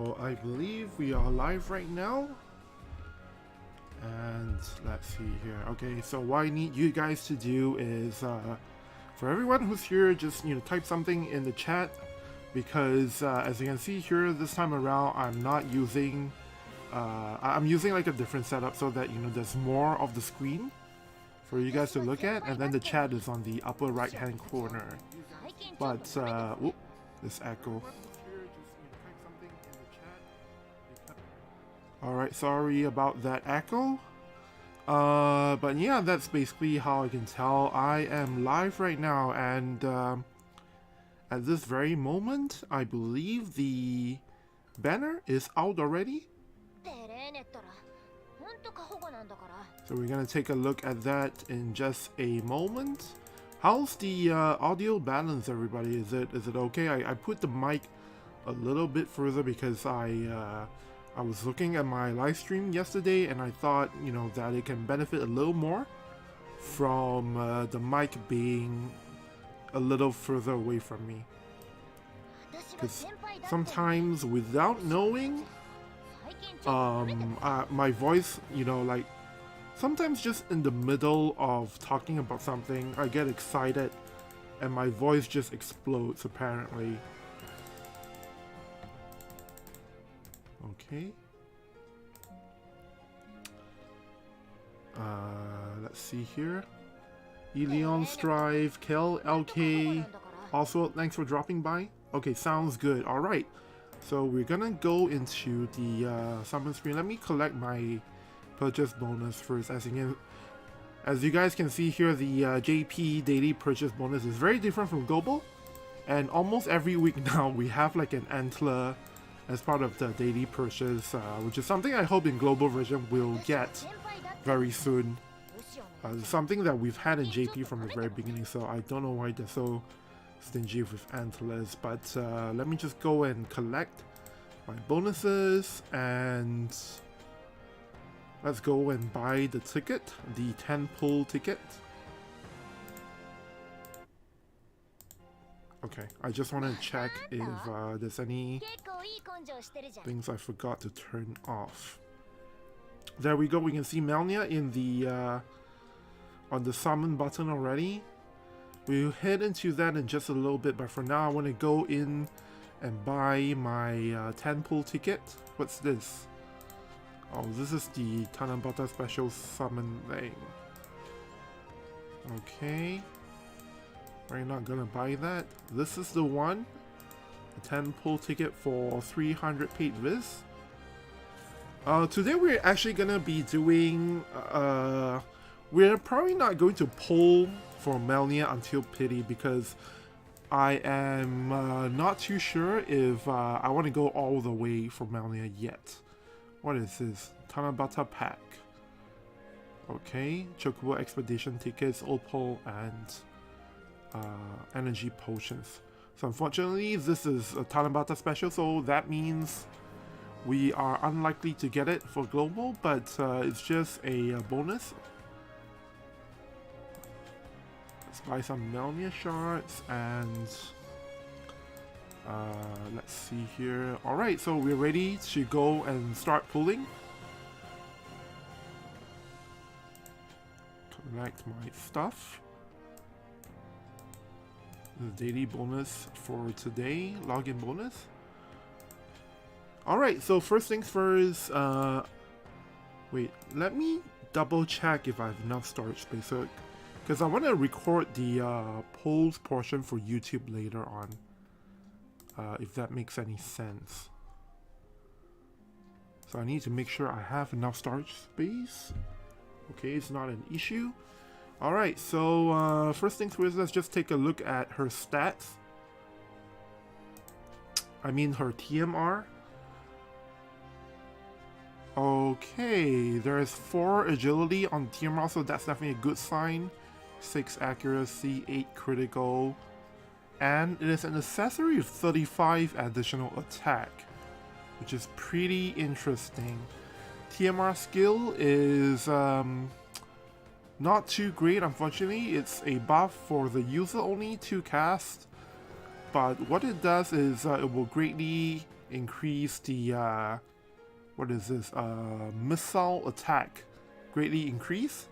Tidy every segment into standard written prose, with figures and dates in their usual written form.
Well, I believe we are live right now. And let's see here. Okay, so what I need you guys to do is, for everyone who's here, just type something in the chat, because as you can see here, this time around, I'm not using. I'm using like a different setup so that there's more of the screen for you guys to look at, and then the chat is on the upper right hand corner. But whoop, this echo. Alright, sorry about that echo. But yeah, that's basically how I can tell. I am live right now, and at this very moment, I believe the banner is out already. So we're gonna take a look at that in just a moment. How's the audio balance, everybody? Is it okay? I put the mic a little bit further because I was looking at my live stream yesterday, and I thought, that it can benefit a little more from the mic being a little further away from me. Because sometimes, without knowing, my voice, like, sometimes just in the middle of talking about something, I get excited, and my voice just explodes, apparently. Okay. Let's see here. Elion Strive, Kel, LK. Also, thanks for dropping by. Okay, sounds good. Alright. So we're gonna go into the summon screen. Let me collect my purchase bonus first. As you guys can see here, the JP daily purchase bonus is very different from global. And almost every week now we have like an antler as part of the daily purchase, which is something I hope in global version we'll get very soon. Something that we've had in JP from the very beginning, so I don't know why they're so stingy with antlers. But let me just go and collect my bonuses, and let's go and buy the ticket, the 10 pull ticket. Okay, I just want to check if there's any things I forgot to turn off. There we go. We can see Melnia in the on the summon button already. We'll head into that in just a little bit, but for now I want to go in and buy my 10 pull ticket. What's this? Oh, this is the Tanabata special summon thing. Okay. We're not gonna buy that. This is the one. A 10 pull ticket for 300 paid viz. Today we're actually gonna be doing, we're probably not going to pull for Melnia until Pity, because I am not too sure if I want to go all the way for Melnia yet. What is this? Tanabata pack. Okay, Chocobo expedition tickets, opal, and energy potions. So unfortunately, this is a Tanabata special, so that means we are unlikely to get it for global, but it's just a bonus. Let's buy some Melnia shards, and let's see here. Alright, so we're ready to go and start pulling. Collect my stuff. The daily bonus for today, login bonus. Alright, so first things first, wait, let me double check if I have enough storage space, so, because I want to record the polls portion for YouTube later on, if that makes any sense. So I need to make sure I have enough storage space. Okay, it's not an issue. Alright, so first things first, let's just take a look at her stats. I mean her TMR. Okay, there is 4 agility on TMR, so that's definitely a good sign. 6 accuracy, 8 critical, and it is an accessory of 35 additional attack, which is pretty interesting. TMR skill is not too great, unfortunately. It's a buff for the user only to cast, but what it does is it will greatly increase the what is this? Missile attack greatly increase,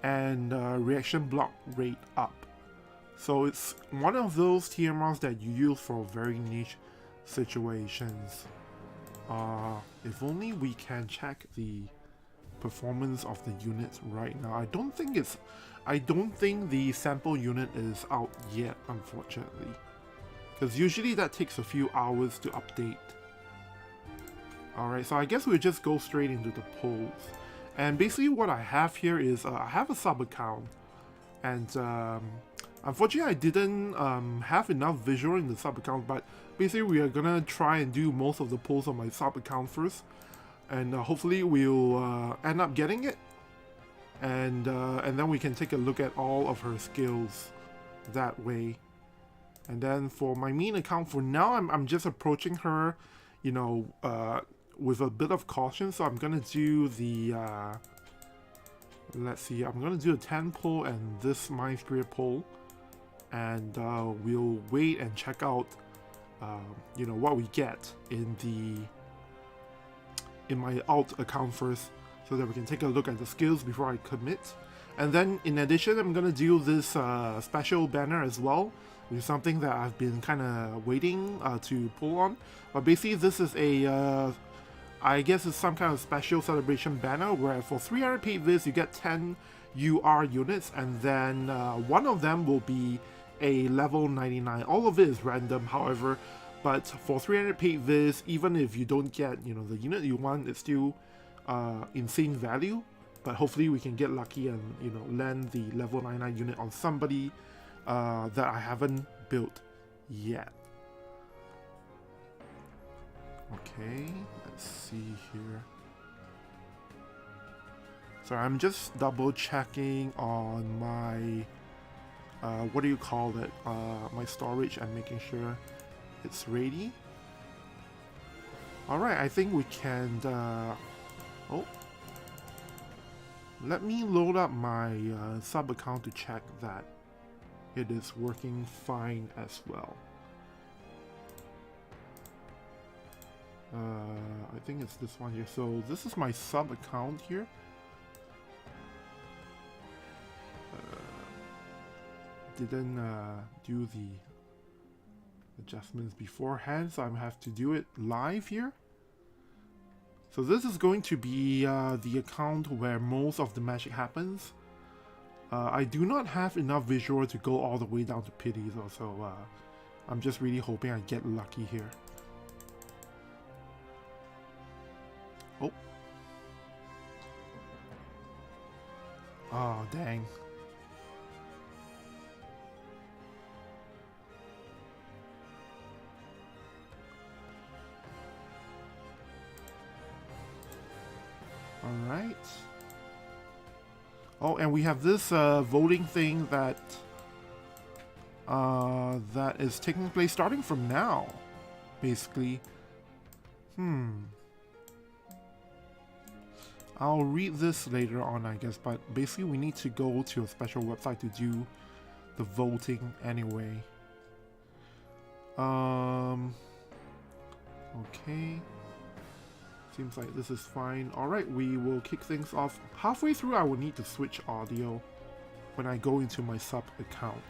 and reaction block rate up. So it's one of those TMRs that you use for very niche situations. If only we can check the performance of the units right now. I don't think the sample unit is out yet, unfortunately, because usually that takes a few hours to update. Alright, so I guess we'll just go straight into the polls. And basically what I have here is I have a sub account, and unfortunately I didn't have enough visual in the sub account, but basically we are gonna try and do most of the polls on my sub account first, and hopefully we'll end up getting it, and then we can take a look at all of her skills that way. And then for my main account, for now I'm just approaching her, you know, with a bit of caution. So I'm gonna do the let's see, I'm gonna do a 10 pull and this Mind Spirit pull, and we'll wait and check out you know, what we get in my alt account first, so that we can take a look at the skills before I commit. And then in addition, I'm gonna do this special banner as well, which is something that I've been kind of waiting to pull on. But basically this is a I guess it's some kind of special celebration banner where for 300 paid vis you get 10 UR units, and then one of them will be a level 99. All of it is random, however, but for 300 paid vis, even if you don't get, you know, the unit you want, it's still insane value. But hopefully we can get lucky and, you know, land the level 99 unit on somebody that I haven't built yet. Okay, let's see here. So I'm just double checking on my what do you call it, my storage, and making sure it's ready. Alright, I think we can oh, let me load up my sub account to check that it is working fine as well. I think it's this one here. So this is my sub account here. Didn't do the adjustments beforehand, so I have to do it live here. So this is going to be the account where most of the magic happens. I do not have enough visual to go all the way down to pity though, so I'm just really hoping I get lucky here. Oh. Oh, dang. Alright. Oh, and we have this voting thing that that is taking place starting from now, basically. I'll read this later on, I guess, but basically we need to go to a special website to do the voting anyway. Okay. Seems like this is fine. Alright, we will kick things off. Halfway through I will need to switch audio when I go into my sub account.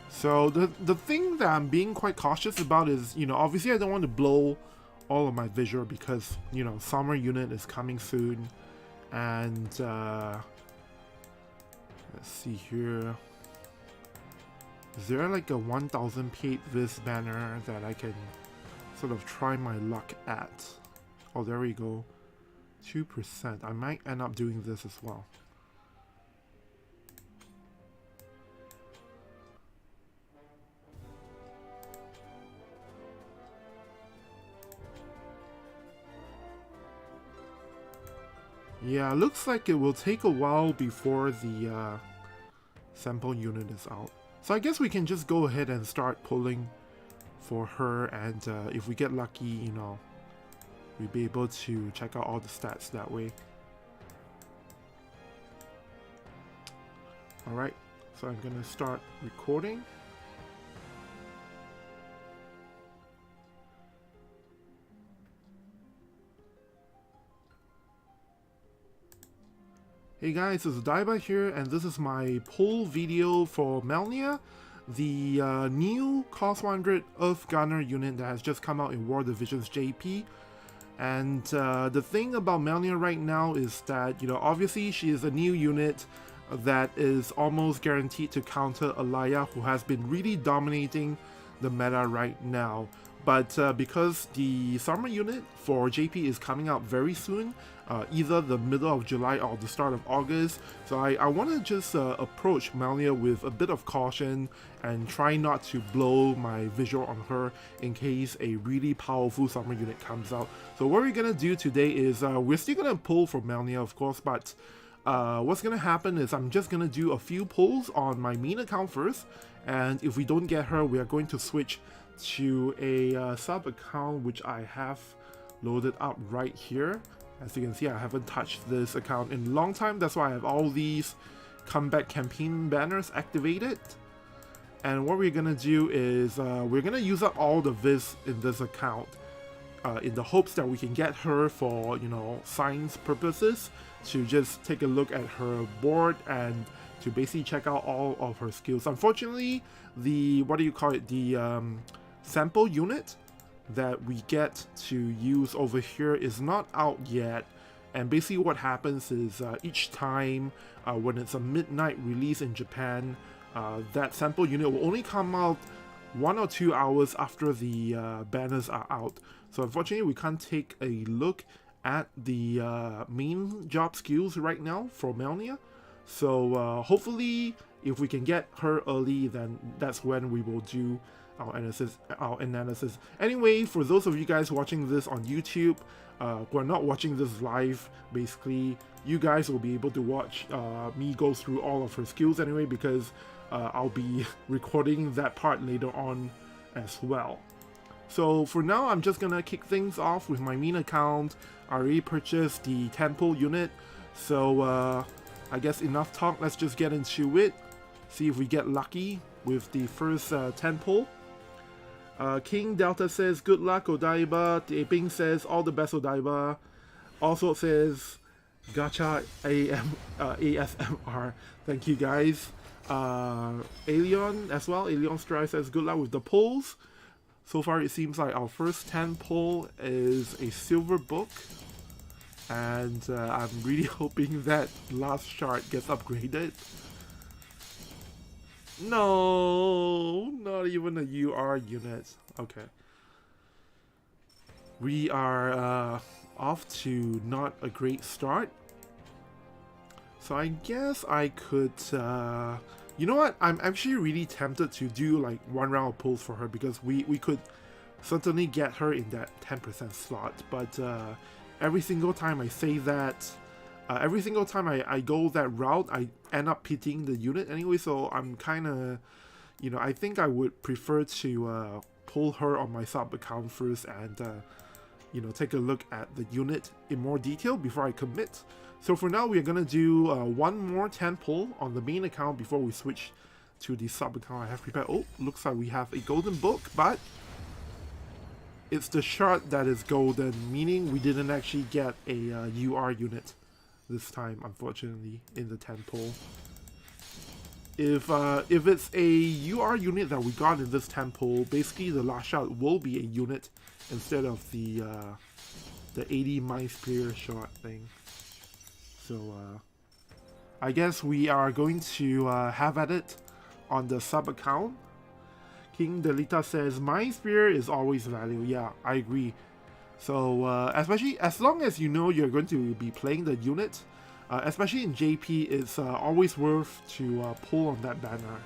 So the thing that I'm being quite cautious about is, you know, obviously I don't want to blow all of my visual because, you know, summer unit is coming soon, and let's see here. Is there like a 1000 paid vis banner that I can sort of try my luck at? Oh, there we go. 2%. I might end up doing this as well. Yeah, looks like it will take a while before the sample unit is out. So I guess we can just go ahead and start pulling for her, and if we get lucky, you know, we'll be able to check out all the stats that way. Alright, so I'm gonna start recording. Hey guys, it's Daiba here, and this is my poll video for Melnia, the new Cost 100 Earth Gunner unit that has just come out in WOTV JP. And the thing about Melnia right now is that, you know, obviously she is a new unit that is almost guaranteed to counter Alaya, who has been really dominating the meta right now. But because the summer unit for JP is coming out very soon, either the middle of July or the start of August, so I want to just approach Melnia with a bit of caution and try not to blow my visual on her in case a really powerful summer unit comes out. So what we're going to do today is we're still going to pull for Melnia, of course, but what's going to happen is I'm just going to do a few pulls on my main account first, and if we don't get her, we are going to switch to a sub account which I have loaded up right here. As you can see, I haven't touched this account in a long time, that's why I have all these comeback campaign banners activated. And what we're gonna do is we're gonna use up all the viz in this account in the hopes that we can get her for, you know, science purposes, to just take a look at her board and to basically check out all of her skills. Unfortunately, the, what do you call it, the sample unit that we get to use over here is not out yet. And basically what happens is each time when it's a midnight release in Japan, that sample unit will only come out 1 or 2 hours after the banners are out. So unfortunately we can't take a look at the main job skills right now for Melnia. So hopefully if we can get her early, then that's when we will do our analysis. Anyway, for those of you guys watching this on YouTube, who are not watching this live, basically, you guys will be able to watch me go through all of her skills anyway, because I'll be recording that part later on as well. So for now, I'm just gonna kick things off with my main account. I already purchased the 10 pull unit, so I guess enough talk, let's just get into it. See if we get lucky with the first 10 pull. King Delta says, good luck Odaiba. Taping says, all the best Odaiba. Also says, gacha ASMR. Thank you guys. Alien as well. Alien Strive says, good luck with the pulls. So far it seems like our first 10 pull is a silver book. And I'm really hoping that last shard gets upgraded. No, not even a UR unit. Okay. We are off to not a great start. So I guess I could, you know what? I'm actually really tempted to do like 1 round of pulls for her, because we could certainly get her in that 10% slot. But every single time I say that, every single time I go that route, I end up pitying the unit anyway, so I'm kind of, you know, I think I would prefer to pull her on my sub account first and, you know, take a look at the unit in more detail before I commit. So for now, we're going to do 1 more 10 pull on the main account before we switch to the sub account I have prepared. Oh, looks like we have a golden book, but it's the shard that is golden, meaning we didn't actually get a UR unit this time, unfortunately, in the 10 pull. If it's a UR unit that we got in this 10 pull, basically the last shot will be a unit instead of the 80 Mind Spear shot thing. So I guess we are going to have at it on the sub account. King Delita says, Mind Spear is always value. Yeah, I agree. So, especially as long as you know you're going to be playing the unit, especially in JP, it's always worth to pull on that banner.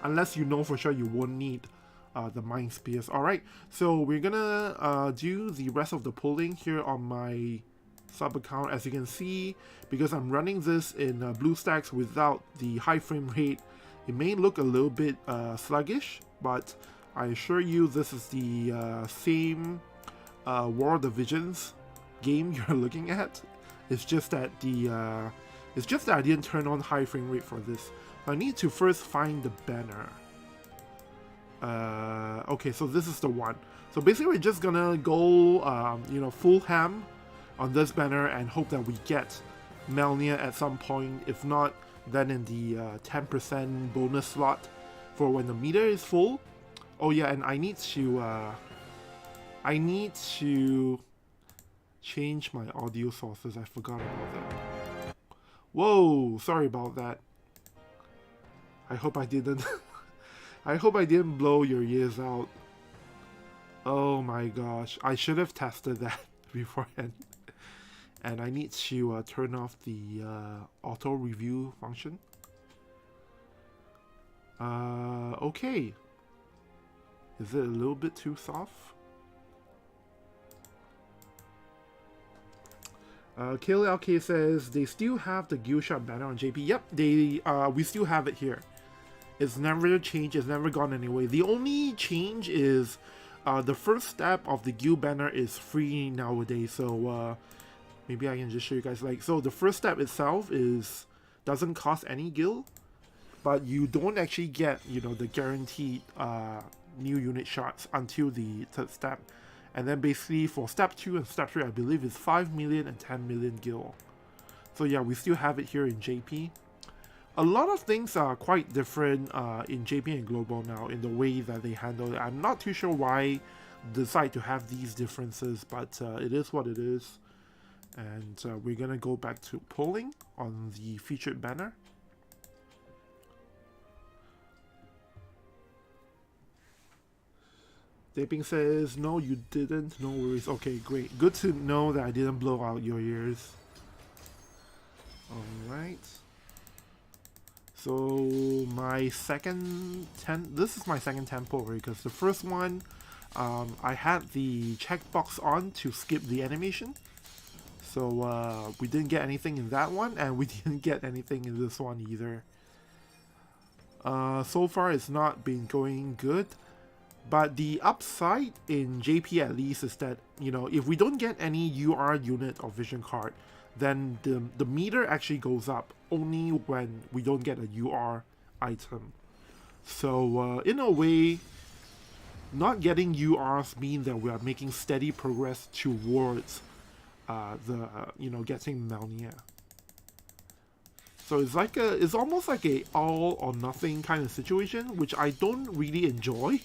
Unless you know for sure you won't need the Mind Spears. Alright, so we're gonna do the rest of the pulling here on my sub account. As you can see, because I'm running this in BlueStacks without the high frame rate, it may look a little bit sluggish, but I assure you this is the same War of the Visions game you're looking at. It's just that I didn't turn on high frame rate for this. I need to first find the banner. Okay, so this is the one. So basically we're just gonna go, you know, full ham on this banner and hope that we get Melnia at some point. If not, then in the 10% bonus slot for when the meter is full. Oh yeah, and I need to change my audio sources. I forgot about that. Whoa, sorry about that. I hope I didn't I hope I didn't blow your ears out. Oh my gosh, I should have tested that beforehand. And I need to turn off the auto review function. Okay. Is it a little bit too soft? KLK says they still have the Guild Shop banner on JP. Yep, we still have it here. It's never changed, it's never gone anyway. The only change is the first step of the guild banner is free nowadays. So maybe I can just show you guys. Like, so the first step itself doesn't cost any guild, but you don't actually get, you know, the guaranteed new unit shots until the third step. And then basically for step 2 and step 3, I believe it's 5 million and 10 million guild. So yeah, we still have it here in JP. A lot of things are quite different in JP and Global now in the way that they handle it. I'm not too sure why they decide to have these differences, but it is what it is. And we're gonna go back to polling on the featured banner. Daping says, no, you didn't. No worries. Okay, great. Good to know that I didn't blow out your ears. Alright. So my second 10, this is my second tempo, right? Because the first one, I had the checkbox on to skip the animation. So we didn't get anything in that one, and we didn't get anything in this one either. So far it's not been going good. But the upside in JP at least is that, you know, if we don't get any UR unit or vision card, then the meter actually goes up only when we don't get a UR item. So in a way, not getting URs mean that we are making steady progress towards getting Melnia. So it's almost like a all or nothing kind of situation, which I don't really enjoy.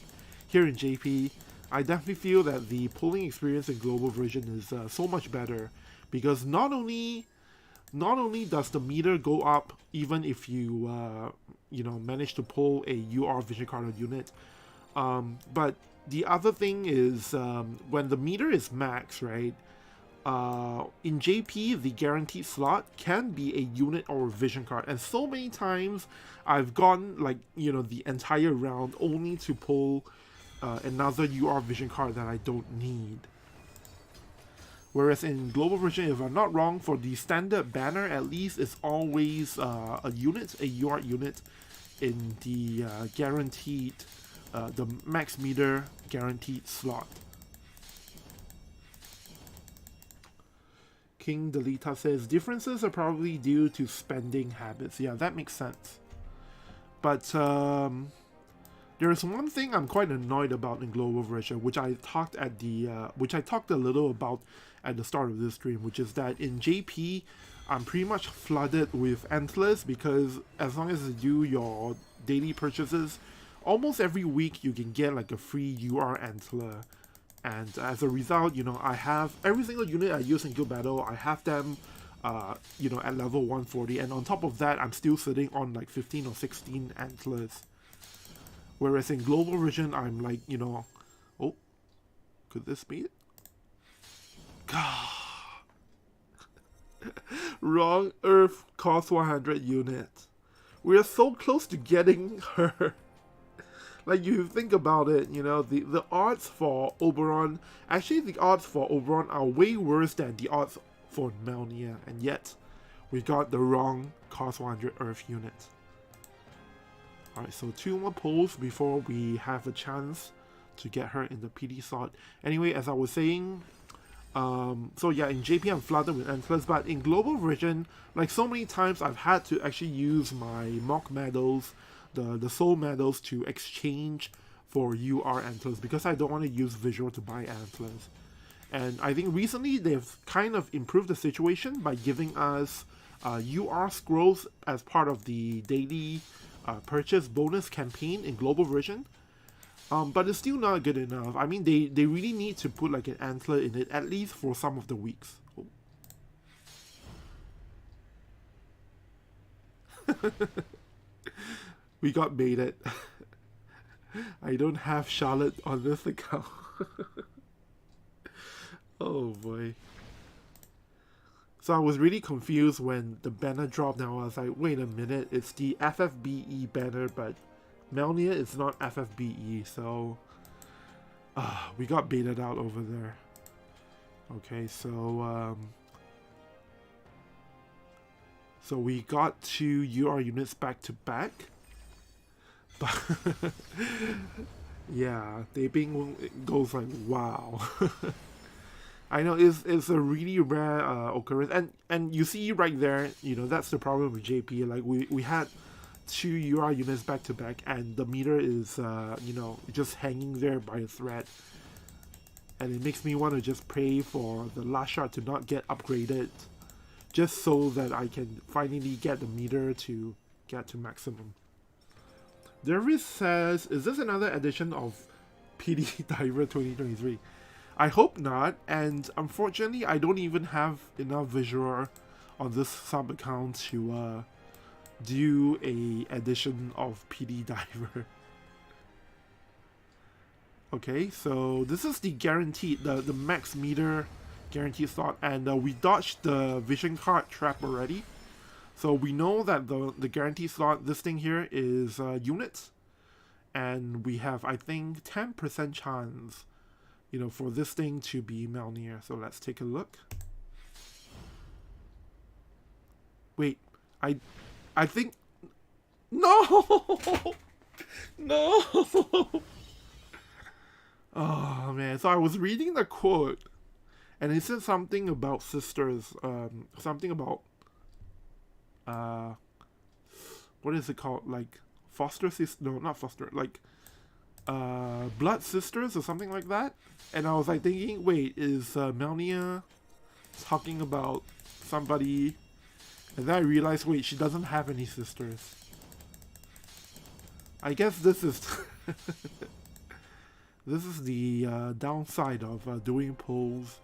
Here in JP, I definitely feel that the polling experience in global version is so much better, because not only does the meter go up even if you manage to pull a UR vision card or unit, but the other thing is when the meter is max, right? In JP, the guaranteed slot can be a unit or a vision card, and so many times I've gone the entire round only to pull another UR vision card that I don't need. Whereas in global version, if I'm not wrong, for the standard banner at least, it's always a UR unit in the guaranteed, the max meter guaranteed slot. King Delita says, differences are probably due to spending habits. Yeah, that makes sense. But there's one thing I'm quite annoyed about in global version, which I talked a little about at the start of this stream, which is that in JP, I'm pretty much flooded with antlers, because as long as you do your daily purchases, almost every week you can get like a free UR antler. And as a result, I have every single unit I use in Guild Battle, I have them at level 140, and on top of that, I'm still sitting on like 15 or 16 antlers. Whereas in global version, I'm like, oh, could this be it? God. Wrong Earth cost 100 units. We are so close to getting her. Like, you think about it, the odds for Oberon, actually the odds for Oberon are way worse than the odds for Melnia, and yet we got the wrong cost 100 Earth unit. Alright, so 2 more polls before we have a chance to get her in the PD slot. Anyway, as I was saying, So yeah, in JP I'm flooded with antlers, but in global version, like so many times I've had to actually use my mock medals, the soul medals to exchange for UR antlers because I don't want to use visual to buy antlers. And I think recently they've kind of improved the situation by giving us UR scrolls as part of the daily purchase bonus campaign in global version. But it's still not good enough. I mean, they really need to put like an antler in it, at least for some of the weeks. Oh. We got baited. I don't have Charlotte on this account. Oh boy. So I was really confused when the banner dropped and I was like, wait a minute, it's the FFBE banner, but Melnia is not FFBE, so we got baited out over there. Okay, so so we got 2 UR units back to back. But yeah, Taping goes like, wow. I know it's a really rare occurrence, and you see right there, you know, that's the problem with JP. Like we had 2 UR units back to back, and the meter is you know, just hanging there by a thread, and it makes me want to just pray for the last shot to not get upgraded, just so that I can finally get the meter to get to maximum. Dervis says, is this another edition of PD Diver 2023? I hope not, and unfortunately I don't even have enough visual on this sub account to do a edition of PD Diver. Okay, so this is the guaranteed, the max meter guaranteed slot, and we dodged the vision card trap already. So we know that the guaranteed slot, this thing here is units, and we have, I think, 10% chance, you know, for this thing to be Melnia. So let's take a look. Wait, I think, no, no. Oh man, so I was reading the quote, and it said something about sisters, something about, what is it called, like, foster sister, no, not foster, like, blood sisters or something like that. And I was like thinking, wait, is Melnia talking about somebody? And then I realized, wait, she doesn't have any sisters. I guess this is this is the downside of doing polls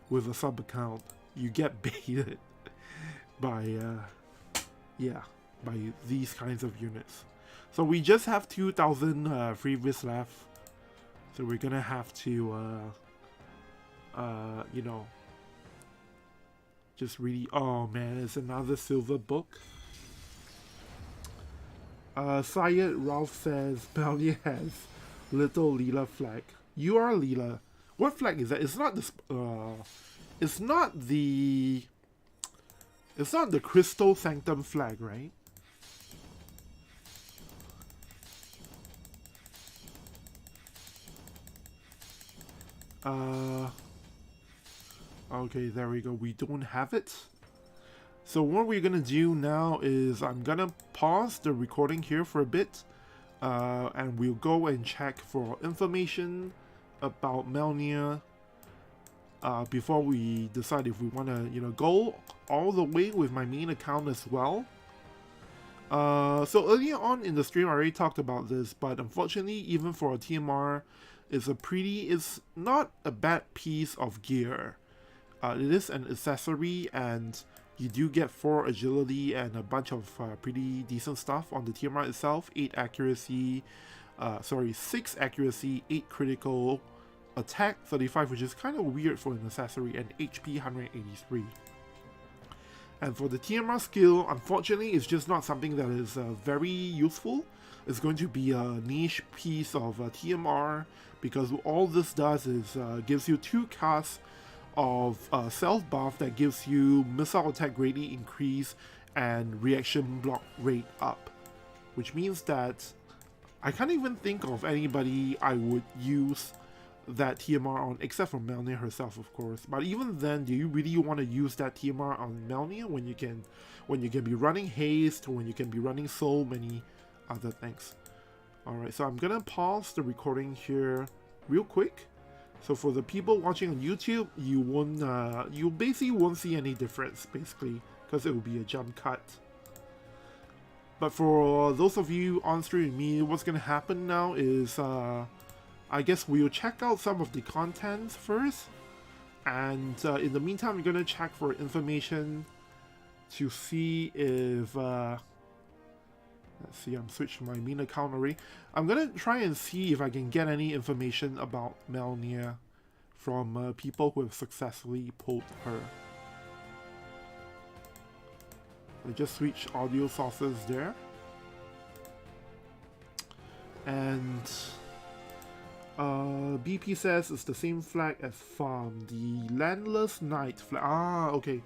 with a sub account. You get baited by yeah, by these kinds of units. So we just have 2,000 freebies left, so we're gonna have to you know, just really, oh man, it's another silver book. Syed Ralph says Melnia has little Leela flag. You are Leela. What flag is that? It's not this it's not the Crystal Sanctum flag, right? Okay, there we go. We don't have it. So what we're gonna do now is I'm gonna pause the recording here for a bit, and we'll go and check for information about Melnia before we decide if we want to, you know, go all the way with my main account as well. So earlier on in the stream I already talked about this, but unfortunately even for a TMR, it's not a bad piece of gear. It is an accessory, and you do get 4 agility and a bunch of pretty decent stuff on the TMR itself. 6 accuracy, 8 critical, attack 35, which is kind of weird for an accessory, and HP 183. And for the TMR skill, unfortunately, it's just not something that is very useful. It's going to be a niche piece of TMR, because all this does is gives you 2 casts of self buff that gives you missile attack greatly increase and reaction block rate up, which means that I can't even think of anybody I would use that TMR on, except for Melnia herself, of course. But even then, do you really want to use that TMR on Melnia when you can be running haste, or when you can be running so many other things? Alright, so I'm gonna pause the recording here real quick. So for the people watching on YouTube, you basically won't see any difference, basically, because it will be a jump cut. But for those of you on stream with me, what's gonna happen now is I guess we'll check out some of the content first, and in the meantime, we're gonna check for information to see if let's see, I'm switching my main account already. I'm gonna try and see if I can get any information about Melnia from people who have successfully pulled her. I just switched audio sources there. And BP says it's the same flag as farm, the Landless Knight flag. Ah, okay.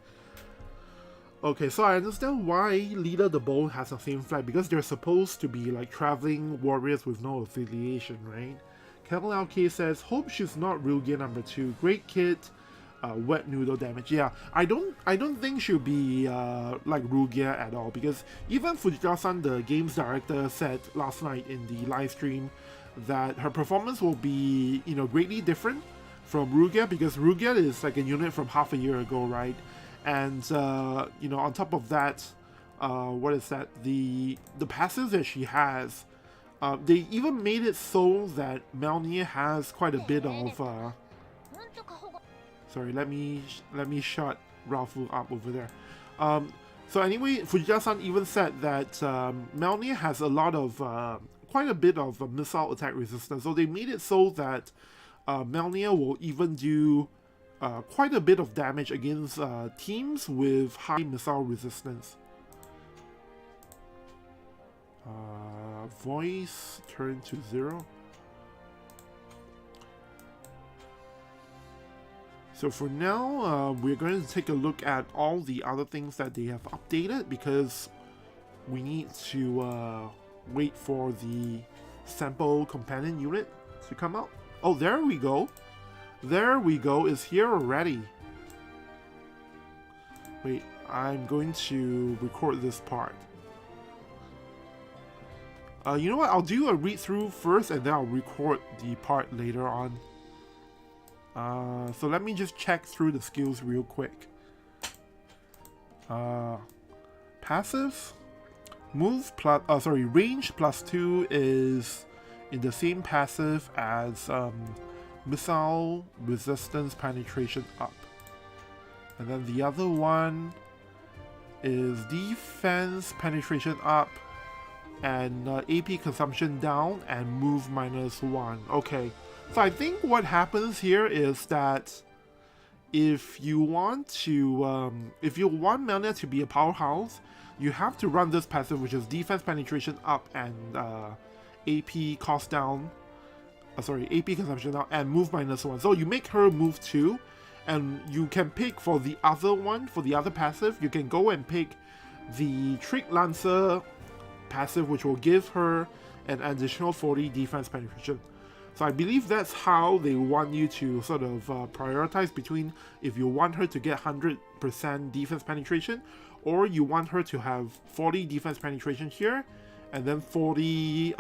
Okay, so I understand why Leader the Bold has the same flag, because they're supposed to be like traveling warriors with no affiliation, right? Kettle LK says, hope she's not real gear number 2. Great kit, wet noodle damage. Yeah, I don't think she'll be like Rugia at all, because even Fujita-san, the games director, said last night in the live stream that her performance will be, you know, greatly different from Rugia, because Rugia is like a unit from half a year ago, right? And you know, on top of that, what is that? The passives that she has, they even made it so that Melnia has quite a bit of sorry, let me shut Rafu up over there. So anyway, Fujita-san even said that Melnia has a lot of quite a bit of missile attack resistance. So they made it so that Melnia will even do quite a bit of damage against teams with high missile resistance. Voice turn to 0. So for now, we're going to take a look at all the other things that they have updated, because we need to wait for the sample companion unit to come out. Oh, there we go. There we go, it's here already. Wait, I'm going to record this part. You know what, I'll do a read through first and then I'll record the part later on. So let me just check through the skills real quick. Passive? Move plus, range +2 is in the same passive as missile resistance penetration up. And then the other one is defense penetration up and AP consumption down and move -1. Okay, so I think what happens here is that if you want Melnia to be a powerhouse, you have to run this passive, which is defense penetration up and AP cost down. AP consumption down and move -1. So you make her move 2, and you can pick for the other one, for the other passive, you can go and pick the Trick Lancer passive, which will give her an additional 40 defense penetration. So I believe that's how they want you to sort of prioritize between if you want her to get 100% defense penetration, or you want her to have 40 defense penetration here, and then 40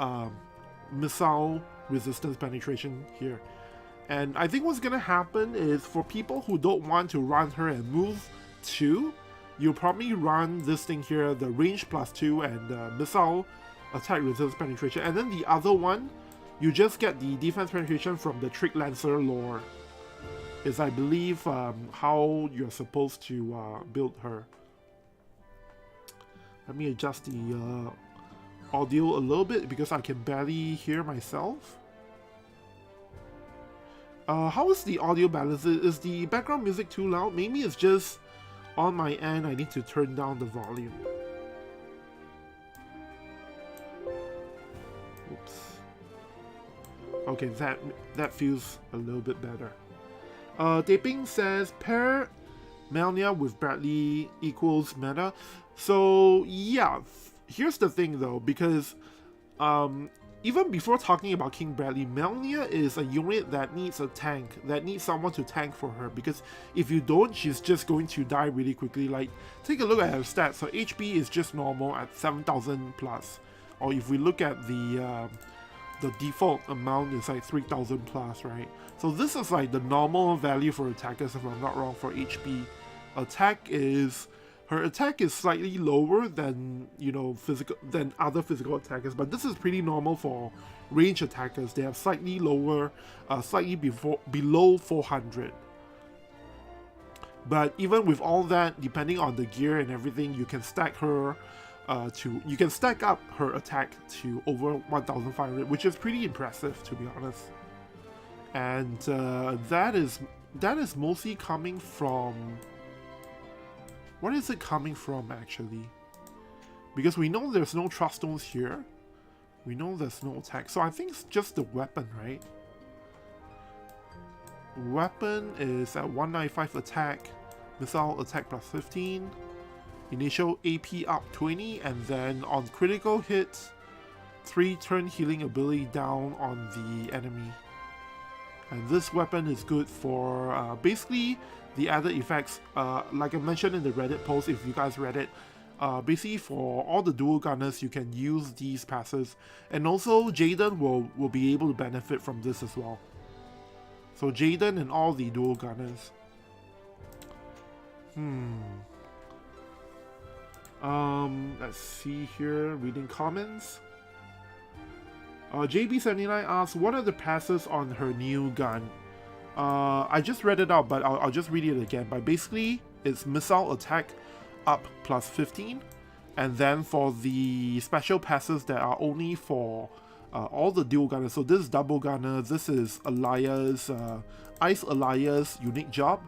missile resistance penetration here. And I think what's gonna happen is, for people who don't want to run her and move 2, you'll probably run this thing here, the range +2 and missile attack resistance penetration, and then the other one, you just get the defense penetration from the Trick Lancer lore, is I believe how you're supposed to build her. Let me adjust the audio a little bit because I can barely hear myself. How is the audio balance? Is the background music too loud? Maybe it's just on my end, I need to turn down the volume. Oops. Okay, that feels a little bit better. Taping says pair Melnia with Bradley equals meta. So yeah, here's the thing though, because even before talking about King Bradley, Melnia is a unit that needs a tank, that needs someone to tank for her, because if you don't, she's just going to die really quickly. Like, take a look at her stats. So HP is just normal at 7,000 plus, or if we look at the default amount is like 3,000 plus, right? So this is like the normal value for attackers, if I'm not wrong, for HP. Her attack is slightly lower than, you know, other physical attackers, but this is pretty normal for range attackers. They have slightly lower, slightly below 400. But even with all that, depending on the gear and everything, you can stack her you can stack up her attack to over 1,500, which is pretty impressive, to be honest. And that is mostly coming from. What is it coming from, actually? Because we know there's no trust stones here. We know there's no attack. So I think it's just the weapon, right? Weapon is at 195 attack. Missile attack plus 15. Initial AP up 20. And then on critical hit, 3 turn healing ability down on the enemy. And this weapon is good for basically the added effects, like I mentioned in the Reddit post, if you guys read it, basically for all the dual gunners, you can use these passes. And also Jaden will be able to benefit from this as well. So Jaden and all the dual gunners. Let's see here, reading comments. JB79 asks, what are the passes on her new gun? I just read it out, but I'll just read it again. But basically, it's missile attack up plus 15. And then for the special passes that are only for all the dual gunners. So this is double gunner, this is Elias, Ice Elias unique job.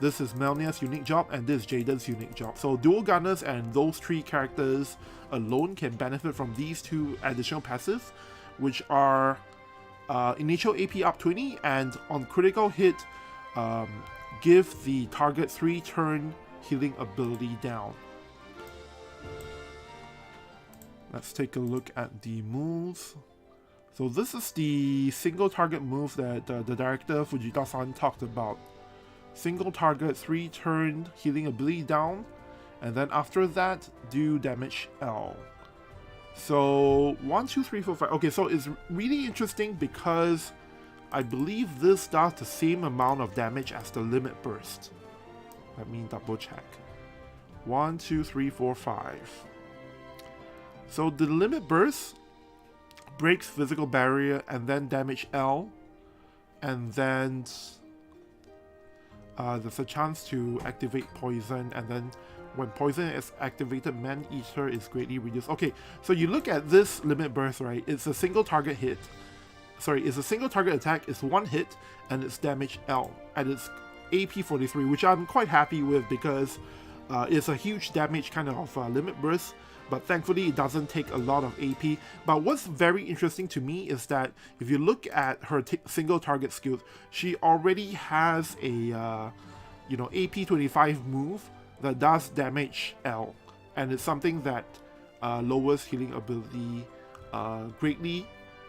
This is Melnia's unique job, and this is Jaden's unique job. So dual gunners and those 3 characters alone can benefit from these 2 additional passives, which are initial AP up 20, and on critical hit, give the target 3 turn healing ability down. Let's take a look at the moves. So this is the single target move that the director Fujita-san talked about. Single target 3 turn healing ability down, and then after that do damage L. So 1, 2, 3, 4, 5. Okay, so it's really interesting because I believe this does the same amount of damage as the limit burst. Let me double check. 1, 2, 3, 4, 5. So the limit burst breaks physical barrier and then damage L, and then there's a chance to activate poison, and then when poison is activated, Man-Eater is greatly reduced. Okay, so you look at this limit burst, right? It's a single target hit. Sorry, it's a single target attack, it's 1 hit, and it's damage L, and it's AP 43, which I'm quite happy with because it's a huge damage kind of limit burst, but thankfully it doesn't take a lot of AP. But what's very interesting to me is that if you look at her single target skills, she already has a AP 25 move that does damage L, and it's something that lowers healing ability greatly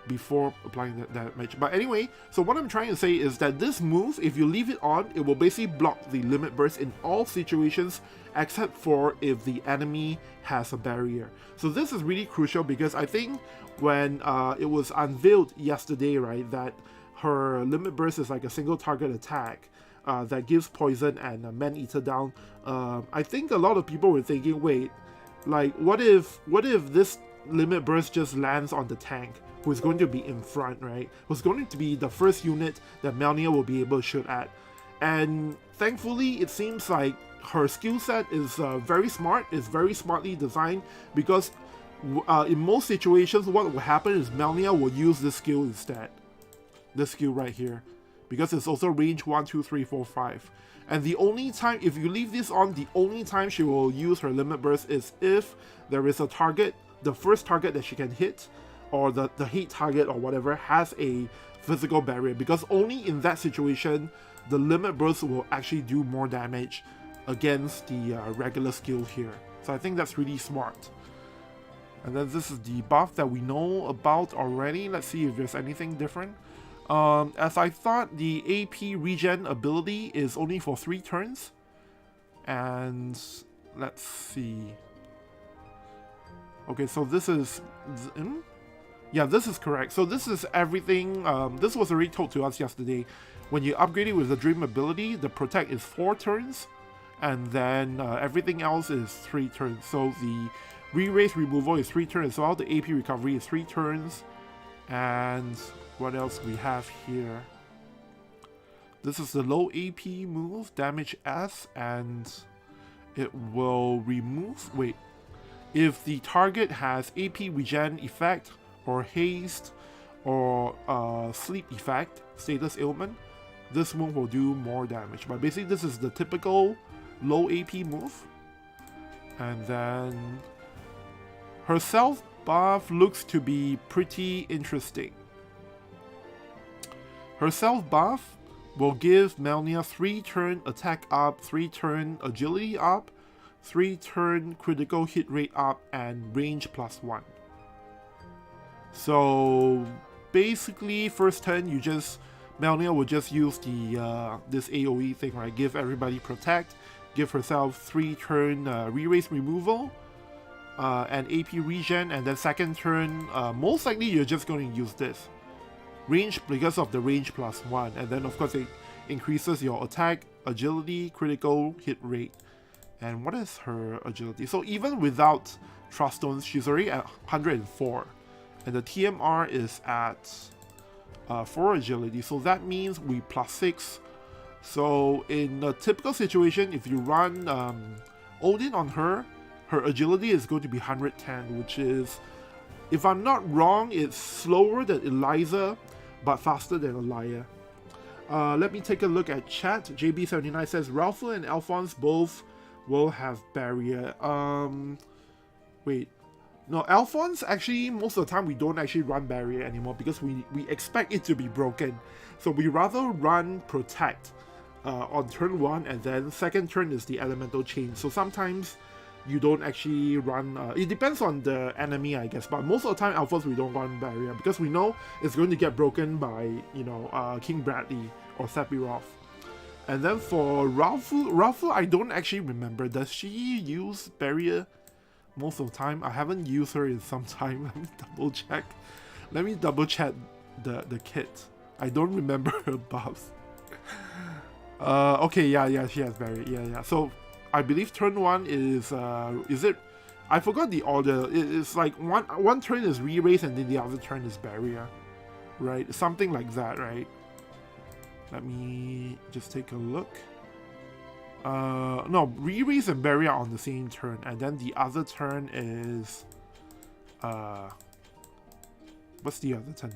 before applying that damage. But anyway, so what I'm trying to say is that this move, if you leave it on, it will basically block the limit burst in all situations except for if the enemy has a barrier. So this is really crucial because I think when it was unveiled yesterday, right, that her limit burst is like a single target attack that gives poison and Man-Eater down, I think a lot of people were thinking, wait, like what if this limit burst just lands on the tank, who's going to be in front, right? Who's going to be the first unit that Melnia will be able to shoot at. And thankfully, it seems like her skill set is very smart, is very smartly designed, because in most situations, what will happen is Melnia will use this skill instead. This skill right here. Because it's also range 1, 2, 3, 4, 5. And the only time, if you leave this on, the only time she will use her limit burst is if there is a target, the first target that she can hit, or the hate target or whatever has a physical barrier, because only in that situation the limit burst will actually do more damage against the regular skill here. So I think that's really smart. And then this is the buff that we know about already. Let's see if there's anything different. As I thought, the AP regen ability is only for 3 turns. And let's see. Okay, so this is... yeah, this is correct. So this is everything. This was already told to us yesterday. When you upgrade it with the Dream ability, the Protect is 4 turns. And then everything else is 3 turns. So the Re-Raise removal is 3 turns as well. The AP recovery is 3 turns. And what else we have here? This is the low AP move, damage S, and it will remove... Wait. If the target has AP regen effect, or haste, or sleep effect, status ailment, this move will do more damage. But basically this is the typical low AP move. And then her self buff looks to be pretty interesting. Her self buff will give Melnia 3 turn attack up, 3 turn agility up, 3 turn critical hit rate up, and range +1. So basically first turn you just Melnia will just use the this AoE thing, right? Give everybody protect, give herself 3 turn re-raise removal, and AP regen, and then second turn most likely you're just going to use this range because of the range +1, and then of course it increases your attack, agility, critical hit rate. And what is her agility? So even without Trust Stones, she's already at 104, and the TMR is at 4 agility, so that means we +6. So in a typical situation, if you run Odin on her, her agility is going to be 110, which is, if I'm not wrong, it's slower than Eliza, but faster than Elia. Let me take a look at chat. JB79 says, Ralph and Alphonse both will have barrier. Wait. No, Alphonse, actually, most of the time we don't actually run barrier anymore because we expect it to be broken. So we rather run protect on turn 1, and then second turn is the elemental change. So sometimes you don't actually run, it depends on the enemy, I guess, but most of the time Alphonse we don't run barrier because we know it's going to get broken by, you know, King Bradley or Sephiroth. And then for Ralph, I don't actually remember, does she use barrier most of the time? I haven't used her in some time. Let me double check the kit. I don't remember her buffs. Okay, yeah, she has barrier. Yeah. So I believe turn 1 is it? I forgot the order. It's like one turn is re-raise and then the other turn is barrier, right? Something like that, right? Let me just take a look. No, re-raise and barrier on the same turn, and then the other turn is what's the other turn?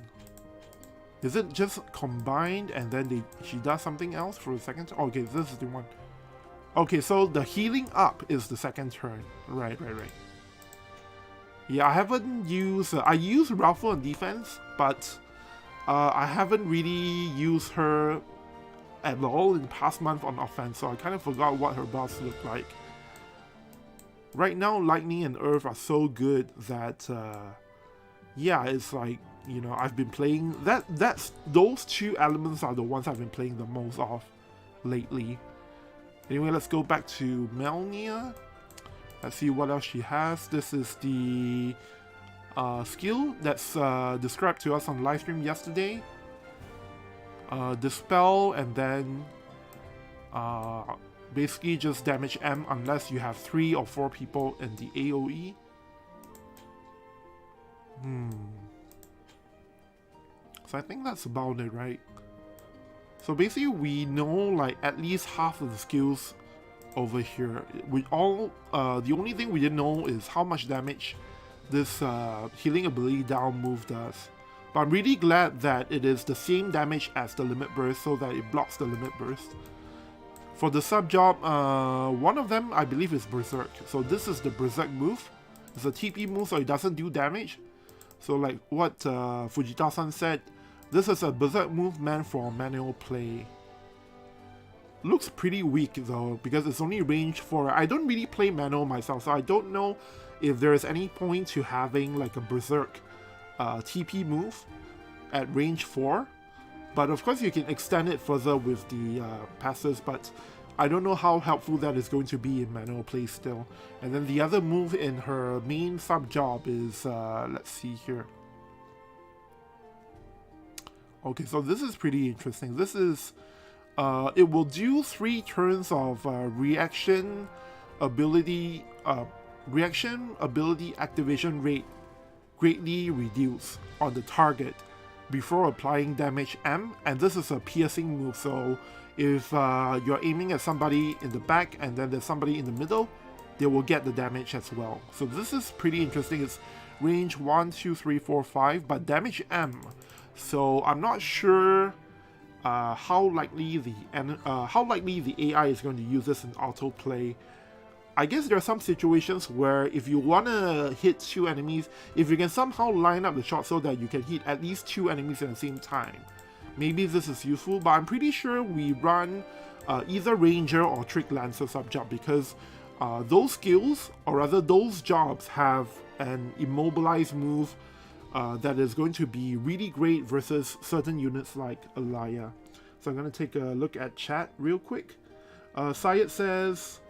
Is it just combined and then she does something else for the second turn? Okay, this is the one. Okay, so the healing up is the second turn. Right. Yeah, I haven't used... I use Ralph on defense, but I haven't really used her at all in the past month on offense, so I kind of forgot what her buffs look like. Right now, Lightning and Earth are so good that... yeah, it's like, you know, I've been playing... Those 2 elements are the ones I've been playing the most of lately. Anyway, let's go back to Melnia. Let's see what else she has. This is the skill that's described to us on Livestream yesterday. Dispel, and then basically just damage M unless you have 3 or 4 people in the AoE. So I think that's about it, right? So basically we know like at least half of the skills over here. We all the only thing we didn't know is how much damage this healing ability down move does. But I'm really glad that it is the same damage as the limit burst, so that it blocks the limit burst. For the sub job, one of them I believe is Berserk. So this is the Berserk move. It's a TP move, so it doesn't do damage. So like what Fujita-san said, this is a Berserk move meant for manual play. Looks pretty weak though, because it's only range 4. I don't really play manual myself, so I don't know if there is any point to having like a Berserk TP move at range 4. But of course you can extend it further with the passes, but I don't know how helpful that is going to be in manual play still. And then the other move in her main sub-job is, let's see here. Okay, so this is pretty interesting. This is, it will do 3 turns of reaction ability activation rate greatly reduced on the target before applying damage M, and this is a piercing move, so if you're aiming at somebody in the back and then there's somebody in the middle, they will get the damage as well. So this is pretty interesting. It's range 1, 2, 3, 4, 5, but damage M. So I'm not sure how likely the AI is going to use this in autoplay. I guess there are some situations where if you want to hit 2 enemies, if you can somehow line up the shot so that you can hit at least 2 enemies at the same time, maybe this is useful, but I'm pretty sure we run either Ranger or Trick Lancer sub-job because those skills, or rather those jobs, have an immobilized move that is going to be really great versus certain units like Alaya. So I'm going to take a look at chat real quick. Syed says,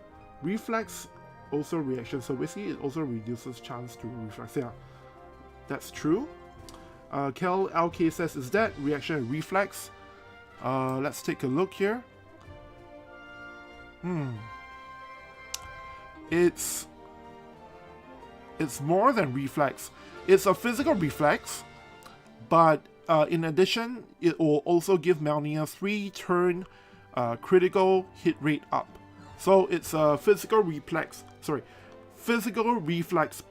reflex, also reaction. So basically it also reduces chance to reflex. Yeah, that's true. Kel LK says, is that reaction and reflex? Let's take a look here. It's more than reflex. It's a physical reflex, but in addition, it will also give Melnia 3-turn critical hit rate up. So it's a physical reflex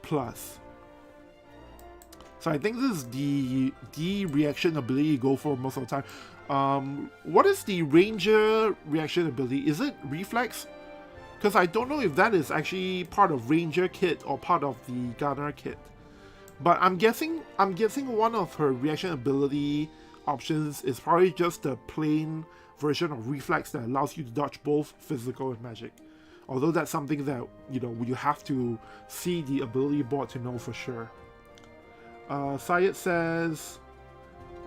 plus. So I think this is the reaction ability you go for most of the time. What is the Ranger reaction ability? Is it reflex? Because I don't know if that is actually part of Ranger kit or part of the Gunner kit. But I'm guessing one of her reaction ability options is probably just a plain version of reflex that allows you to dodge both physical and magic. Although that's something that, you know, you have to see the ability board to know for sure. Syed says,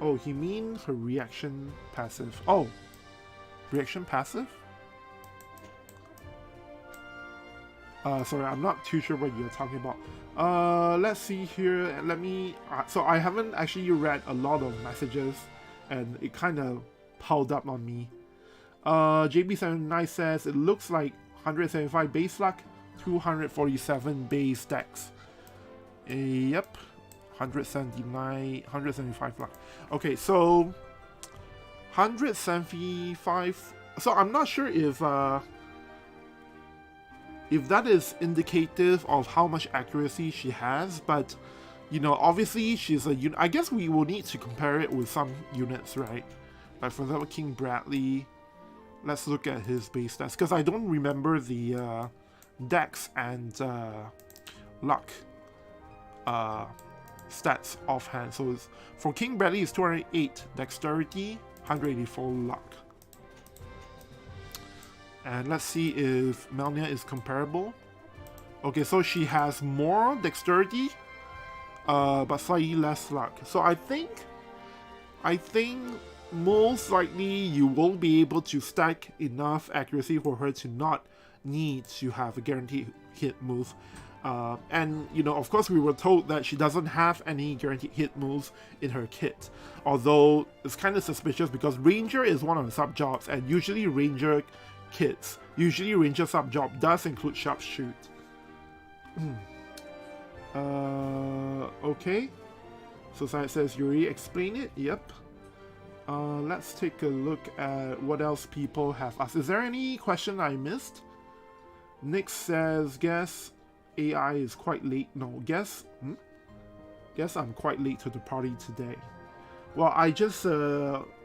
oh, he means her reaction passive. Oh, reaction passive? Sorry, I'm not too sure what you're talking about. Let's see here. Let me. So I haven't actually read a lot of messages, and it kind of piled up on me. JB79 says it looks like 175 base luck, 247 base dex. Yep, 175 luck. Okay, so 175. So I'm not sure if that is indicative of how much accuracy she has, but you know, obviously she's a unit. I guess we will need to compare it with some units, right? Like for example, King Bradley. Let's look at his base stats, because I don't remember the dex and luck stats offhand. So it's, for King Bradley, it's 208 dexterity, 184 luck. And let's see if Melnia is comparable. Okay, so she has more dexterity, but slightly less luck. So I think most likely you will be able to stack enough accuracy for her to not need to have a guaranteed hit move. And you know, of course, we were told that she doesn't have any guaranteed hit moves in her kit. Although it's kind of suspicious because Ranger is one of the sub jobs, and usually Ranger kits, usually Ranger sub job does include sharpshoot. Okay. So Syed says you already explained it. Yep. Let's take a look at what else people have asked. Is there any question I missed? Nick says, guess AI is quite late. No, guess I'm quite late to the party today. Well, I just,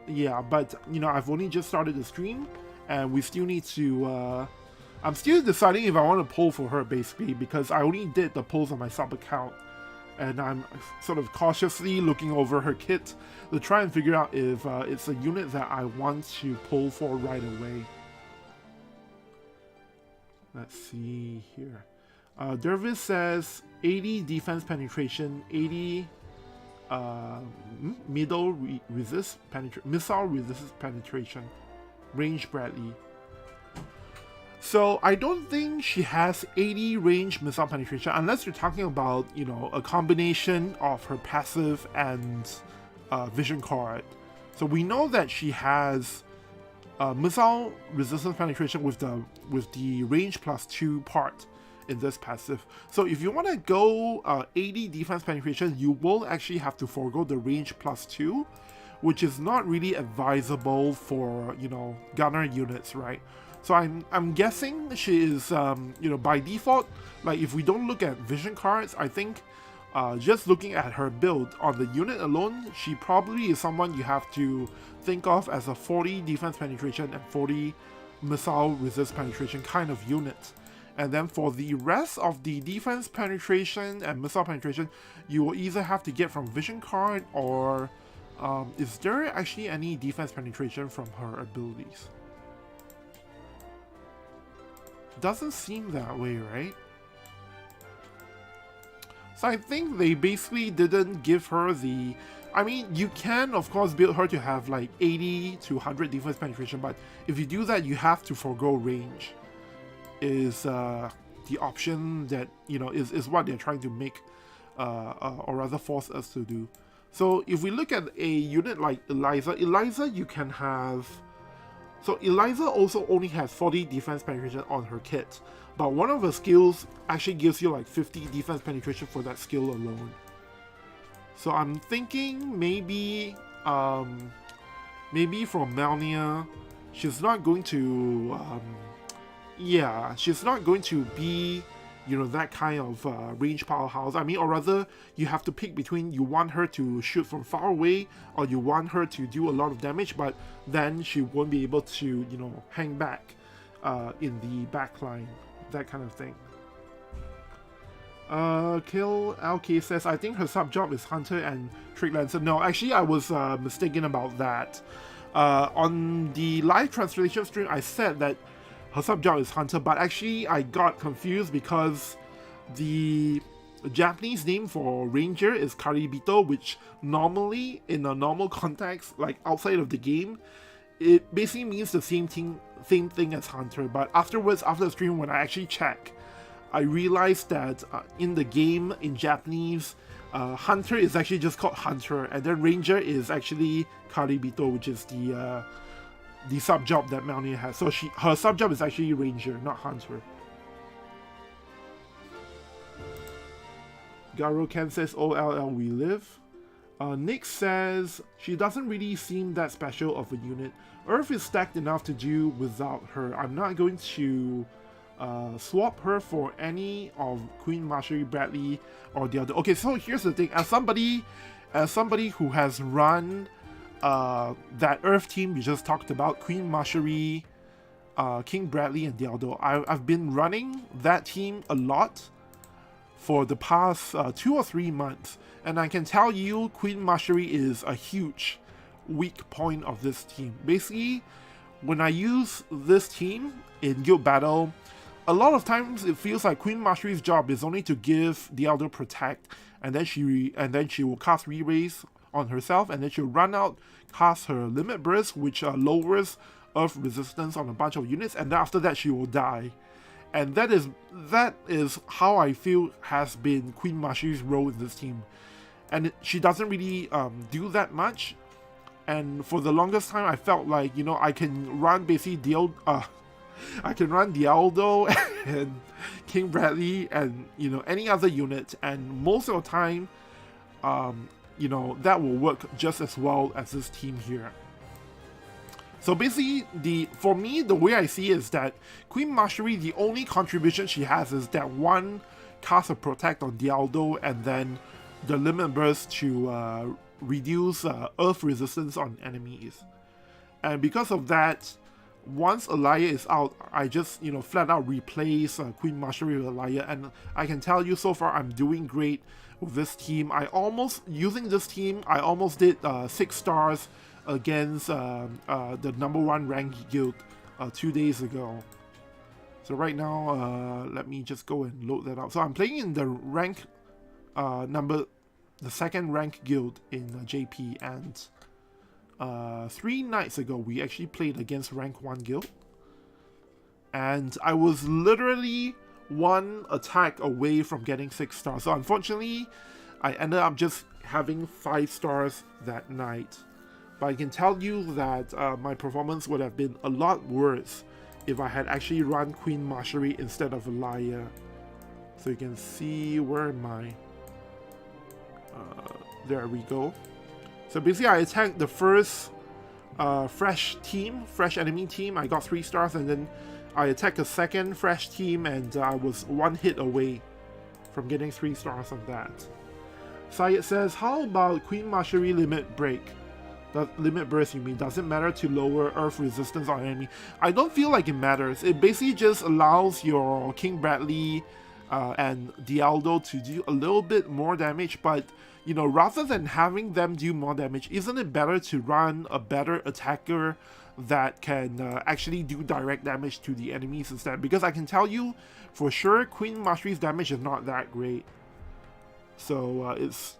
yeah, but, you know, I've only just started the stream, and we still need to, I'm still deciding if I want to poll for her, basically, because I only did the polls on my sub account, and I'm sort of cautiously looking over her kit to try and figure out if it's a unit that I want to poll for right away. Let's see here. Dervis says 80 defense penetration, 80 missile resist penetration, range Bradley. So I don't think she has 80 range missile penetration unless you're talking about, you know, a combination of her passive and vision card. So we know that she has missile resistance penetration with the range +2 part in this passive. So if you want to go 80 defense penetration, you will actually have to forego the range +2, which is not really advisable for, you know, gunner units, right? So I'm guessing she is, you know, by default, like if we don't look at vision cards, I think just looking at her build on the unit alone, she probably is someone you have to think of as a 40 defense penetration and 40 missile resist penetration kind of unit. And then for the rest of the defense penetration and missile penetration, you will either have to get from vision card or is there actually any defense penetration from her abilities? Doesn't seem that way, right? So I think they basically didn't give her the... I mean, you can of course build her to have like 80 to 100 defense penetration, but if you do that, you have to forego range. Is the option that, you know, is what they're trying to make, or rather force us to do. So if we look at a unit like Eliza, you can have... So Eliza also only has 40 defense penetration on her kit, but one of her skills actually gives you like 50 defense penetration for that skill alone. So I'm thinking maybe maybe from Melnia, she's not going to yeah, she's not going to be, you know, that kind of range powerhouse. I mean, or rather, you have to pick between you want her to shoot from far away or you want her to do a lot of damage, but then she won't be able to, you know, hang back in the back line, that kind of thing. Kill LK says, I think her sub job is Hunter and Trick Lancer. No, actually, I was mistaken about that. On the live translation stream, I said that her sub job is Hunter, but actually I got confused because the Japanese name for Ranger is Karibito, which normally in a normal context, like outside of the game, it basically means the same thing as Hunter. But afterwards, after the stream, when I actually check, I realized that in the game in Japanese, Hunter is actually just called Hunter, and then Ranger is actually Karibito, which is the sub job that Melnia has. So her sub job is actually Ranger, not Hunter. Garo Ken says, OLL we live. Nick says, she doesn't really seem that special of a unit. Earth is stacked enough to do without her. I'm not going to swap her for any of Queen Marjorie Bradley or the other. Okay, so here's the thing. As somebody who has run that Earth team we just talked about, Queen Marjorie, King Bradley, and Dialdo, I've been running that team a lot for the past 2 or 3 months, and I can tell you Queen Marjorie is a huge weak point of this team. Basically, when I use this team in guild battle, a lot of times it feels like Queen Marjorie's job is only to give Dialdo protect, and then she will cast re-raise on herself, and then she'll run out, cast her limit burst, which lowers earth resistance on a bunch of units, and then after that she will die. And that is how I feel has been Queen Marjorie's role in this team. And she doesn't really do that much. And for the longest time, I felt like, you know, I can run basically I can run Dialdo and King Bradley and, you know, any other unit, and most of the time, you know, that will work just as well as this team here. So basically, for me, the way I see it is that Queen Marjorie, the only contribution she has is that one cast of Protect on Dialdo and then the Limit Burst to reduce Earth resistance on enemies. And because of that, once Alaya is out, I just, you know, flat out replace Queen Marjorie with Alaya, and I can tell you so far I'm doing great with this team. Using this team, I almost did 6 stars against the #1 ranked guild 2 days ago. So right now, let me just go and load that out. So I'm playing in the rank the second rank guild in JP, and 3 nights ago we actually played against rank 1 guild, and I was literally 1 attack away from getting 6 stars. So unfortunately, I ended up just having 5 stars that night. But I can tell you that my performance would have been a lot worse if I had actually run Queen Mastery instead of Elia. So you can see, where am I? There we go. So basically I attacked the first fresh enemy team. I got 3 stars, and then I attacked a second fresh team, and I was 1 hit away from getting 3 stars on that. Syed says, how about Queen Mastery limit break? Limit burst, you mean? Does it matter to lower earth resistance on enemy? I don't feel like it matters. It basically just allows your King Bradley and Dialdo to do a little bit more damage, but you know, rather than having them do more damage, isn't it better to run a better attacker that can actually do direct damage to the enemies instead? Because I can tell you for sure, Queen Mastery's damage is not that great. So it's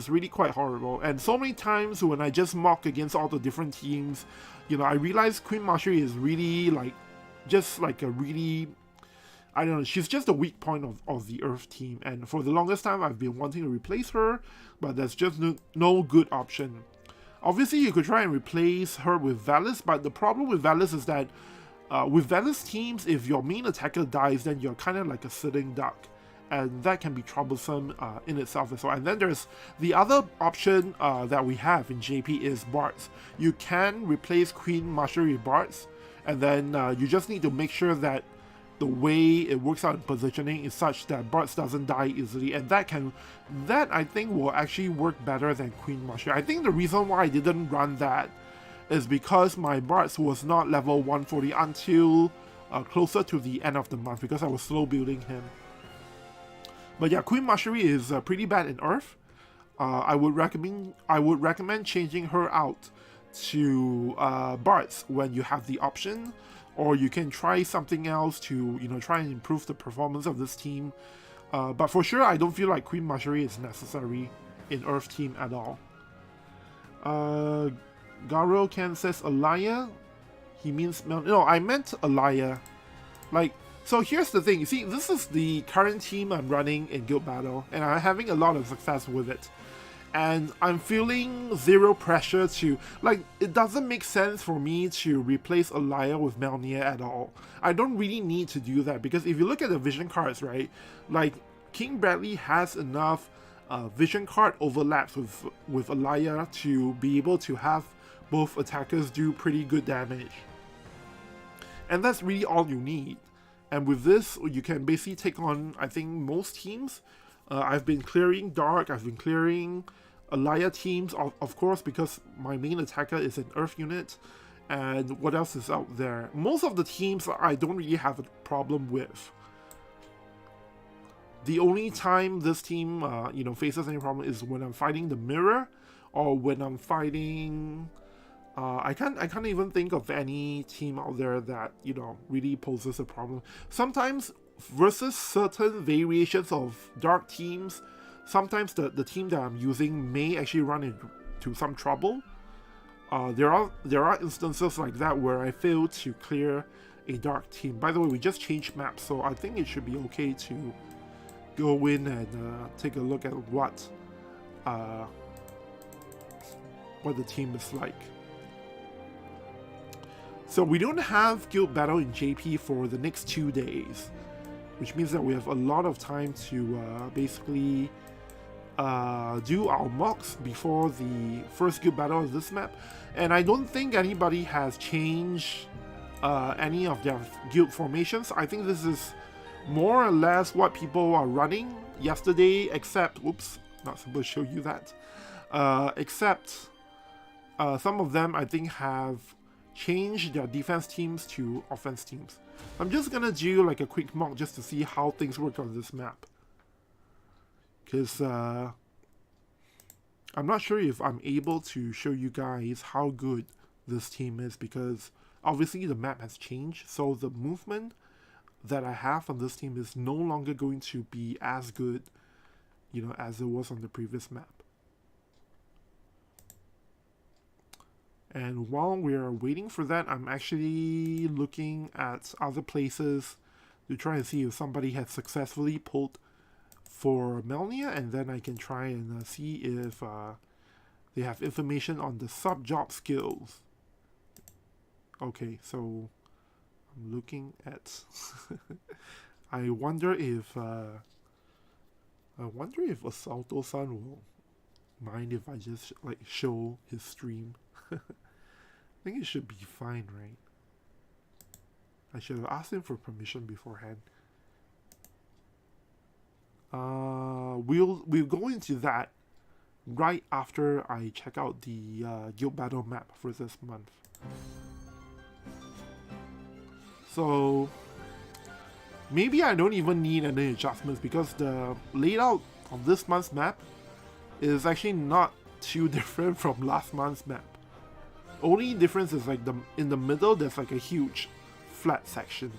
really quite horrible. And so many times when I just mock against all the different teams, you know, I realize Queen Mastery is really just like a really, I don't know, she's just a weak point of the Earth team. And for the longest time, I've been wanting to replace her, but there's just no good option. Obviously, you could try and replace her with Valis, but the problem with Valis is that with Valis teams, if your main attacker dies, then you're kind of like a sitting duck. And that can be troublesome in itself as well. And then there's the other option that we have in JP is Bards. You can replace Queen Mastery with Bards, and then you just need to make sure that the way it works out in positioning is such that Bards doesn't die easily, and that I think will actually work better than Queen Mastery. I think the reason why I didn't run that is because my Bards was not level 140 until closer to the end of the month, because I was slow building him. But yeah, Queen Mastery is pretty bad in Earth. I would recommend changing her out to Bards when you have the option, or you can try something else to, you know, try and improve the performance of this team. But for sure, I don't feel like Queen Mastery is necessary in Earth team at all. Garo Ken says Elia. He means no, I meant Elia. Like. So here's the thing, you see, this is the current team I'm running in Guild Battle, and I'm having a lot of success with it. And I'm feeling zero pressure to, like, it doesn't make sense for me to replace Elia with Melnia at all. I don't really need to do that, because if you look at the vision cards, right, like, King Bradley has enough vision card overlaps with Elia to be able to have both attackers do pretty good damage. And that's really all you need. And with this, you can basically take on, I think, most teams. I've been clearing Dark, I've been clearing Elia teams, of course, because my main attacker is an Earth unit. And what else is out there? Most of the teams I don't really have a problem with. The only time this team, you know, faces any problem is when I'm fighting the Mirror, or when I'm fighting... I can't even think of any team out there that, you know, really poses a problem. Sometimes versus certain variations of Dark teams, sometimes the team that I'm using may actually run into some trouble. There are instances like that where I failed to clear a Dark team. By the way, we just changed maps, so I think it should be okay to go in and take a look at what the team is like. So we don't have Guild Battle in JP for the next 2 days, which means that we have a lot of time to basically do our mocks before the first Guild Battle of this map. And I don't think anybody has changed any of their guild formations. I think this is more or less what people are running yesterday, except, oops, not supposed to show you that, except some of them I think have change their defense teams to offense teams. I'm just gonna do like a quick mock just to see how things work on this map, because I'm not sure if I'm able to show you guys how good this team is, because obviously the map has changed, so the movement, that I have on this team is no longer going to be as good, you know, as it was on the previous map. And while we're waiting for that, I'm actually looking at other places to try and see if somebody has successfully pulled for Melnia, and then I can try and see if they have information on the sub-job skills. Okay, so I'm looking at... I wonder if Assalto-san will mind if I just like show his stream. I think it should be fine, right? I should have asked him for permission beforehand. We'll go into that right after I check out the guild battle map for this month. So maybe I don't even need any adjustments because the layout of this month's map is actually not too different from last month's map. Only difference is like in the middle there's like a huge flat section.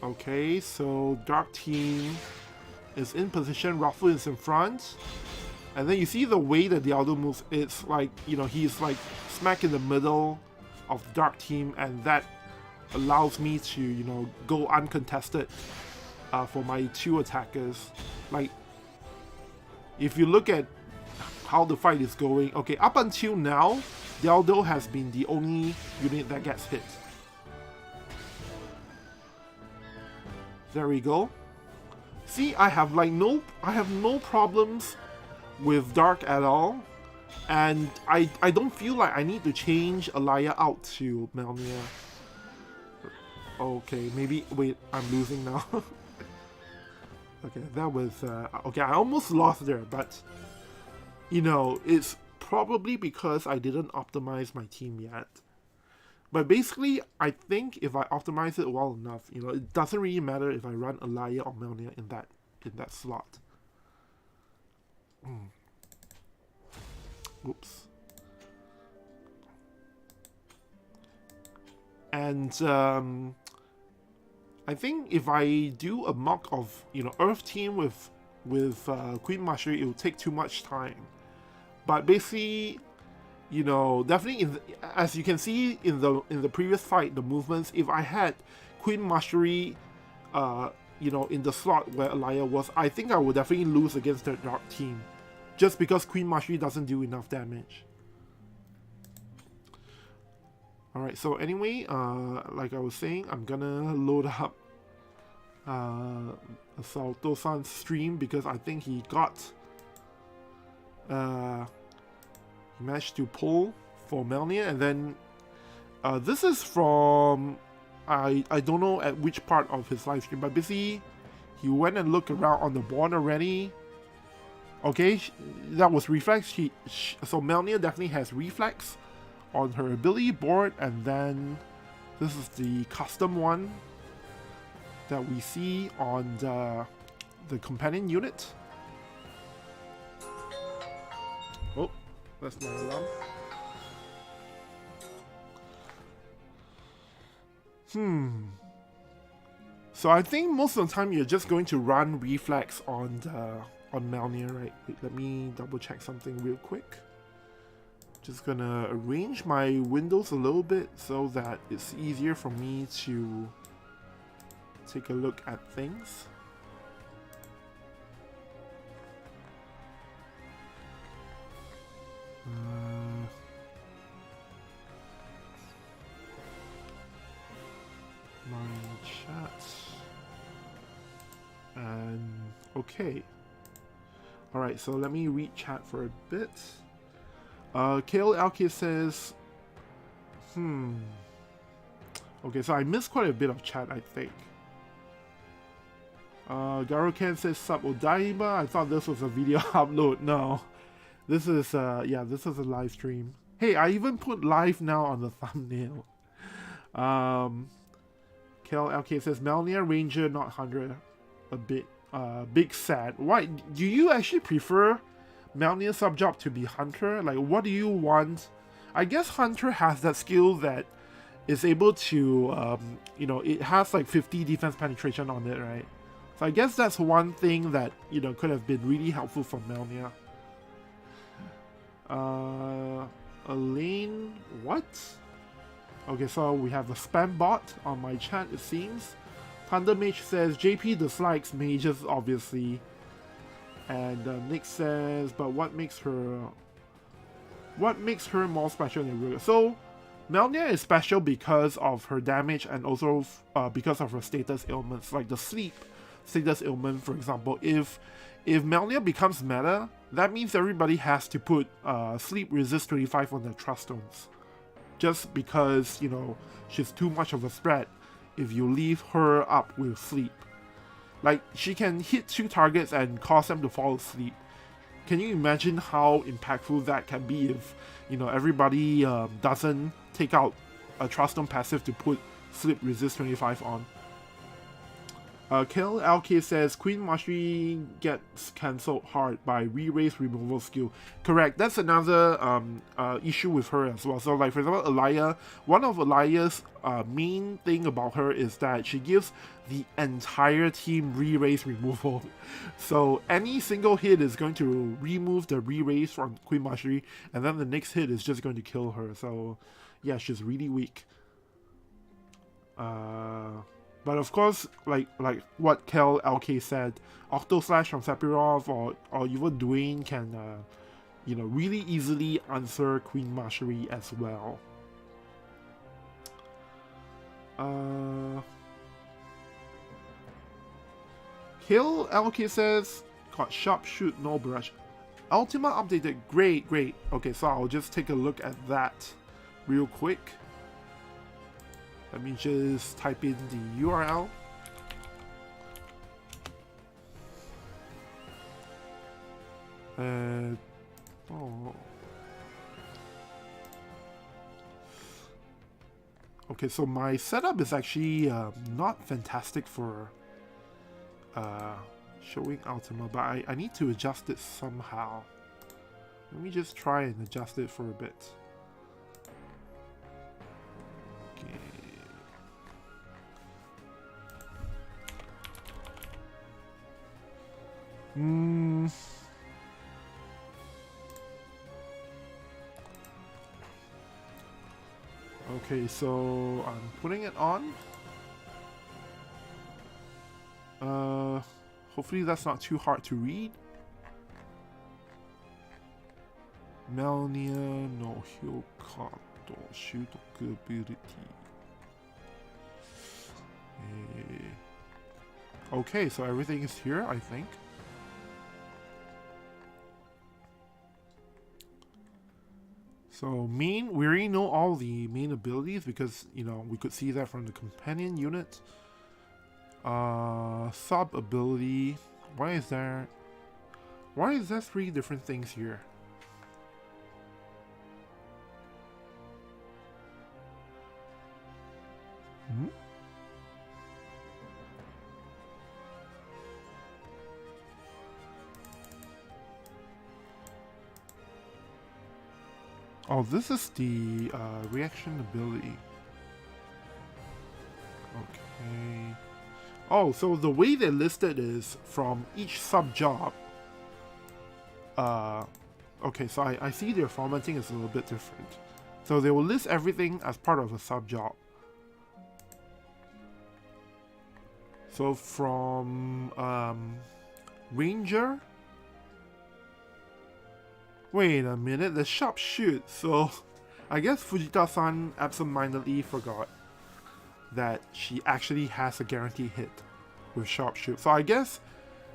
Okay, so Dark Team is in position, Rafu is in front. And then you see the way that Dialdo moves, it's like, you know, he's like smack in the middle of the Dark Team, and that allows me to, you know, go uncontested for my two attackers. Like, if you look at how the fight is going, okay, up until now, Dialdo has been the only unit that gets hit. There we go. See, I have no problems with Dark at all, and I don't feel like I need to change Alaya out to Melnia. Okay, maybe wait, I'm losing now. Okay, that was okay. I almost lost there, but you know, it's probably because I didn't optimize my team yet. But basically, I think if I optimize it well enough, you know, it doesn't really matter if I run Alaya or Melnia in that slot. Oops. And I think if I do a mock of, you know, Earth Team with Queen Mastery, it will take too much time. But basically, you know, definitely as you can see in the previous fight, the movements, if I had Queen Mastery, you know, in the slot where Alaya was, I think I would definitely lose against the Dark Team, just because Queen Mastery doesn't do enough damage. Alright, so anyway, like I was saying, I'm gonna load up Assalto-san's stream because I think he got he managed to pull for Melnia, and then this is from I don't know at which part of his live stream, but basically he went and looked around on the board already. Okay, that was reflex. So Melnia definitely has reflex on her ability board, and then this is the custom one that we see on the companion unit. Oh, that's my alarm. So I think most of the time you're just going to run reflex on Melnia, right? Wait, let me double check something real quick. Just gonna arrange my windows a little bit so that it's easier for me to take a look at things. My chat. And okay. Alright, so let me read chat for a bit. Kale Alki says, okay, so I missed quite a bit of chat, I think. Garuken says, Sub Odaiba, I thought this was a video upload. No, this is, yeah, this is a live stream. Hey, I even put live now on the thumbnail. Kale LK says, Melnia Ranger, not Hunter. A bit, big sad. Why, do you actually prefer Melnia sub-job to be Hunter? Like, what do you want I guess Hunter has that skill that is able to, you know, it has like 50 defense penetration on it, right? So I guess that's one thing that, you know, could have been really helpful for Melnia. Elaine, what? Okay, so we have a spam bot on my chat, it seems. Thunder Mage says JP dislikes mages, obviously. And Nick says, but what makes her more special than Ruga? So Melnia is special because of her damage and also because of her status ailments, like the sleep status ailment, for example. If Melnia becomes meta, that means everybody has to put sleep resist 25 on their trust stones. Just because, you know, she's too much of a threat if you leave her up with sleep. Like, she can hit 2 targets and cause them to fall asleep. Can you imagine how impactful that can be if, you know, everybody doesn't take out a trust stone passive to put sleep resist 25 on? Kill LK says Queen Mastery gets cancelled hard by re-raise removal skill. Correct, that's another issue with her as well. So like for example, Alaya, one of Alaya's main thing about her is that she gives the entire team re-raise removal. So any single hit is going to remove the re-raise from Queen Mastery, and then the next hit is just going to kill her. So yeah, she's really weak. But of course, like what Kel LK said, Octo Slash from Sephiroth or even Dwayne can, you know, really easily answer Queen Mastery as well. Kill LK says, got sharpshoot, no brush. Ultima updated, great. Okay, so I'll just take a look at that real quick. Let me just type in the URL. Okay, so my setup is actually not fantastic for showing Ultima, but I need to adjust it somehow. Let me just try and adjust it for a bit. Okay, so I'm putting it on. Hopefully that's not too hard to read. Melnia no hyouka to shutoku ability. Okay, so everything is here, I think. So main, we already know all the main abilities because, you know, we could see that from the companion unit. Sub ability. Why is there 3 different things here? Oh, this is the reaction ability. Okay. Oh, so the way they listed is from each sub-job. Okay, so I see their formatting is a little bit different. So they will list everything as part of a sub-job. So from Ranger. Wait a minute, the sharpshoot. So I guess Fujita-san absentmindedly forgot that she actually has a guaranteed hit with sharpshoot. So I guess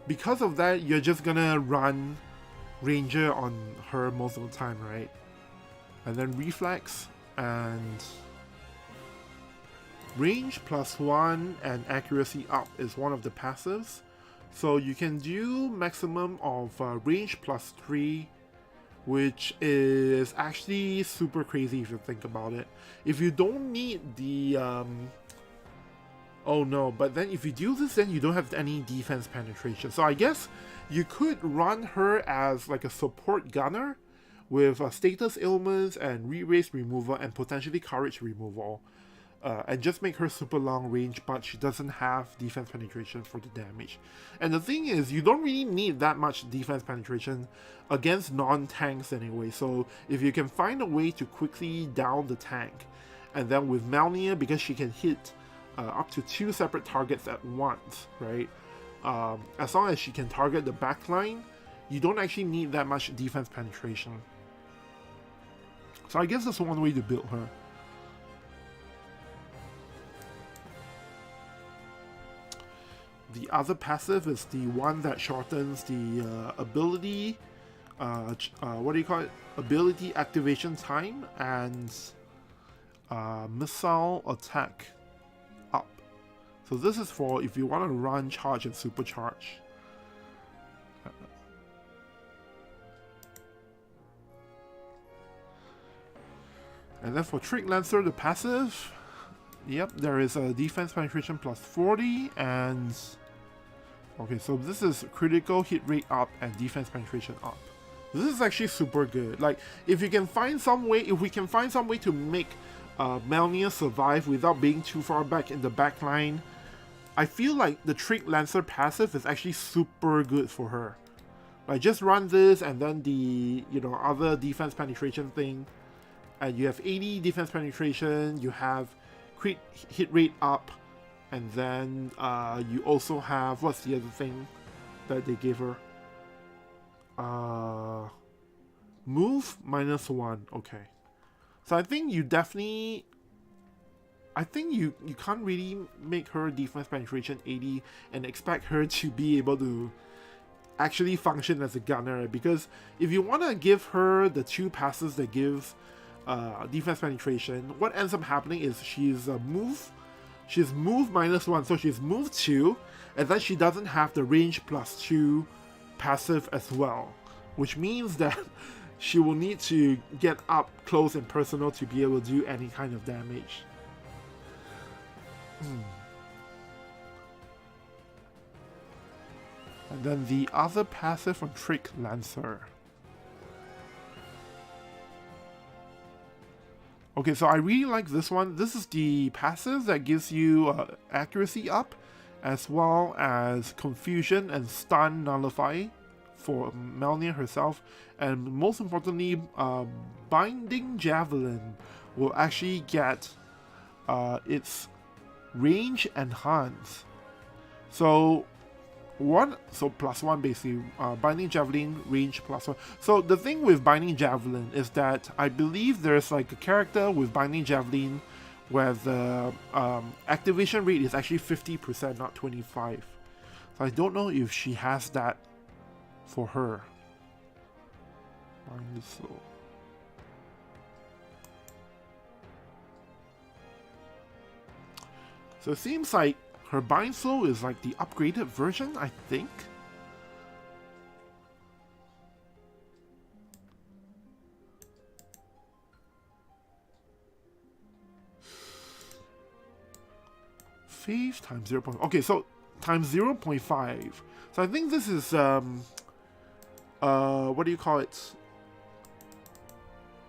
because of that, you're just gonna run Ranger on her most of the time, right? And then reflex and range +1 and accuracy up is one of the passives. So you can do maximum of range +3, which is actually super crazy if you think about it. If you don't need the oh no, but then if you do this, then you don't have any defense penetration. So I guess you could run her as like a support gunner, with status ailments and re-raise removal and potentially courage removal. And just make her super long range, but she doesn't have defense penetration for the damage. And the thing is, you don't really need that much defense penetration against non-tanks anyway, so if you can find a way to quickly down the tank, and then with Melnia, because she can hit up to 2 separate targets at once, right? As long as she can target the backline, you don't actually need that much defense penetration. So I guess that's one way to build her. The other passive is the one that shortens the ability, what do you call it? Ability activation time and missile attack up. So this is for if you want to run, charge, and supercharge. And then for Trick Lancer, the passive, yep, there is a defense penetration plus 40 and... Okay, so this is critical hit rate up and defense penetration up. This is actually super good. Like, if we can find some way to make Melnia survive without being too far back in the back line, I feel like the Trick Lancer passive is actually super good for her. Like, just run this and then the, you know, other defense penetration thing, and you have 80 defense penetration, you have crit hit rate up, and then you also have, what's the other thing that they gave her? Move -1, okay. So I think you definitely, you can't really make her defense penetration 80 and expect her to be able to actually function as a gunner, because if you want to give her the 2 passes that give defense penetration, what ends up happening is she's move -1, so she's move 2, and then she doesn't have the range +2 passive as well, which means that she will need to get up close and personal to be able to do any kind of damage. And then the other passive from Trick Lancer. Okay, so I really like this one. This is the passive that gives you accuracy up, as well as confusion and stun nullify for Melnia herself. And most importantly, Binding Javelin will actually get its range enhanced. So +1 basically, Binding Javelin, range +1. So the thing with Binding Javelin is that I believe there's like a character with Binding Javelin where the activation rate is actually 50%, not 25%. So I don't know if she has that for her. So it seems like her Bind Soul is like the upgraded version, I think. Faith times 0. Okay, so times 0.5. So I think this is what do you call it?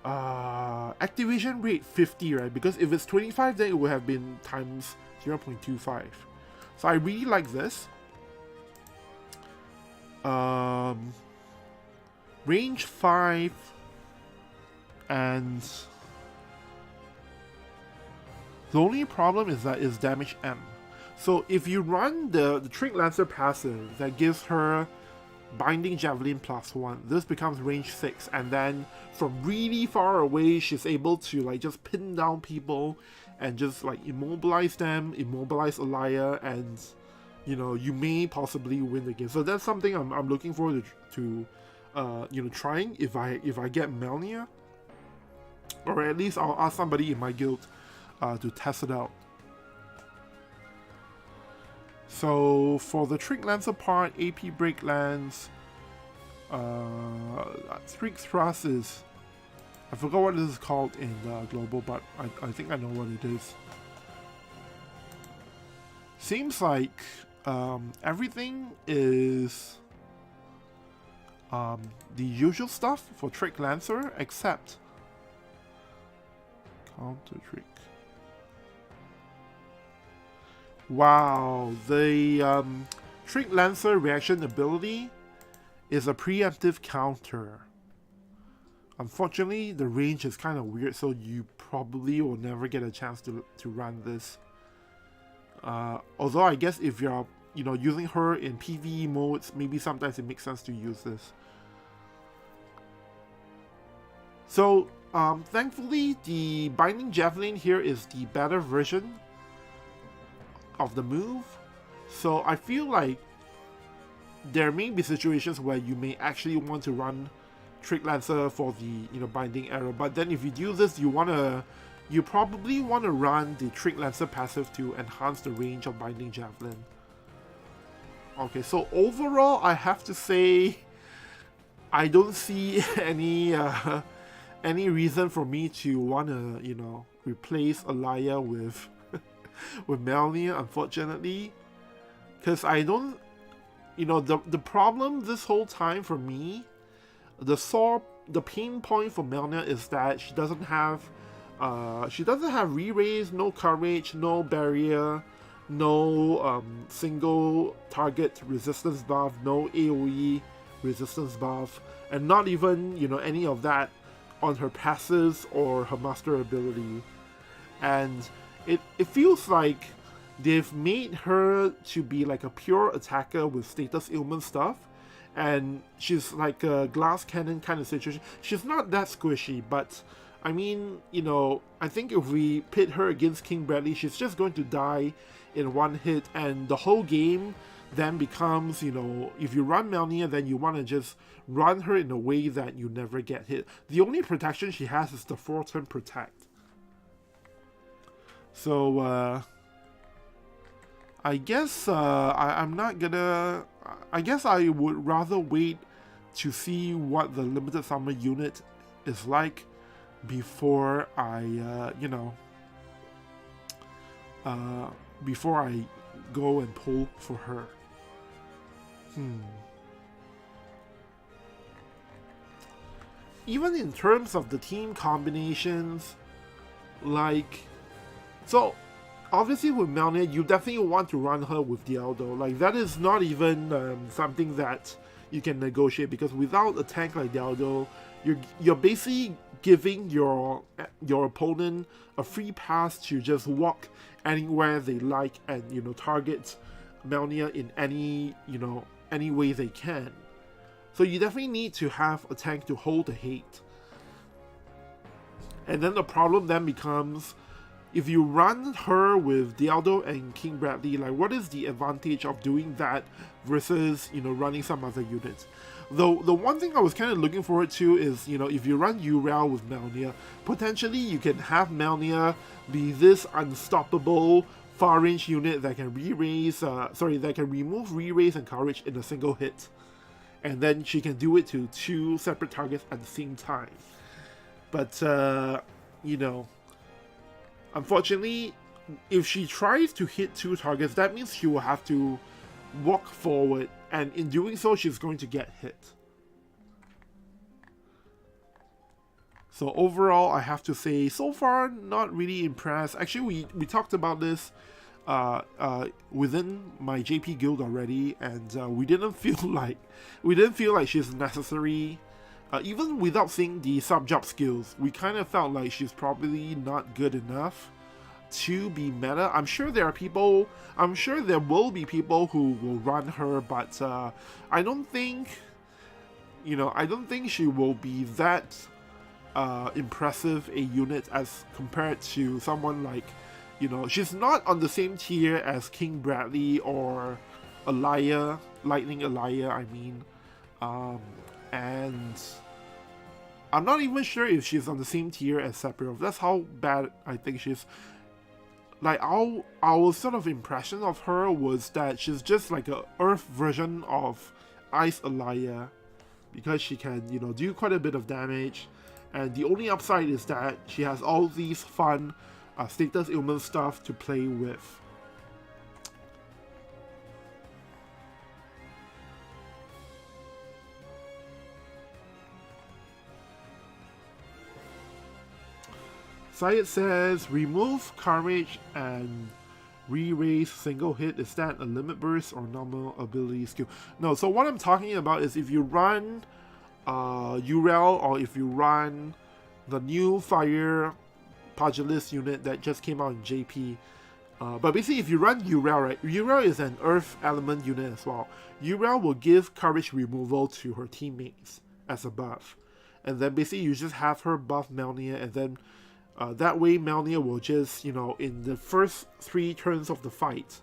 Activation rate 50, right? Because if it's 25, then it would have been times 0.25. So I really like this. Range 5 and the only problem is that it's damage M. So if you run the Trick Lancer passive that gives her Binding Javelin +1, this becomes range 6, and then from really far away she's able to like just pin down people and just like immobilize them, immobilize Alaya, and you know, you may possibly win the game. So that's something I'm looking forward to you know, trying if I get Melnia, or at least I'll ask somebody in my guild to test it out. So for the Trick Lancer part, AP Break Lance, Trick Thrust is, I forgot what this is called in Global, but I think I know what it is. Seems like everything is the usual stuff for Trick Lancer, except counter trick. Wow, the Trick Lancer reaction ability is a preemptive counter. Unfortunately, the range is kind of weird, so you probably will never get a chance to run this. Although I guess if you're using her in PvE modes, maybe sometimes it makes sense to use this. So thankfully, the Binding Javelin here is the better version of the move. So I feel like there may be situations where you may actually want to run Trick Lancer for the Binding Arrow, but then if you do this, you probably want to run the Trick Lancer passive to enhance the range of Binding Javelin. Okay, so overall, I have to say I don't see any reason for me to want to replace Alaya with with Melnia, unfortunately, because I don't the problem this whole time for me, the pain point for Melnia is that she doesn't have re-raise, no courage, no barrier, no single target resistance buff, no AoE resistance buff, and not even any of that on her passives or her master ability. And it feels like they've made her to be like a pure attacker with status ailment stuff, and she's like a glass cannon kind of situation. She's not that squishy, but I mean, I think if we pit her against King Bradley, she's just going to die in one hit, and the whole game then becomes, if you run Melnia, then you want to just run her in a way that you never get hit. The only protection she has is the 4-turn protect. So, I guess I'm not gonna... I guess I would rather wait to see what the limited summer unit is like before I, before I go and pull for her. Even in terms of the team combinations, like... So, obviously with Melnia, you definitely want to run her with Dialdo. Like, that is not even something that you can negotiate, because without a tank like Dialdo, you're basically giving your opponent a free pass to just walk anywhere they like and target Melnia in any way they can. So you definitely need to have a tank to hold the hate. And then the problem then becomes, if you run her with Dialdo and King Bradley, like, what is the advantage of doing that versus, running some other units? Though the one thing I was kind of looking forward to is, if you run Uriel with Melnia, potentially you can have Melnia be this unstoppable far-range unit that can that can remove re-raise and courage in a single hit. And then she can do it to 2 separate targets at the same time. But, unfortunately, if she tries to hit 2 targets, that means she will have to walk forward, and in doing so, she's going to get hit. So overall, I have to say, so far, not really impressed. Actually, we talked about this within my JP guild already, and we didn't feel like she's necessary. Even without seeing the sub-job skills, we kind of felt like she's probably not good enough to be meta. I'm sure there will be people who will run her, but I don't think she will be that impressive a unit as compared to someone like, she's not on the same tier as King Bradley or Alaya, Lightning Alaya, I mean. And I'm not even sure if she's on the same tier as Sephiroth. That's how bad I think she's. Like, our sort of impression of her was that she's just like a Earth version of Ice Alaya, because she can, do quite a bit of damage, and the only upside is that she has all these fun status ailment stuff to play with. Syed says, remove courage and re-raise single hit. Is that a limit burst or normal ability skill? No, so what I'm talking about is if you run UREL, or if you run the new fire pugilist unit that just came out in JP. But basically, if you run UREL, right, UREL is an earth element unit as well. UREL will give courage removal to her teammates as a buff. And then basically you just have her buff Melnia, and then that way Melnia will just, in the first 3 turns of the fight,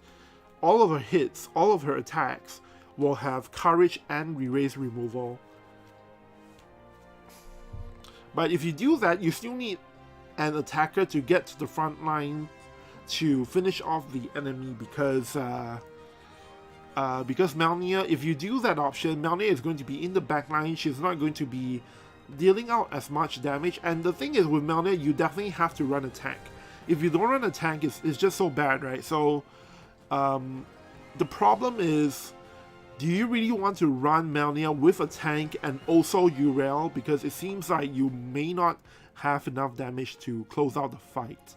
all of her hits, all of her attacks will have courage and re-raise removal. But if you do that, you still need an attacker to get to the front line to finish off the enemy, because Melnia, if you do that option, Melnia is going to be in the back line. She's not going to be dealing out as much damage. And the thing is, with Melnia, you definitely have to run a tank. If you don't run a tank, it's just so bad, right? So the problem is, do you really want to run Melnia with a tank and also UREL? Because it seems like you may not have enough damage to close out the fight.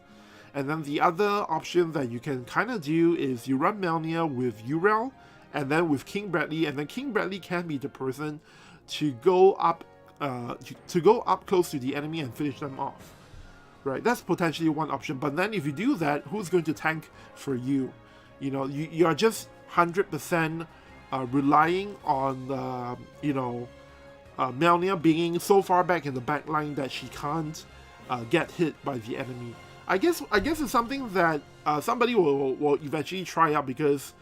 And then the other option that you can kind of do is you run Melnia with UREL and then with King Bradley, and then King Bradley can be the person to go up close to the enemy and finish them off. Right, that's potentially one option. But then if you do that, who's going to tank for you? You are just 100% relying on Melnia being so far back in the back line that she can't get hit by the enemy. I guess it's something that somebody will eventually try out, because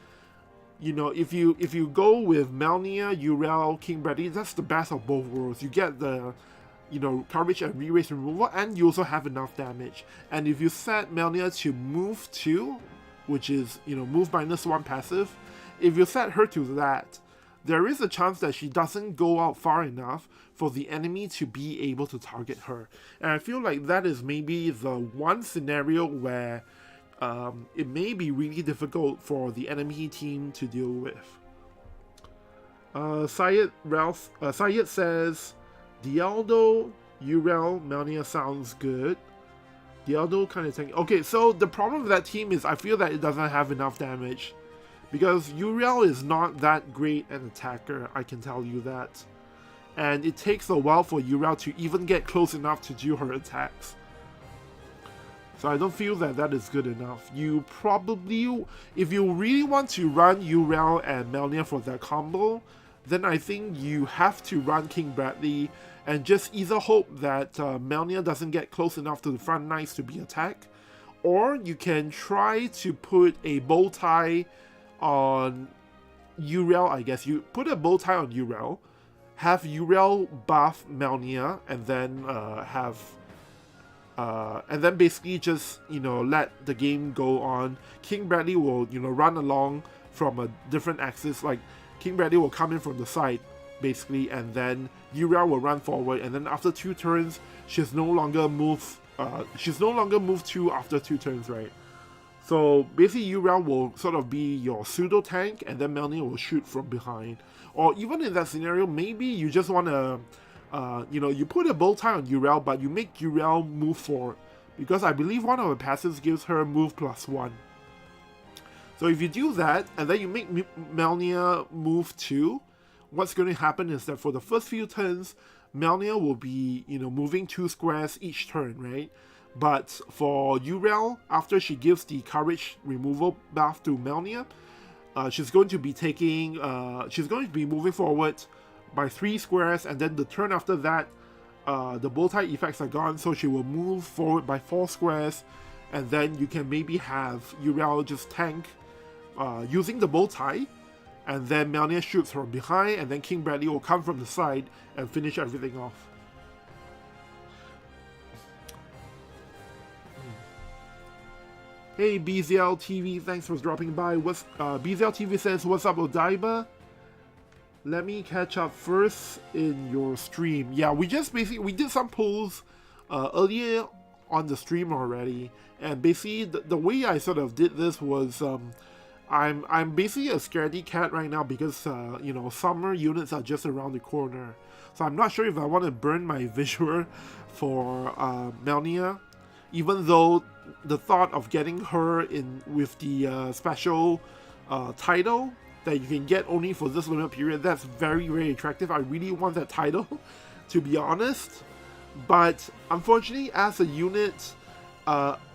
if you go with Melnia, UREL, King Bradley, that's the best of both worlds. You get the courage and re-raise removal, and you also have enough damage. And if you set Melnia to move 2, which is move -1 passive, if you set her to that, there is a chance that she doesn't go out far enough for the enemy to be able to target her. And I feel like that is maybe the one scenario where it may be really difficult for the enemy team to deal with. Syed says, Dialdo, UREL, Melnia sounds good. Dialdo kind of tanky. Okay, so the problem with that team is I feel that it doesn't have enough damage. Because UREL is not that great an attacker, I can tell you that. And it takes a while for UREL to even get close enough to do her attacks. So I don't feel that that is good enough. You probably, if you really want to run UREL and Melnia for that combo, then I think you have to run King Bradley and just either hope that Melnia doesn't get close enough to the front lines to be attacked, or you can try to put a bow tie on UREL. I guess you put a bow tie on UREL, have UREL buff Melnia, and then basically just let the game go on. King Bradley will run along from a different axis. Like King Bradley will come in from the side basically, and then UREL will run forward, and then after 2 turns she's no longer move 2 after 2 turns, right? So basically UREL will sort of be your pseudo tank, and then Melnia will shoot from behind. Or even in that scenario, maybe you just want to you put a bow tie on UREL, but you make UREL move forward, because I believe one of the passives gives her move +1. So if you do that, and then you make Melnia move 2, what's going to happen is that for the first few turns, Melnia will be moving 2 squares each turn, right? But for UREL, after she gives the courage removal buff to Melnia, she's going to be moving forward by 3 squares, and then the turn after that, the bow tie effects are gone, so she will move forward by 4 squares, and then you can maybe have UREL just tank using the bow tie, and then Melnia shoots from behind, and then King Bradley will come from the side and finish everything off. Hey BZL TV, thanks for dropping by. BZL TV says, what's up Odaiba? Let me catch up first in your stream. Yeah, we did some polls earlier on the stream already, and basically the way I sort of did this was I'm basically a scaredy cat right now, because summer units are just around the corner. So I'm not sure if I want to burn my visual for Melnia. even though the thought of getting her in with the special title that you can get only for this limited period, that's very, very attractive. I really want that title, to be honest. But unfortunately, as a unit,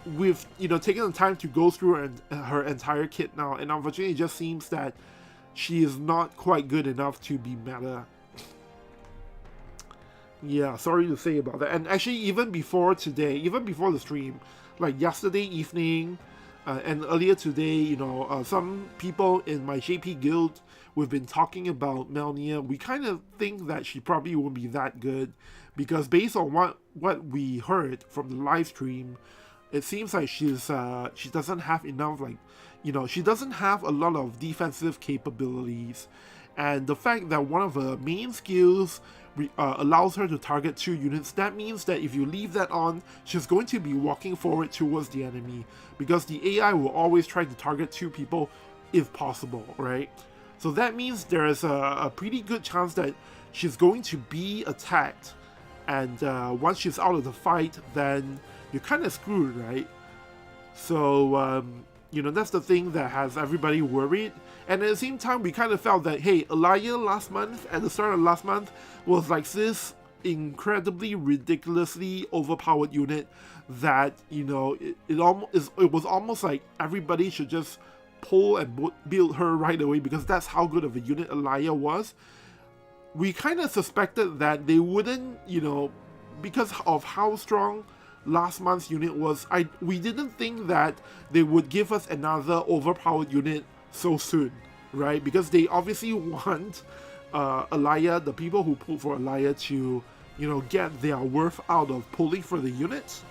with taking the time to go through her entire kit now, and unfortunately, it just seems that she is not quite good enough to be meta. Yeah, sorry to say about that. And actually, even before today, even before the stream, like yesterday evening, and earlier today, some people in my JP guild, we've been talking about Melnia. We kind of think that she probably won't be that good, because based on what we heard from the live stream, it seems like she doesn't have enough, she doesn't have a lot of defensive capabilities. And the fact that one of her main skills allows her to target 2 units, that means that if you leave that on, she's going to be walking forward towards the enemy, because the AI will always try to target 2 people if possible, right? So that means there is a pretty good chance that she's going to be attacked, and once she's out of the fight, then you're kind of screwed, right? So that's the thing that has everybody worried. And at the same time, we kind of felt that, hey, Elia last month, at the start of last month, was like this incredibly, ridiculously overpowered unit that, it was almost like everybody should just pull and build her right away, because that's how good of a unit Elia was. We kind of suspected that they wouldn't, because of how strong last month's unit was, we didn't think that they would give us another overpowered unit so soon, right? Because they obviously want Elia, the people who pull for Elia, to get their worth out of pulling for the units.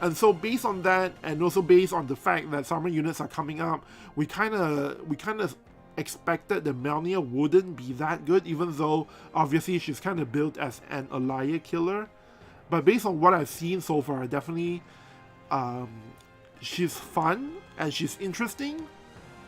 And so based on that, and also based on the fact that summer units are coming up, we kind of expected that Melnia wouldn't be that good, even though obviously she's kind of built as an Elia killer. But based on what I've seen so far, definitely she's fun and she's interesting,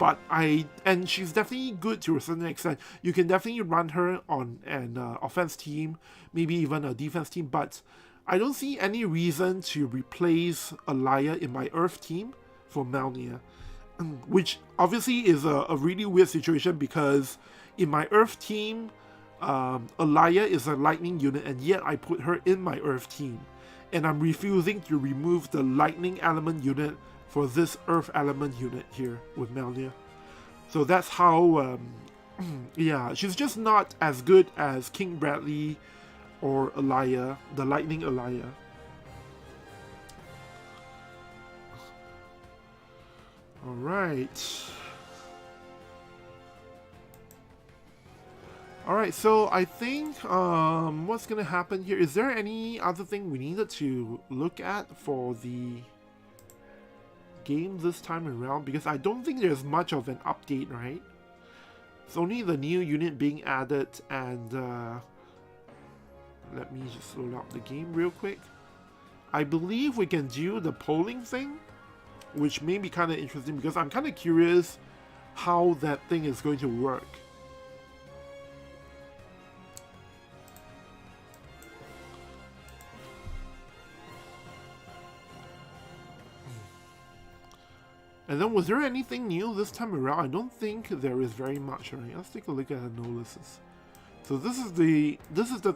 and she's definitely good to a certain extent. You can definitely run her on an offense team, maybe even a defense team, but I don't see any reason to replace Elia in my Earth team for Melnia, which obviously is a really weird situation, because in my Earth team, Elia is a lightning unit, and yet I put her in my Earth team, and I'm refusing to remove the lightning element unit for this Earth element unit here with Melnia. So that's how, yeah, she's just not as good as King Bradley or Elia, the lightning Elia. Alright, so I think what's gonna happen here, is there any other thing we needed to look at for the game this time around? Because I don't think there's much of an update, right? It's only the new unit being added, and let me just load up the game real quick. I believe we can do the polling thing, which may be kind of interesting, because I'm kind of curious how that thing is going to work. And then, was there anything new this time around? I don't think there is very much, right? Let's take a look at the no-lists. So this is the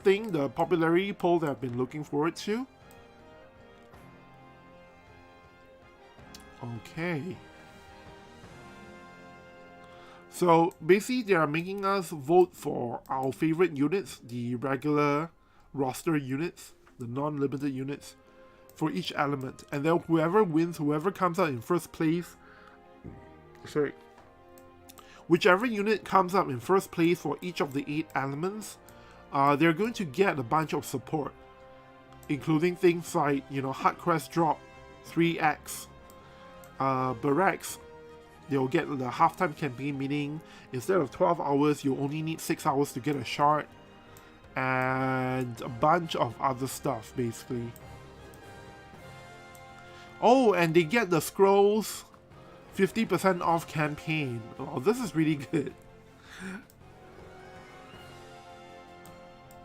thing, the popularity poll that I've been looking forward to. Okay. So basically, they are making us vote for our favorite units, the regular roster units, the non-limited units, for each element. And then whoever wins, whoever comes out in first place, whichever unit comes up in first place for each of the 8 elements, they're going to get a bunch of support, including things like, Hard Crest drop 3x, Barracks, they'll get the halftime campaign, meaning instead of 12 hours, you only need 6 hours to get a shard, and a bunch of other stuff, basically. Oh, and they get the scrolls 50% off campaign. Oh, this is really good.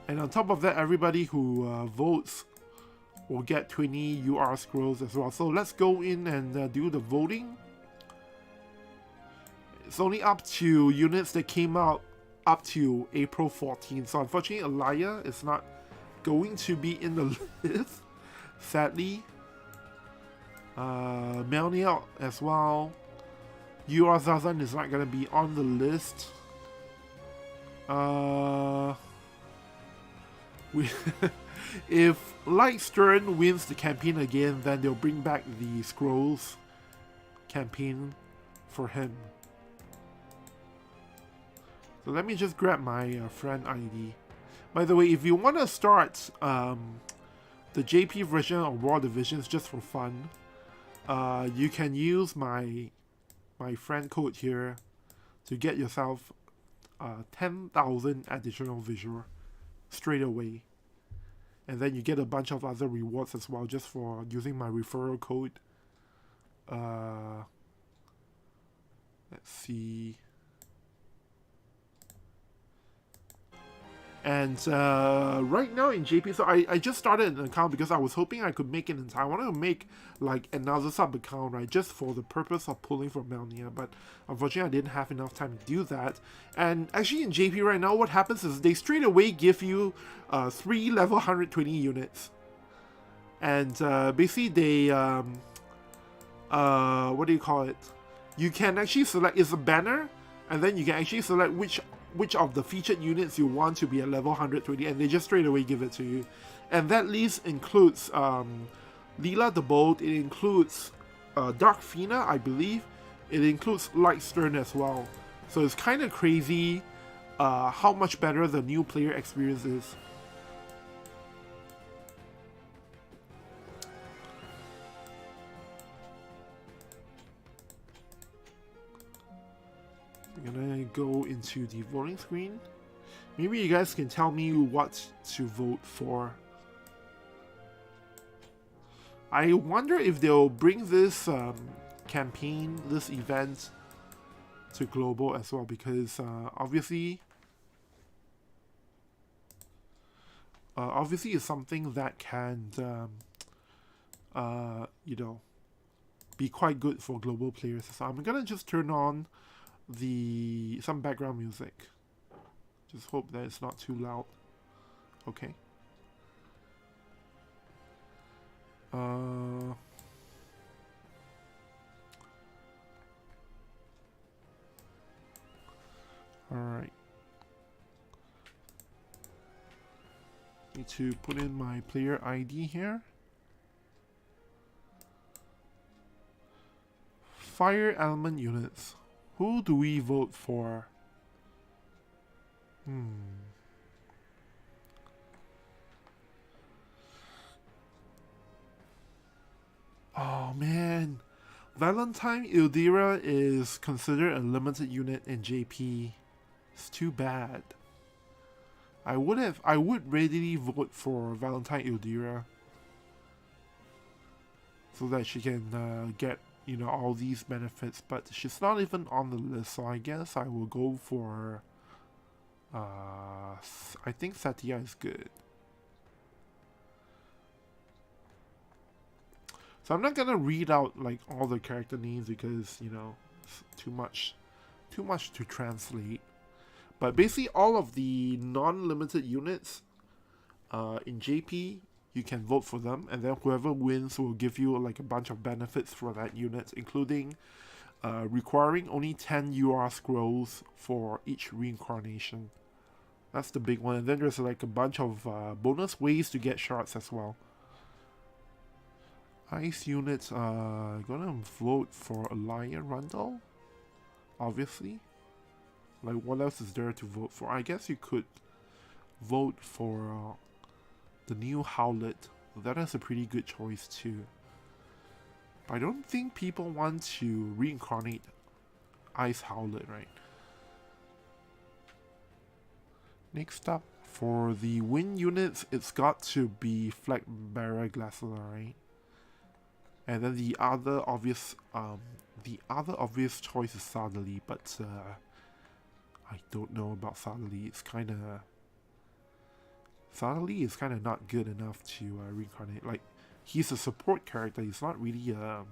And on top of that, everybody who votes will get 20 UR scrolls as well. So let's go in and do the voting. It's only up to units that came out up to April 14th. So unfortunately, Alaya is not going to be in the list, sadly. Melnia as well. UR Zazan is not going to be on the list. If Lightstern wins the campaign again, then they'll bring back the Scrolls campaign for him. So let me just grab my friend ID. By the way, if you want to start the JP version of War Divisions just for fun, you can use my friend code here to get yourself 10,000 additional visual straight away. And then you get a bunch of other rewards as well just for using my referral code. Let's see. And right now in JP, so I just started an account because I was hoping I could make it in time. I wanted to make like another sub account, right, just for the purpose of pulling from Melnia, but unfortunately I didn't have enough time to do that. And actually in JP right now, what happens is they straight away give you 3 level 120 units. And basically they, what do you call it? You can actually select, it's a banner, and then you can actually select which of the featured units you want to be at level 120, and they just straight away give it to you. And that list includes Leela the Bold, it includes Dark Fina, I believe, it includes Lightstern as well. So it's kind of crazy how much better the new player experience is. I'm gonna go into the voting screen. Maybe you guys can tell me what to vote for. I wonder if they'll bring this campaign, this event, to global as well, because obviously it's something that can you know, be quite good for global players. So I'm gonna just turn on some background music. Just hope that it's not too loud. Okay. Alright. Need to put in my player ID here. Fire element units. Who do we vote for? Oh man, Valentine Ildira is considered a limited unit in JP. It's too bad. I would readily vote for Valentine Ildira so that she can get, you know, all these benefits, but she's not even on the list, so I guess I will go for I think Satya is good. So I'm not gonna read out like all the character names because, you know, it's too much to translate. But basically all of the non-limited units in JP, you can vote for them, and then whoever wins will give you like a bunch of benefits for that unit, including requiring only 10 UR scrolls for each reincarnation. That's the big one. And then there's like a bunch of bonus ways to get shards as well. Ice units, gonna vote for Alaya Rundle, obviously. Like, what else is there to vote for? I guess you could vote for the new Howlet. That is a pretty good choice too. But I don't think people want to reincarnate Ice Howlet, right? Next up, for the wind units, it's got to be Flag Bearer Glacial, right? And then the other obvious choice is Sadali, but I don't know about Sadali. Sadali is kind of not good enough to reincarnate. Like, he's a support character. He's not really a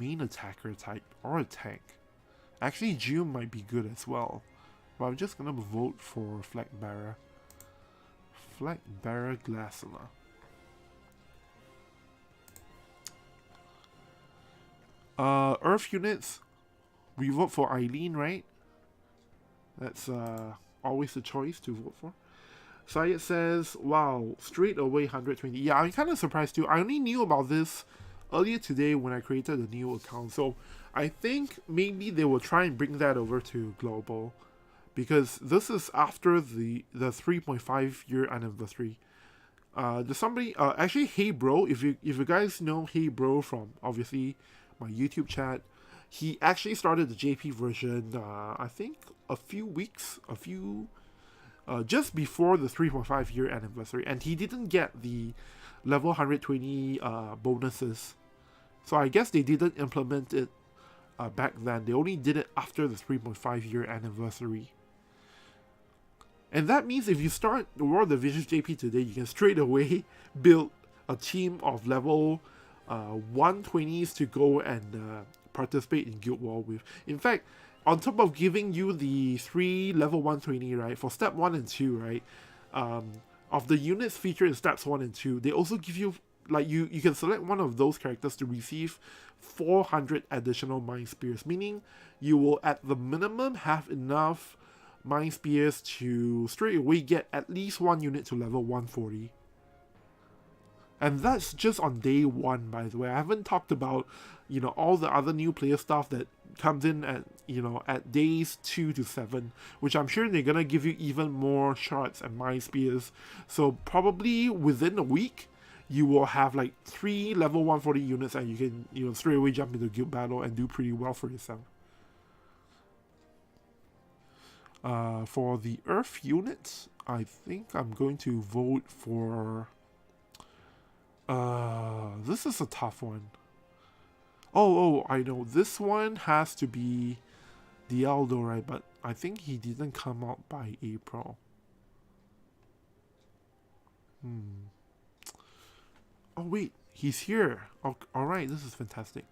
main attacker type or a tank. Actually, June might be good as well. But I'm just gonna vote for Flag Bearer. Flag Bearer Glassina. Earth units. We vote for Eileen, right? That's always the choice to vote for. Syed says, wow, straight away 120. Yeah, I'm kind of surprised too. I only knew about this earlier today when I created a new account. So I think maybe they will try and bring that over to global, because this is after the 3.5 year anniversary. There's somebody actually, Hey Bro, if you guys know Hey Bro from obviously my YouTube chat, he actually started the JP version I think just before the 3.5 year anniversary, and he didn't get the level 120 bonuses. So I guess they didn't implement it back then. They only did it after the 3.5 year anniversary. And that means if you start the World Division JP today, you can straight away build a team of level 120s to go and participate in Guild War with. In fact, on top of giving you the 3 level 120, right, for step 1 and 2, right, of the units featured in steps 1 and 2, they also give you, like, you can select one of those characters to receive 400 additional Mind Spears, meaning you will at the minimum have enough Mind Spears to straight away get at least one unit to level 140. And that's just on day 1, by the way. I haven't talked about, you know, all the other new player stuff that comes in at, you know, at days 2 to 7, which I'm sure they're gonna give you even more shards and Mind Spears. So probably within a week, you will have like 3 level 140 units, and you can, you know, straight away jump into guild battle and do pretty well for yourself. For the Earth units, I think I'm going to vote for... this is a tough one. Oh, I know. This one has to be Dialdo, right? But I think he didn't come out by April. Oh, wait. He's here. Oh, alright, this is fantastic.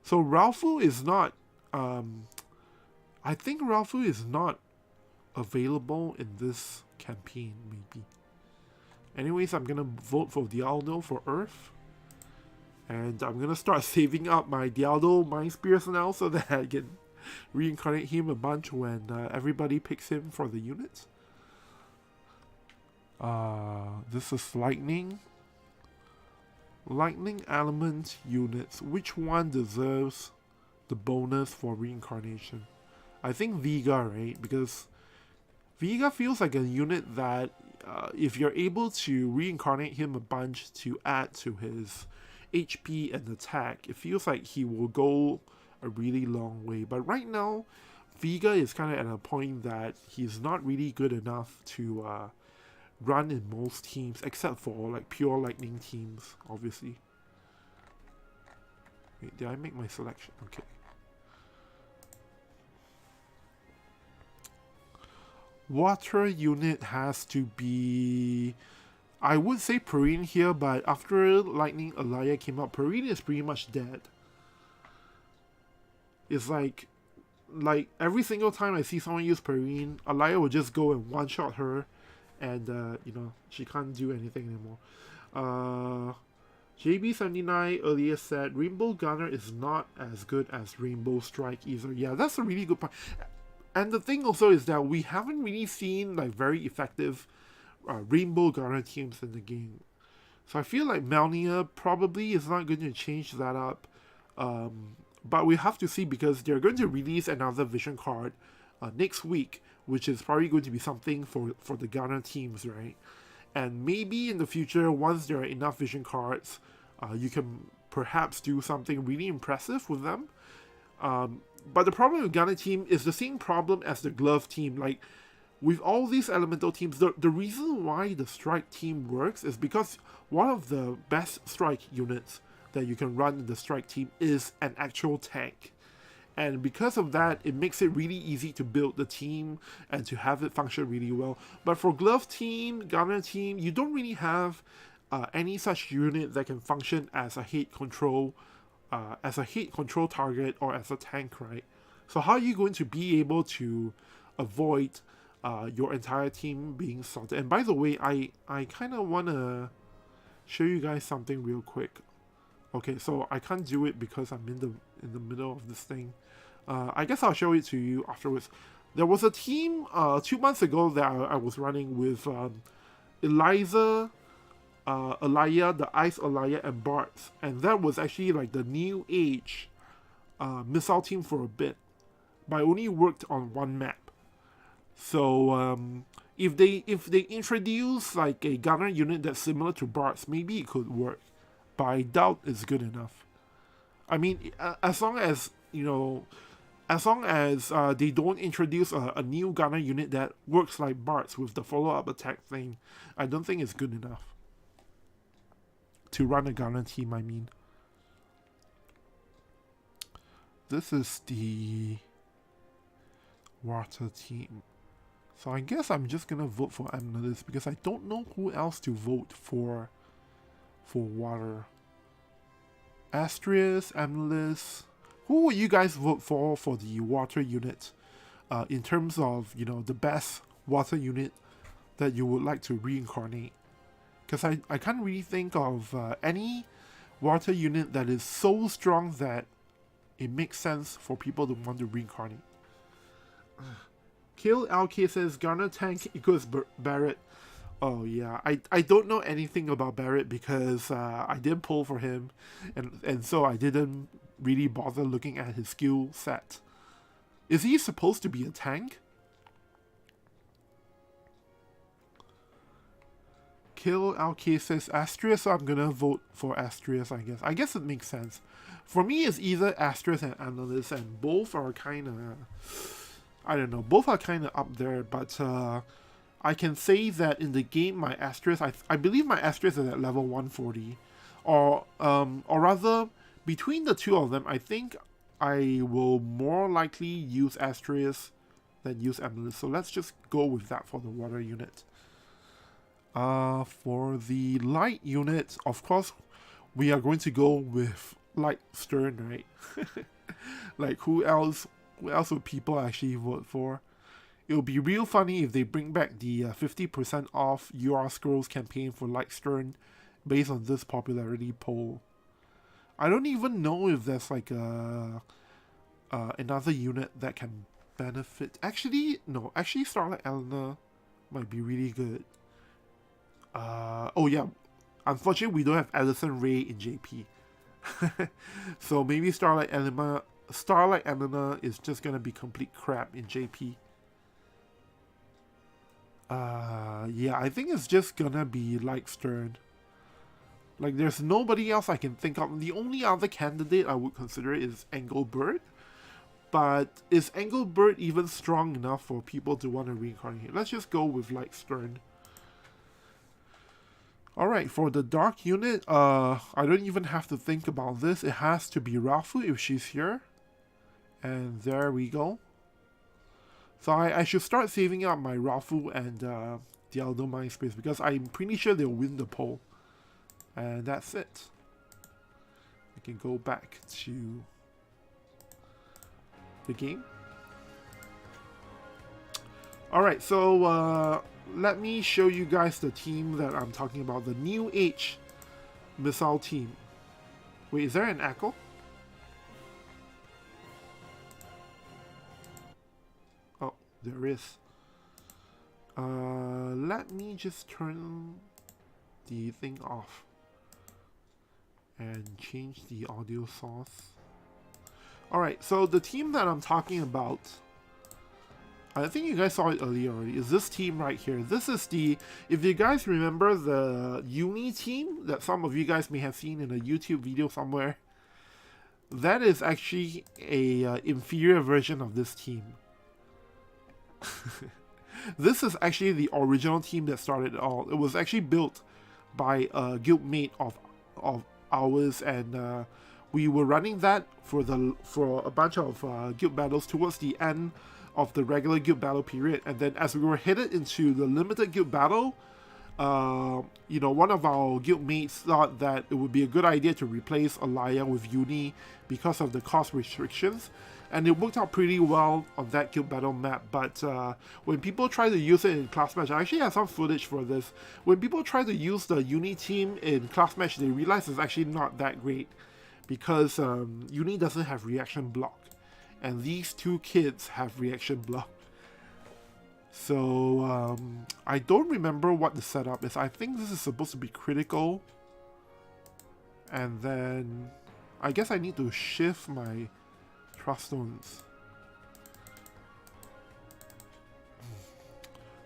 So Ralphu is not... I think Ralphu is not available in this campaign, maybe. Anyways, I'm gonna vote for Dialdo for Earth. And I'm gonna start saving up my Dialdo Mind Spears now so that I can reincarnate him a bunch when everybody picks him for the units. This is Lightning. Lightning element units. Which one deserves the bonus for reincarnation? I think Vega, right? Because Vega feels like a unit that if you're able to reincarnate him a bunch to add to his HP and attack, it feels like he will go a really long way. But right now, Vega is kind of at a point that he's not really good enough to run in most teams, except for like pure lightning teams, obviously. Wait, did I make my selection? Okay. Water unit has to be... I would say Perrine here, but after Lightning Alaya came out, Perrine is pretty much dead. It's like every single time I see someone use Perrine, Alaya will just go and one-shot her, and you know, she can't do anything anymore. JB79 earlier said Rainbow Gunner is not as good as Rainbow Strike either. Yeah, that's a really good point. And the thing also is that we haven't really seen like very effective Rainbow Gunner teams in the game. So I feel like Melnia probably is not going to change that up. But we have to see, because they're going to release another vision card next week, which is probably going to be something for the Gunner teams, right? And maybe in the future, once there are enough vision cards, you can perhaps do something really impressive with them. But the problem with Gunner team is the same problem as the Glove team. Like, with all these elemental teams, the reason why the Strike team works is because one of the best Strike units that you can run in the Strike team is an actual tank. And because of that, it makes it really easy to build the team and to have it function really well. But for Glove team, Gunner team, you don't really have any such unit that can function as a hate control target or as a tank, right? So how are you going to be able to avoid your entire team being salted? And by the way, I kind of want to show you guys something real quick. Okay, so I can't do it because I'm in the middle of this thing. I guess I'll show it to you afterwards. There was a team 2 months ago that I was running with Eliza, Alaya, the Ice Alaya, and Bartz, and that was actually like the new age missile team for a bit, but I only worked on one map. So if they introduce like a gunner unit that's similar to Bartz, maybe it could work, but I doubt it's good enough. I mean, as long as they don't introduce a new gunner unit that works like Bartz with the follow-up attack thing, I don't think it's good enough to run a gunner team, I mean. This is the water team. So I guess I'm just gonna vote for Amethyst because I don't know who else to vote for water. Astrius, Amethyst. Who would you guys vote for the water unit? In terms of, the best water unit that you would like to reincarnate? Because I can't really think of any water unit that is so strong that it makes sense for people to want to reincarnate. Kill LK says Gunner tank equals Barrett. Oh yeah, I don't know anything about Barrett because I didn't pull for him, and so I didn't really bother looking at his skill set. Is he supposed to be a tank? Kill LK says Astrius, so I'm gonna vote for Astrius, I guess. I guess it makes sense. For me, it's either Astrius and Analyst, and both are kind of, I don't know, both are kind of up there, but I can say that in the game, my Astrius, I believe my Astrius is at level 140, or rather, between the two of them, I think I will more likely use Astrius than use Analyst, so let's just go with that for the water unit. For the light unit, of course, we are going to go with Light Stern, right? Like, who else would people actually vote for? It would be real funny if they bring back the 50% off UR Scrolls campaign for Light Stern based on this popularity poll. I don't even know if there's like another unit that can benefit. Actually, no. Actually, Starlight Eleanor might be really good. Oh yeah, unfortunately we don't have Allison Ray in JP. So maybe Starlight Eleanor is just gonna be complete crap in JP. Yeah, I think it's just gonna be Light Stern. Like, there's nobody else I can think of. The only other candidate I would consider is Engelbert. But is Engelbert even strong enough for people to want to reincarnate? Let's just go with Light Stern. Alright, for the dark unit, I don't even have to think about this. It has to be Rafu if she's here. And there we go. So I should start saving up my Rafu and the Aldo Mind Space because I'm pretty sure they'll win the poll. And that's it. We can go back to the game. Alright, so let me show you guys the team that I'm talking about. The New Age missile team. Wait, is there an echo? Oh, there is. Let me just turn the thing off and change the audio source. Alright, so the team that I'm talking about, I think you guys saw it earlier already, is this team right here. This is the, if you guys remember the Uni team that some of you guys may have seen in a YouTube video somewhere, that is actually a inferior version of this team. This is actually the original team that started it all. It was actually built by a guildmate of ours, and we were running that for a bunch of guild battles towards the end of the regular guild battle period, and then as we were headed into the limited guild battle, you know, one of our guildmates thought that it would be a good idea to replace Alaya with Uni because of the cost restrictions, and it worked out pretty well on that guild battle map. But when people try to use it in class match, I actually have some footage for this. When people try to use the Uni team in class match, they realize it's actually not that great because Uni doesn't have reaction block, and these two kids have reaction block. So, I don't remember what the setup is. I think this is supposed to be critical. And then, I guess I need to shift my trust stones.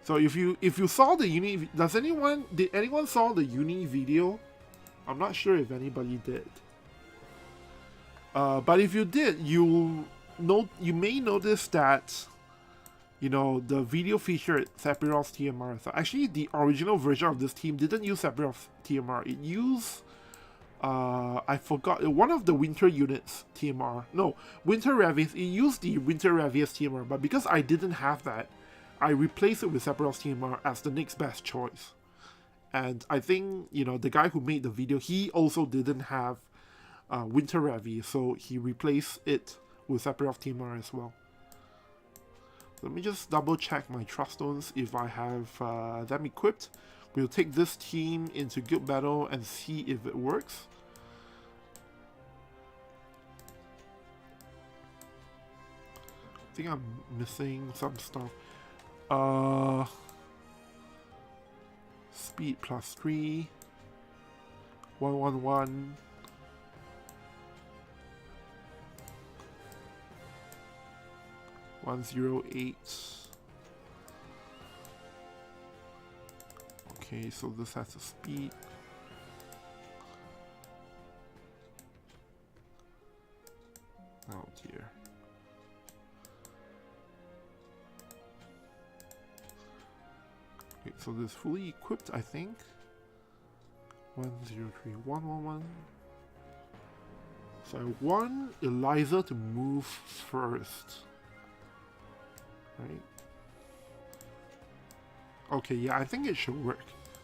So if you saw the Uni, did anyone saw the Uni video? I'm not sure if anybody did. But if you did, you may notice that, you know, the video featured Sephiroth's TMR. So actually, the original version of this team didn't use Sephiroth's TMR. It used, I forgot, one of the Winter units TMR. No, Winter Ravius. It used the Winter Ravius TMR, but because I didn't have that, I replaced it with Sephiroth's TMR as the next best choice. And I think, you know, the guy who made the video, he also didn't have Winter Ravius, so he replaced it with Sephiroth's TMR as well. Let me just double check my trust stones if I have them equipped. We'll take this team into guild battle and see if it works. I think I'm missing some stuff. Speed +3, 111. $108. Okay, so this has a speed. Oh dear. Okay, so this is fully equipped, I think. 103, 111. So I want Eliza to move first. Right. Okay, yeah, I think it should work.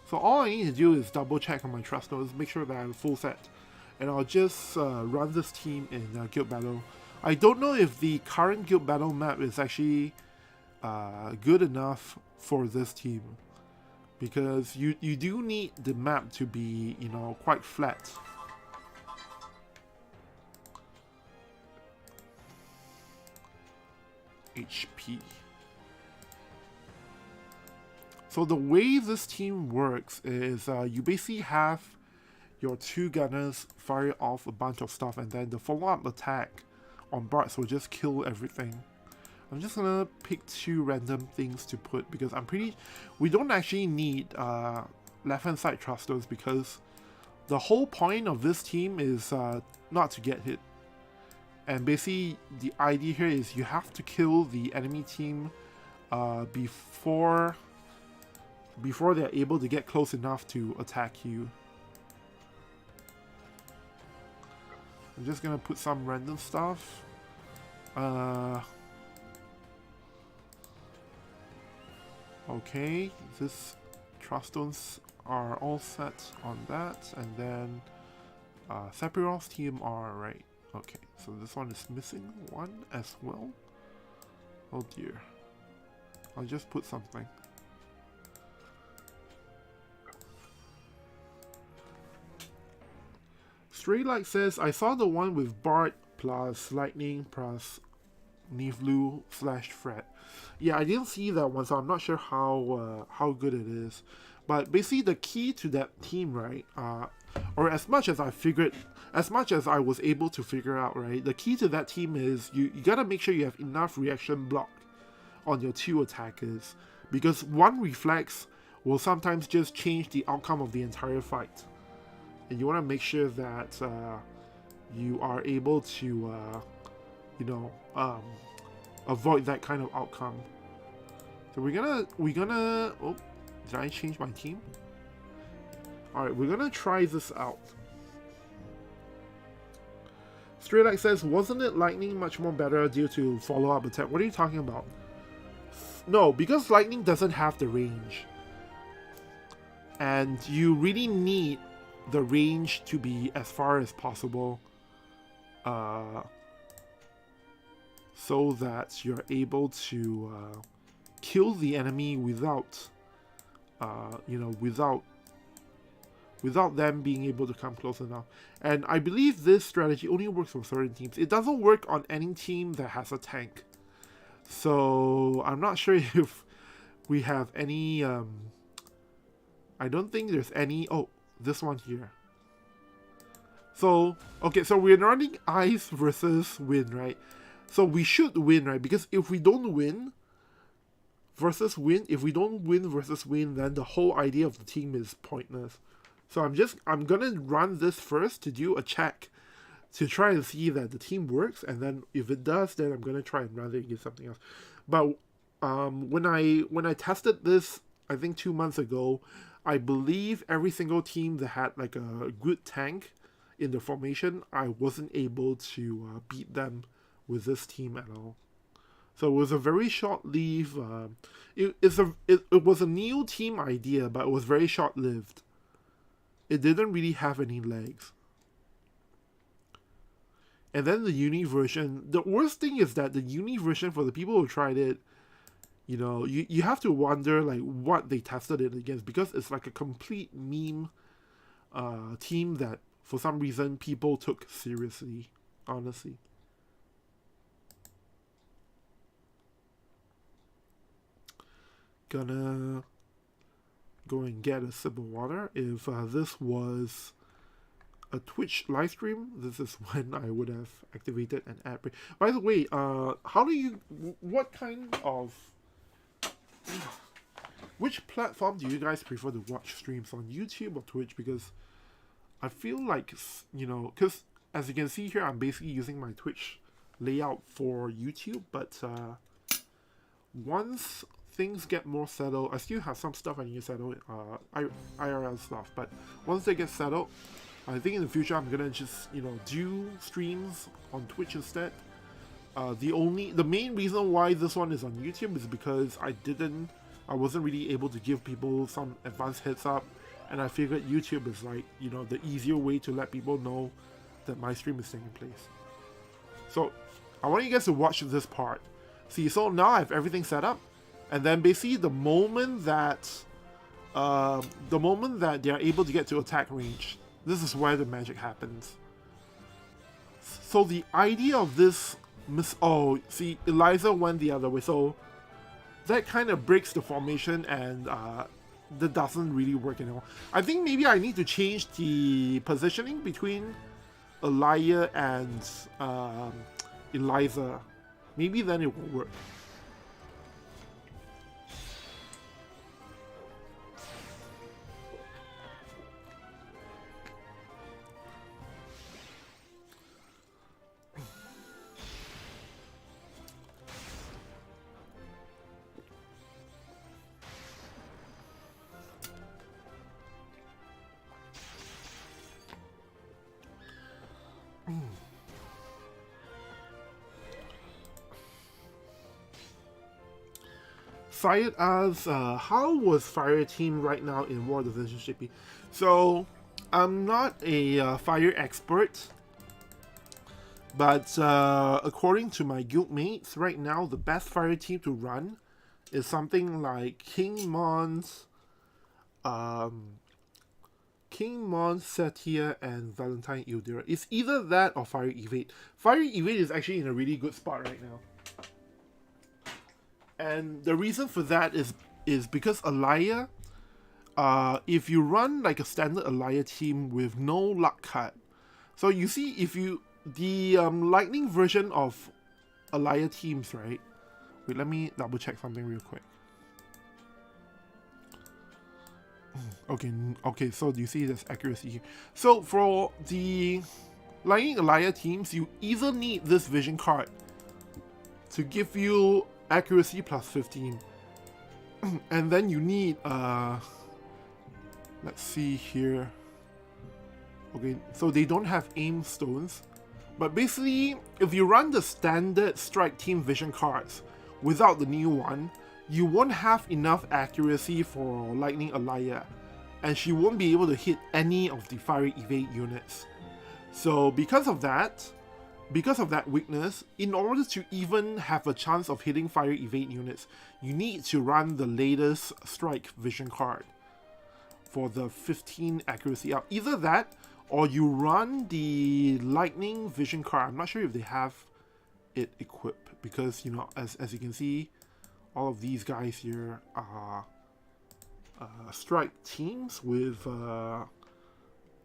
So all I need to do is double check on my trust nodes, make sure that I have a full set, and I'll just run this team in guild battle. I don't know if the current guild battle map is actually good enough for this team, because you do need the map to be, you know, quite flat. HP. So the way this team works is you basically have your two gunners fire off a bunch of stuff, and then the follow-up attack on Barts will just kill everything. I'm just gonna pick two random things to put because we don't actually need left-hand side thrusters, because the whole point of this team is not to get hit. And basically the idea here is you have to kill the enemy team before they're able to get close enough to attack you. I'm just gonna put some random stuff. Okay, this trust stones are all set on that, and then Sephiroth's TMR, right? Okay, so this one is missing one as well. Oh dear. I'll just put something. Straylight says, I saw the one with Bart plus Lightning plus Niflu / Fred. Yeah, I didn't see that one, so I'm not sure how good it is. But basically the key to that team, right, or as much as I was able to figure out, right, the key to that team is you gotta make sure you have enough reaction block on your two attackers, because one reflex will sometimes just change the outcome of the entire fight. And you want to make sure that you are able to, avoid that kind of outcome. So we're gonna. Oh, did I change my team? All right, we're gonna try this out. Straylight says, wasn't it Lightning much more better due to follow-up attack? What are you talking about? No, because Lightning doesn't have the range. and you really need the range to be as far as possible, so that you're able to kill the enemy without, without them being able to come close enough. And I believe this strategy only works for certain teams. It doesn't work on any team that has a tank. So I'm not sure if we have any, I don't think there's any, oh, this one here. So, okay, so we're running ice versus wind, right? So we should win, right? Because if we don't win versus win, if we don't win versus win, then the whole idea of the team is pointless. So I'm gonna run this first to do a check to try and see that the team works, and then if it does, then I'm gonna try and run it against something else. But when I tested this, I think 2 months ago, I believe every single team that had like a good tank in the formation, I wasn't able to beat them with this team at all. So it was a very short-lived. It was a new team idea, but it was very short-lived. It didn't really have any legs. And then the uni version. The worst thing is that the uni version, for the people who tried it, you have to wonder like what they tested it against, because it's like a complete meme team that for some reason people took seriously, honestly. Gonna go and get a sip of water. If this was a Twitch live stream, this is when I would have activated an ad break. By the way, what kind of, which platform do you guys prefer to watch streams on, YouTube or Twitch? Because I feel like, because as you can see here, I'm basically using my Twitch layout for YouTube, but once things get more settled, I still have some stuff I need to settle, IRL stuff, but once they get settled, I think in the future I'm gonna just, do streams on Twitch instead. The main reason why this one is on YouTube is because I wasn't really able to give people some advanced heads up, and I figured YouTube is like, the easier way to let people know that my stream is taking place. So I want you guys to watch this part. See, so now I have everything set up, and then basically the moment that they are able to get to attack range, this is where the magic happens. So the idea of this see, Eliza went the other way, so that kind of breaks the formation, and that doesn't really work anymore. I think maybe I need to change the positioning between Elia and Eliza. Maybe then it will work. Fired as how was Fire Team right now in WOTV JP? So I'm not a fire expert, but according to my guildmates, right now the best fire team to run is something like King Mons, Setia, and Valentine Ildira. It's either that or Fire Evade. Fire Evade is actually in a really good spot right now. And the reason for that is because Elia, if you run like a standard Elia team with no luck cut, so you see the lightning version of Elia teams, right? Wait, let me double check something real quick. Okay, so do you see this accuracy here? So for the lightning Elia teams, you either need this vision card to give you accuracy plus 15, and then you need let's see here. Okay, so they don't have aim stones, but basically if you run the standard strike team vision cards without the new one, you won't have enough accuracy for lightning Elia. and she won't be able to hit any of the fire evade units. So because of that weakness, in order to even have a chance of hitting fire evade units, you need to run the latest strike vision card for the 15 accuracy up. Either that, or you run the lightning vision card. I'm not sure if they have it equipped, because, you know, as you can see, all of these guys here are strike teams with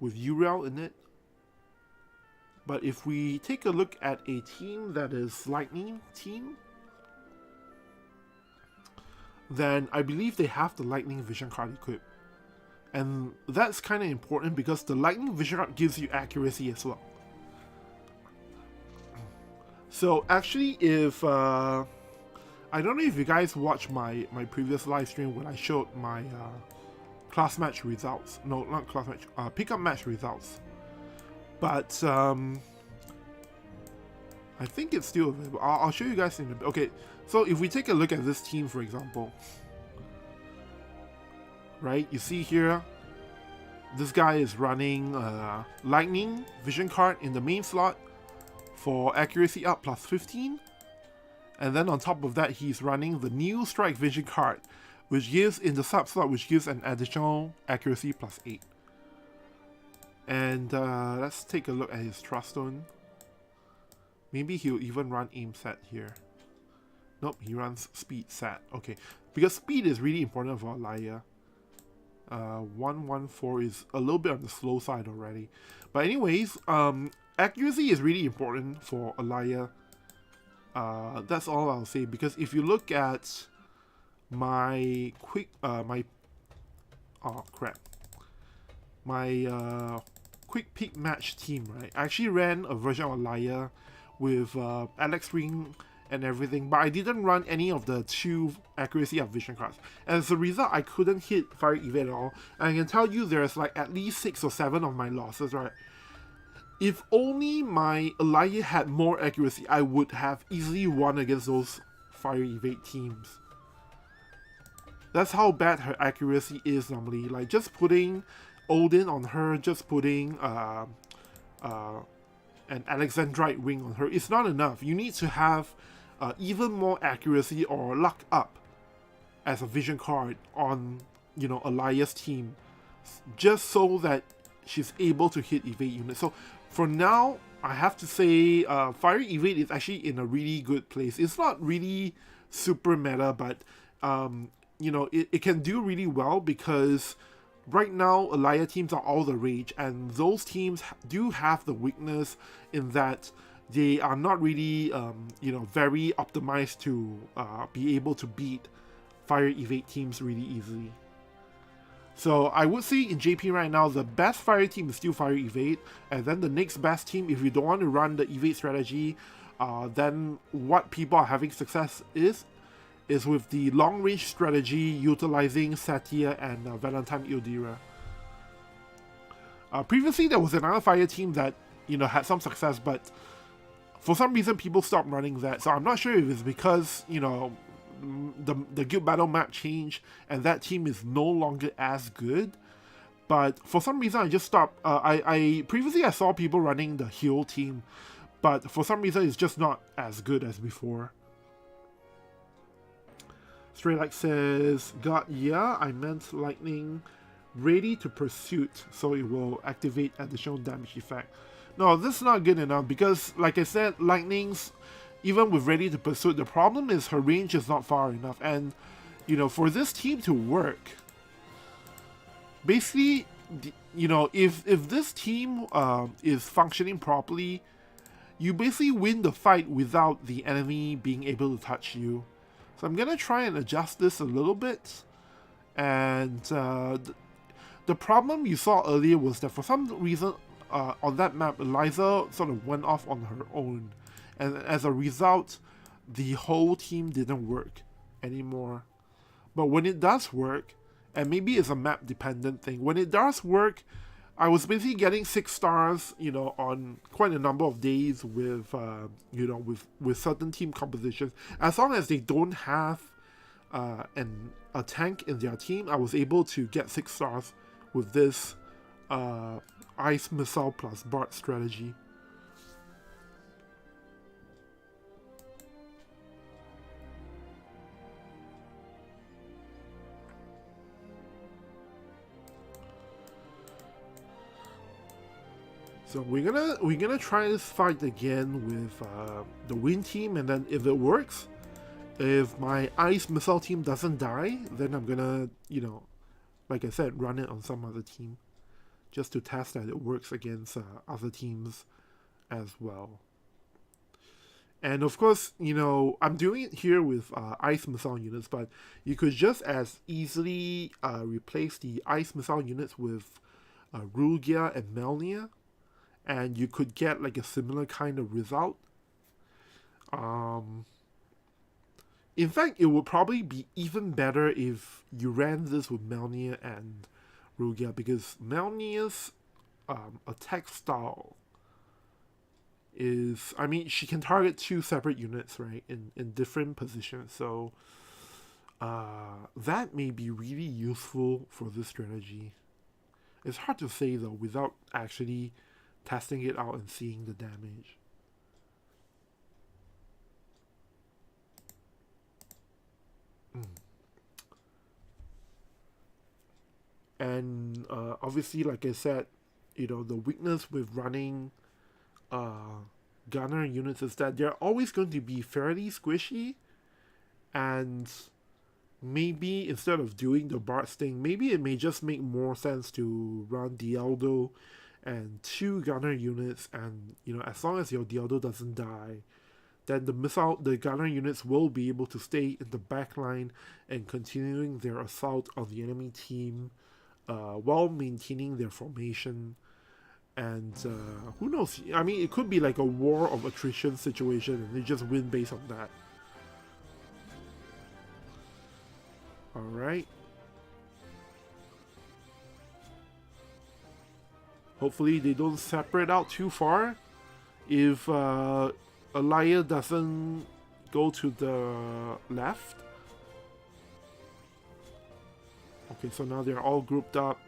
URL in it. But if we take a look at a team that is lightning team, then I believe they have the lightning vision card equipped. And that's kind of important because the lightning vision card gives you accuracy as well. So actually, if I don't know if you guys watched my previous live stream when I showed my class match results. No, not class match, pickup match results. But I think it's still available. I'll show you guys in a bit. Okay, so if we take a look at this team, for example, right? You see here, this guy is running lightning vision card in the main slot for accuracy up plus 15. And then on top of that, he's running the new strike vision card, which gives in the sub slot, which gives an additional accuracy plus 8. And let's take a look at his trust stone. Maybe he'll even run aim set here. Nope, he runs speed set. Okay, because speed is really important for Alaya. 114 is a little bit on the slow side already. But anyways, accuracy is really important for Alaya. That's all I'll say, because if you look at my quick quick pick match team, right? I actually ran a version of Alaya with Alex Ring and everything, but I didn't run any of the 2 accuracy of vision cards. And as a result, I couldn't hit fire evade at all. And I can tell you there's like at least 6 or 7 of my losses, right? If only my Alaya had more accuracy, I would have easily won against those fire evade teams. That's how bad her accuracy is normally. Like, just putting Odin on her, just putting an Alexandrite ring on her, it's not enough. You need to have even more accuracy or luck up as a vision card on, you know, Alaya's team, just so that she's able to hit evade units. So for now, I have to say fire evade is actually in a really good place. It's not really super meta, but you know, it can do really well because right now Alaya teams are all the rage, and those teams do have the weakness in that they are not really you know, very optimized to be able to beat fire evade teams really easily. So I would say in JP right now, the best fire team is still fire evade, and then the next best team, if you don't want to run the evade strategy, then what people are having success is with the long range strategy utilizing Satya and Valentine Ildira. Previously there was another fire team that, you know, had some success, but for some reason people stopped running that. So I'm not sure if it's because, you know, the guild battle map changed and that team is no longer as good. But for some reason I just stopped. Previously I saw people running the heal team, but for some reason it's just not as good as before. Stray Light says, God, yeah, I meant lightning ready to pursuit, so it will activate additional damage effect. No, this is not good enough because, like I said, lightning's, even with ready to pursuit, the problem is her range is not far enough. And, you know, for this team to work, basically, you know, if this team is functioning properly, you basically win the fight without the enemy being able to touch you. So I'm gonna try and adjust this a little bit. And the problem you saw earlier was that for some reason on that map, Eliza sort of went off on her own, and as a result, the whole team didn't work anymore. But when it does work, and maybe it's a map dependent thing, when it does work, I was basically getting 6 stars, you know, on quite a number of days with, you know, with certain team compositions. As long as they don't have a tank in their team, I was able to get 6 stars with this ice missile plus Bart strategy. So we're gonna try this fight again with the wind team, and then if it works, if my ice missile team doesn't die, then I'm gonna, you know, like I said, run it on some other team, just to test that it works against other teams as well. And of course, you know, I'm doing it here with ice missile units, but you could just as easily replace the ice missile units with Rugia and Melnia, and you could get like a similar kind of result. In fact, it would probably be even better if you ran this with Melnia and Rugia, because Melnia's attack style is, I mean, she can target 2 separate units, right, in different positions, so that may be really useful for this strategy. It's hard to say though without actually testing it out and seeing the damage. And obviously, like I said, you know, the weakness with running gunner units is that they're always going to be fairly squishy, and maybe instead of doing the Bart thing, maybe it may just make more sense to run Dialdo and 2 gunner units, and you know, as long as your Dialdo doesn't die, then the gunner units will be able to stay in the back line and continuing their assault on the enemy team while maintaining their formation. And who knows? I mean, it could be like a war of attrition situation, and they just win based on that. Alright. Hopefully they don't separate out too far. If Alaya doesn't go to the left. Okay, so now they're all grouped up.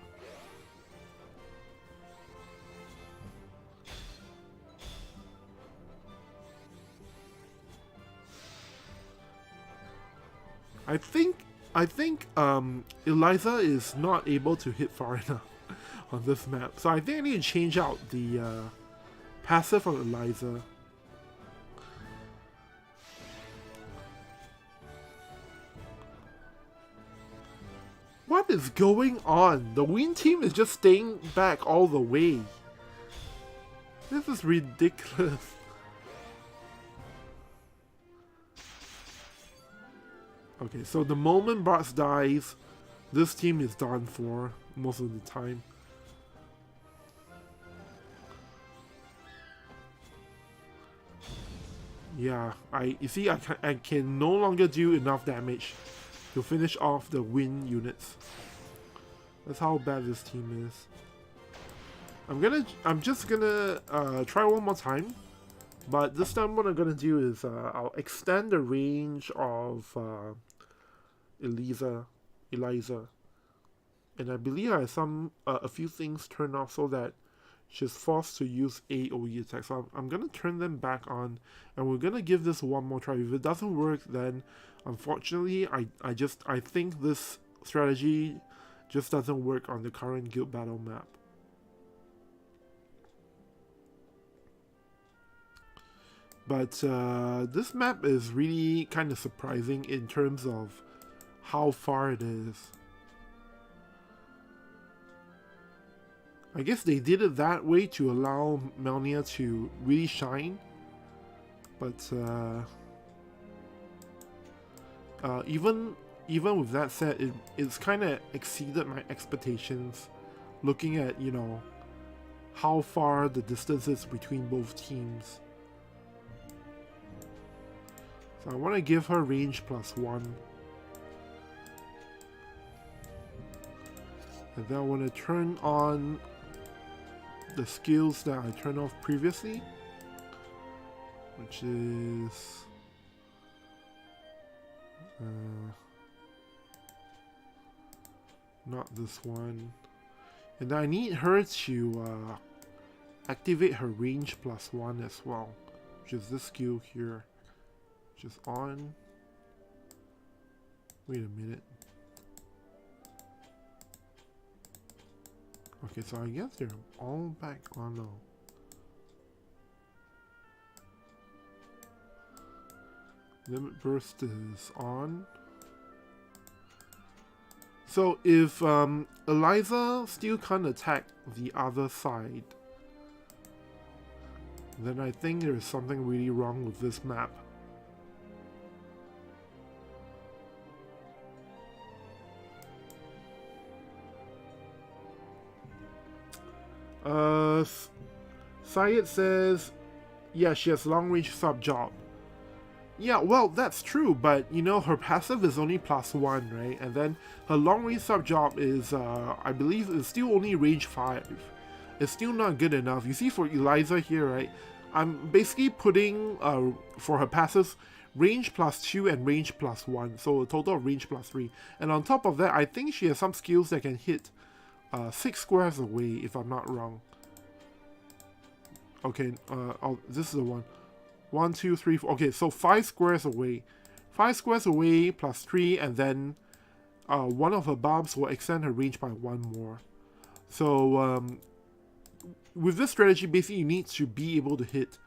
I think Eliza is not able to hit far enough on this map, so I think I need to change out the passive on Eliza. What is going on? The Win team is just staying back all the way. This is ridiculous. Okay, so the moment Bartz dies, this team is done for most of the time. Yeah, you see, I can no longer do enough damage to finish off the Win units. That's how bad this team is. I'm just gonna try one more time, but this time what I'm gonna do is I'll extend the range of Eliza, and I believe I have a few things turned off so that she's forced to use AoE attacks. So I'm gonna turn them back on, and we're gonna give this one more try. If it doesn't work, then unfortunately I think this strategy just doesn't work on the current guild battle map. But this map is really kind of surprising in terms of how far it is. I guess they did it that way to allow Melnia to really shine, but even with that said, it's kind of exceeded my expectations, looking at, you know, how far the distance is between both teams. So I want to give her range +1. And then I want to turn on the skills that I turned off previously, which is not this one. And I need her to activate her range +1 as well, which is this skill here, which is on. Wait a minute. Okay, so I guess they're all back on now. Limit burst is on. So if Eliza still can't attack the other side, then I think there's something really wrong with this map. Syed says, yeah, she has long range sub job. Yeah, well, that's true, but you know, her passive is only +1, right? And then her long range sub job is, I believe, is still only range 5. It's still not good enough. You see, for Eliza here, right? I'm basically putting, for her passives, range +2 and range +1, so a total of range +3. And on top of that, I think she has some skills that can hit 6 squares away, if I'm not wrong. Okay, this is the one. 1, 2, 3, 4. Okay, so 5 squares away. 5 squares away +3, and then one of her barbs will extend her range by 1 more. So with this strategy, basically you need to be able to hit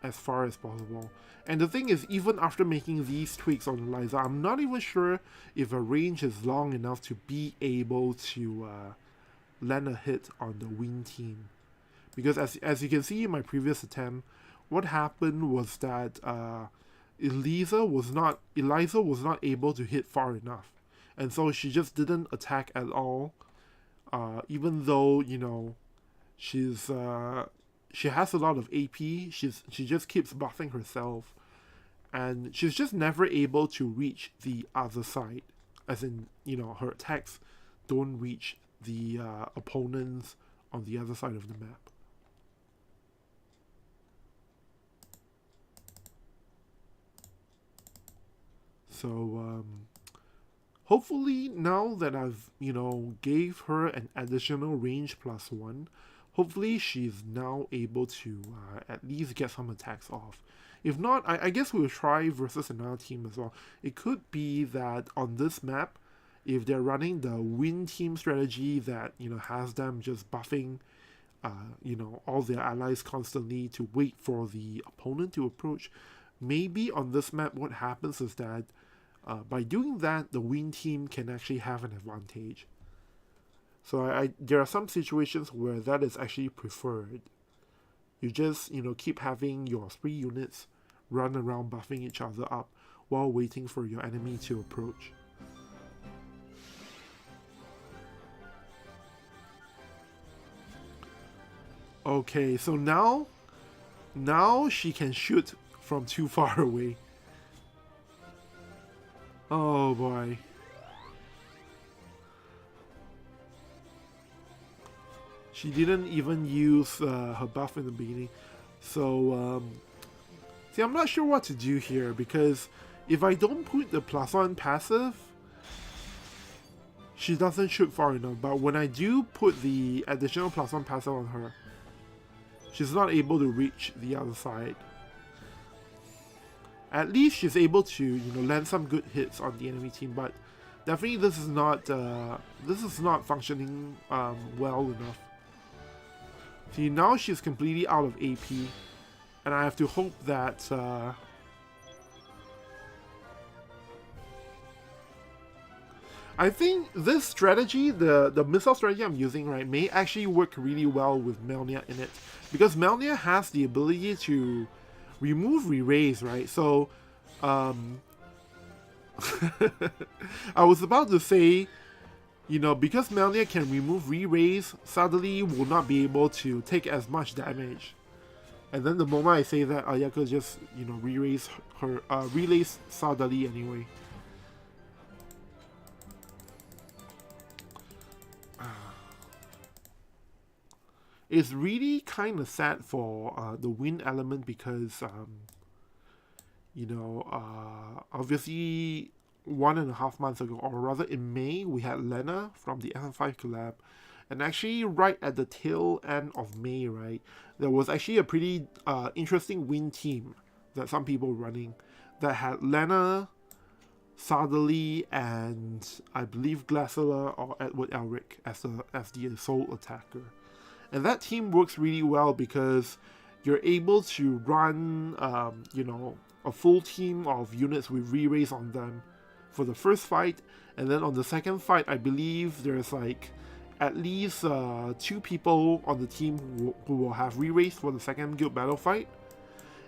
as far as possible. And the thing is, even after making these tweaks on Eliza, I'm not even sure if her range is long enough to be able to land a hit on the win team. Because as you can see in my previous attempt, what happened was that Eliza was not able to hit far enough, and so she just didn't attack at all. Even though, you know, she has a lot of AP, she just keeps buffing herself, and she's just never able to reach the other side. As in, you know, her attacks don't reach the opponents on the other side of the map. So hopefully now that I've, you know, gave her an additional range +1, hopefully she's now able to at least get some attacks off. If not, I guess we'll try versus another team as well. It could be that on this map, if they're running the win team strategy that, you know, has them just buffing you know, all their allies constantly to wait for the opponent to approach, maybe on this map what happens is that by doing that, the win team can actually have an advantage. So there are some situations where that is actually preferred. You just, you know, keep having your 3 units run around buffing each other up while waiting for your enemy to approach. Okay, so now she can shoot from too far away. Oh boy. She didn't even use her buff in the beginning. So, see, I'm not sure what to do here, because if I don't put the +1 passive, she doesn't shoot far enough. But when I do put the additional +1 passive on her, she's not able to reach the other side. At least she's able to, you know, land some good hits on the enemy team, but definitely this is not functioning well enough. See, now she's completely out of AP, and I have to hope that I think this strategy, the missile strategy I'm using, right, may actually work really well with Melnia in it, because Melnia has the ability to remove re-raise, right? So I was about to say, you know, because Melnia can remove re-raise, suddenly will not be able to take as much damage. And then the moment I say that, Ayaka just, you know, re-raise her, relays Sadali anyway. It's really kind of sad for the win element, because, you know, obviously 1.5 months ago, or rather in May, we had Lena from the FF5 collab, And actually, right at the tail end of May, right, there was actually a pretty interesting win team that some people were running that had Lena, Sardelli, and I believe Glassler or Edward Elric as the sole attacker. And that team works really well because you're able to run, a full team of units with re-raise on them for the first fight, and then on the second fight, I believe there's like at least 2 people on the team who will have re-raise for the second guild battle fight.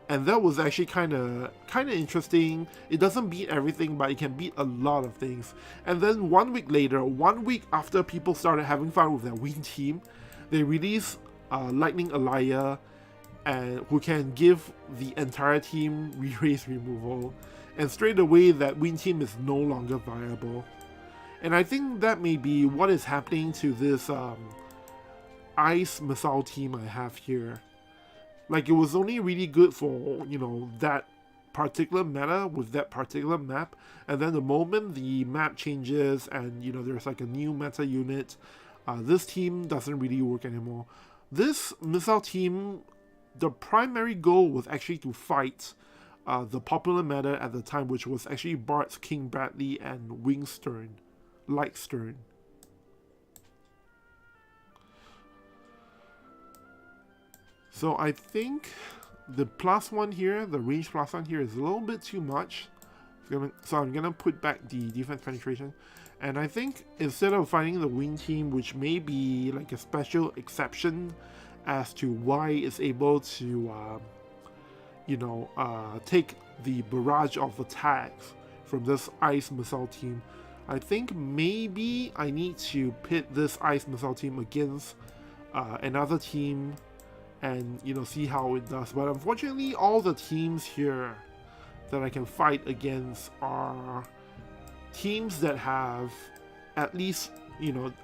And that was actually kind of interesting. It doesn't beat everything, but it can beat a lot of things. And then 1 week later, 1 week after people started having fun with their win team, they released Lightning Alaya, and who can give the entire team re-raise removal. And straight away, that win team is no longer viable. And I think that may be what is happening to this Ice Missile team I have here. Like, it was only really good for, that particular meta with that particular map. And then the moment the map changes and, there's like a new meta unit, this team doesn't really work anymore. This missile team, the primary goal was actually to fight the popular meta at the time, which was actually Bart's King Bradley and Wingstern, Lightstern. So I think the +1 here, the range +1 here is a little bit too much. So I'm going to put back the defense penetration. And I think instead of fighting the wing team, which may be like a special exception as to why it's able to, take the barrage of attacks from this Ice Missile team, I think maybe I need to pit this Ice Missile team against another team and see how it does. But unfortunately, all the teams here that I can fight against are teams that have at least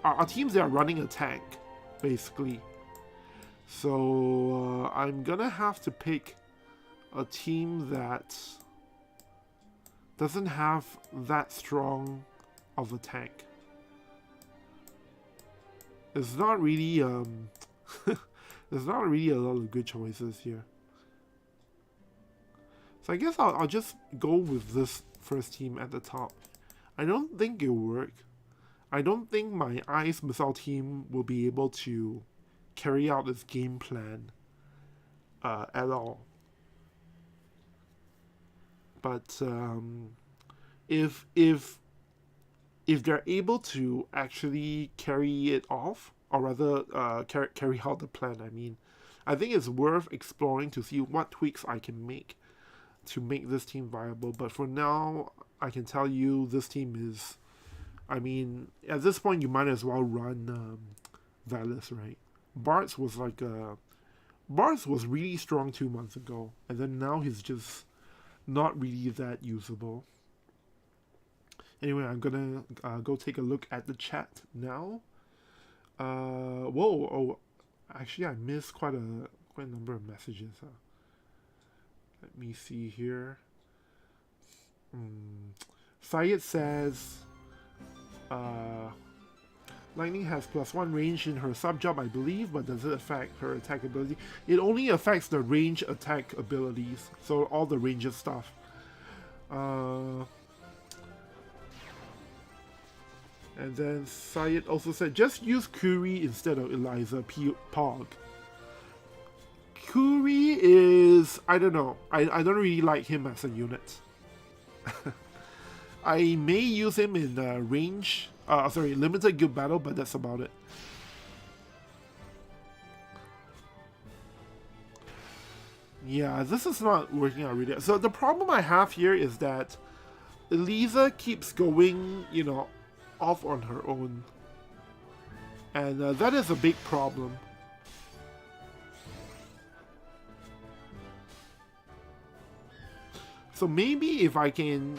are teams that are running a tank, basically. So I'm gonna have to pick a team that doesn't have that strong of a tank. It's not really there's not really a lot of good choices here. So I guess I'll just go with this first team at the top. I don't think it'll work. I don't think my Ice Missile team will be able to carry out this game plan at all. But if they're able to actually carry it off, or rather carry out the plan, I think it's worth exploring to see what tweaks I can make to make this team viable. But for now, I can tell you this team is, at this point you might as well run Valis, right? Bart's was really strong 2 months ago, and then now he's just not really that usable. Anyway, I'm gonna go take a look at the chat now. Actually I missed quite a number of messages. Let me see here. Syed says Lightning has +1 range in her sub-job, I believe, but does it affect her attack ability? It only affects the range attack abilities, so all the ranger stuff. And then Syed also said, just use Curie instead of Eliza Pog. Curie is, I don't know. I don't really like him as a unit. I may use him in limited guild battle, but that's about it. Yeah, this is not working out really. So the problem I have here is that Eliza keeps going, off on her own. And that is a big problem. So maybe if I can...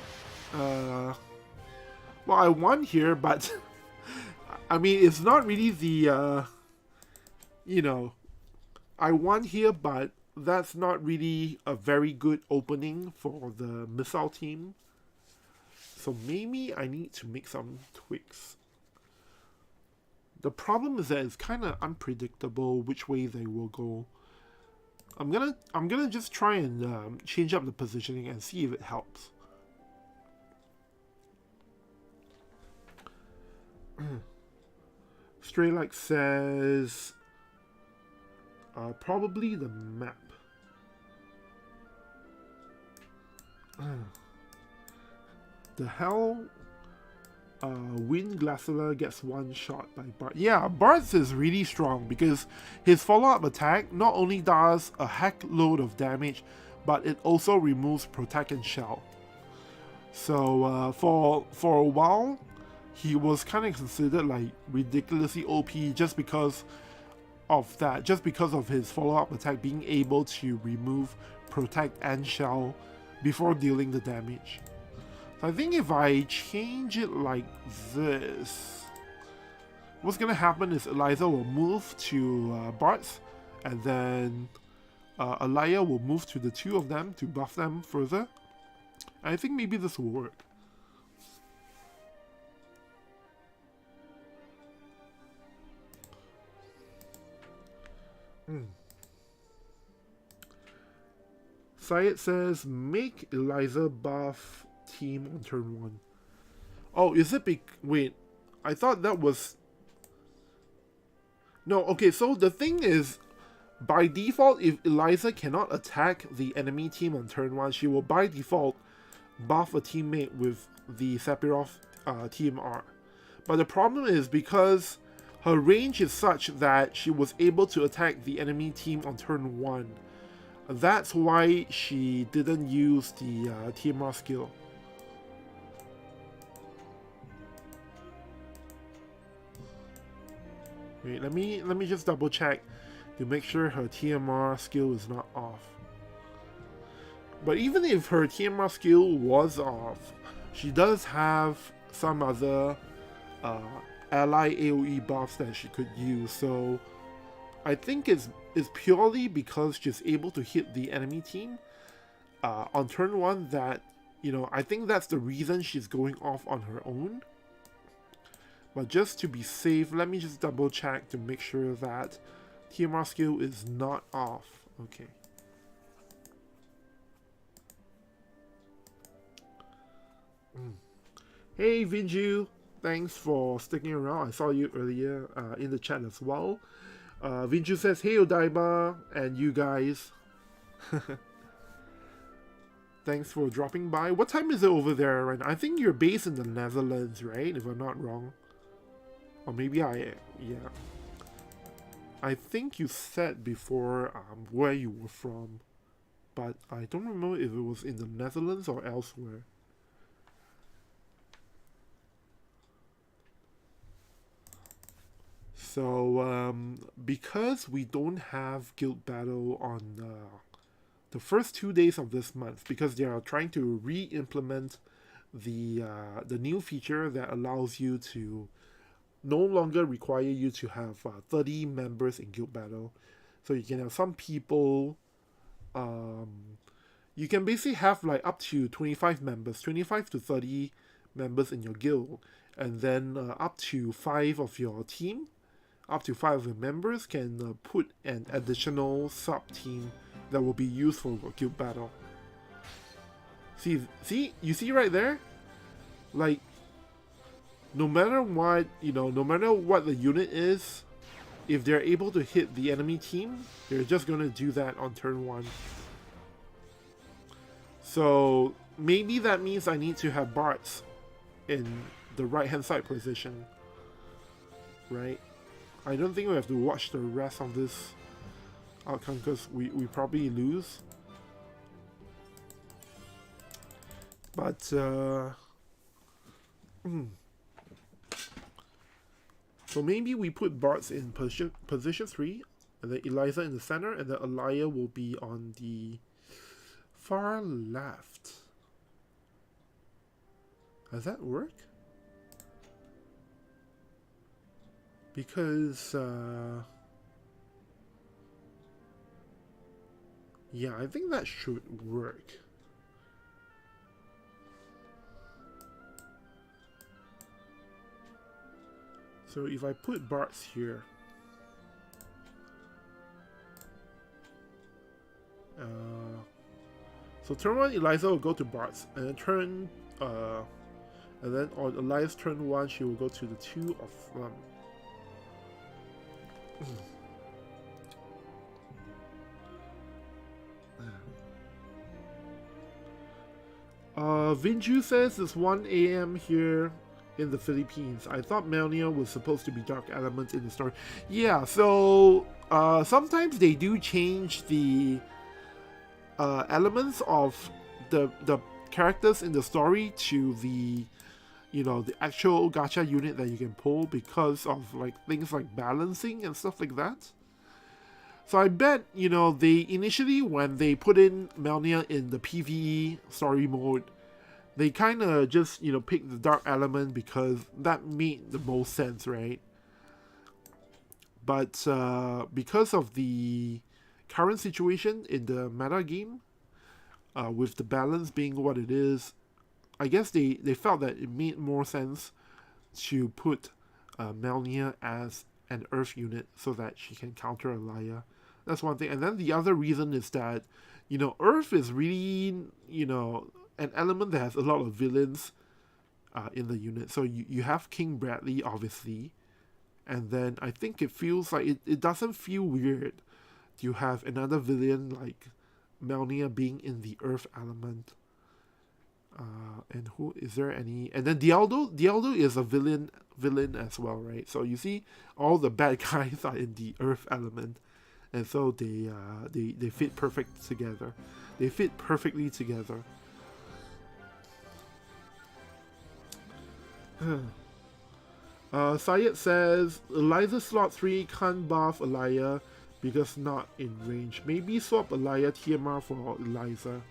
well, I won here, but... it's not really the... I won here, but that's not really a very good opening for the missile team. So maybe I need to make some tweaks. The problem is that it's kind of unpredictable which way they will go. I'm gonna just try and change up the positioning and see if it helps. Straylight says probably the map. The hell? Wind Glacier gets one shot by Bart. Yeah, Bart's is really strong because his follow-up attack not only does a heck load of damage, but it also removes Protect and Shell. So for a while, he was kind of considered like ridiculously OP just because of that, just because of his follow-up attack being able to remove Protect and Shell before dealing the damage. So I think if I change it like this, what's gonna happen is Eliza will move to Bart's, and then Alaya will move to the two of them to buff them further. And I think maybe this will work. Syed says, make Eliza buff team on turn 1. Oh, is it wait, I thought that was... No, okay, so the thing is, by default, if Eliza cannot attack the enemy team on turn 1, she will by default buff a teammate with the Sephiroth TMR. But the problem is because her range is such that she was able to attack the enemy team on turn 1. That's why she didn't use the TMR skill. Wait, let me just double check to make sure her TMR skill is not off. But even if her TMR skill was off, she does have some other ally AoE buffs that she could use. So I think it's purely because she's able to hit the enemy team on turn 1 that, you know, I think that's the reason she's going off on her own. But just to be safe, let me just double check to make sure that TMR skill is not off. Okay. Hey Vinju, thanks for sticking around. I saw you earlier in the chat as well. Vinju says, hey Odaiba and you guys. Thanks for dropping by. What time is it over there right now? I think you're based in the Netherlands, right? If I'm not wrong. Or maybe yeah. I think you said before where you were from, but I don't remember if it was in the Netherlands or elsewhere. So, because we don't have Guild Battle on the first 2 days of this month, because they are trying to re-implement the new feature that allows you to no longer require you to have 30 members in Guild Battle. So you can have some people, you can basically have like up to 25 members, 25 to 30 members in your guild, and then up to 5 of your team, up to 5 of your members can put an additional sub-team that will be used for Guild Battle. See, you see right there? Like, no matter what, you know, no matter what the unit is, if they're able to hit the enemy team, they're just going to do that on turn 1. So maybe that means I need to have Barts in the right-hand side position, right? I don't think we have to watch the rest of this outcome because we probably lose. But so maybe we put Barts in position 3, and then Eliza in the center, and then Alaya will be on the far left. Does that work? Because, yeah, I think that should work. So if I put Bart's here, so turn 1 Eliza will go to Bart's, and then turn and then on Eliza's turn 1 she will go to the 2 of Vinju says it's 1 AM here in the Philippines. I thought Melnia was supposed to be dark elements in the story. Yeah, so sometimes they do change the elements of the characters in the story to the, you know, the actual gacha unit that you can pull because of like things like balancing and stuff like that. So I bet, you know, they initially, when they put in Melnia in the PvE story mode, they kind of just, you know, picked the dark element because that made the most sense, right? But because of the current situation in the meta game, with the balance being what it is, I guess they felt that it made more sense to put Melnia as an Earth unit so that she can counter Alaya. That's one thing. And then the other reason is that, you know, Earth is really, you know, an element that has a lot of villains in the unit. So you have King Bradley, obviously. And then I think it feels like it doesn't feel weird to have another villain like Melnia being in the Earth element. And who is there any? And then Dialdo is a villain as well, right? So you see, all the bad guys are in the Earth element, and so they fit perfect together. They fit perfectly together. Syed says Eliza slot 3 can't buff Alaya because not in range. Maybe swap Alaya TMR for Eliza.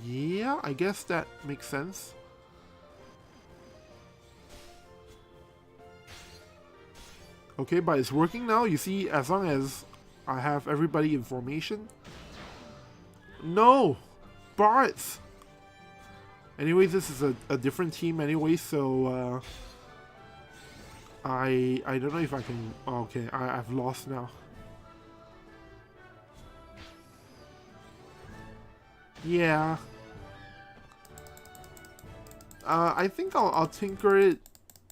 Yeah, I guess that makes sense. Okay, but it's working now. You see, as long as I have everybody in formation. No! Bart's! Anyways, this is a different team anyway, so I don't know if I can... Oh, okay, I've lost now. Yeah. I think I'll tinker it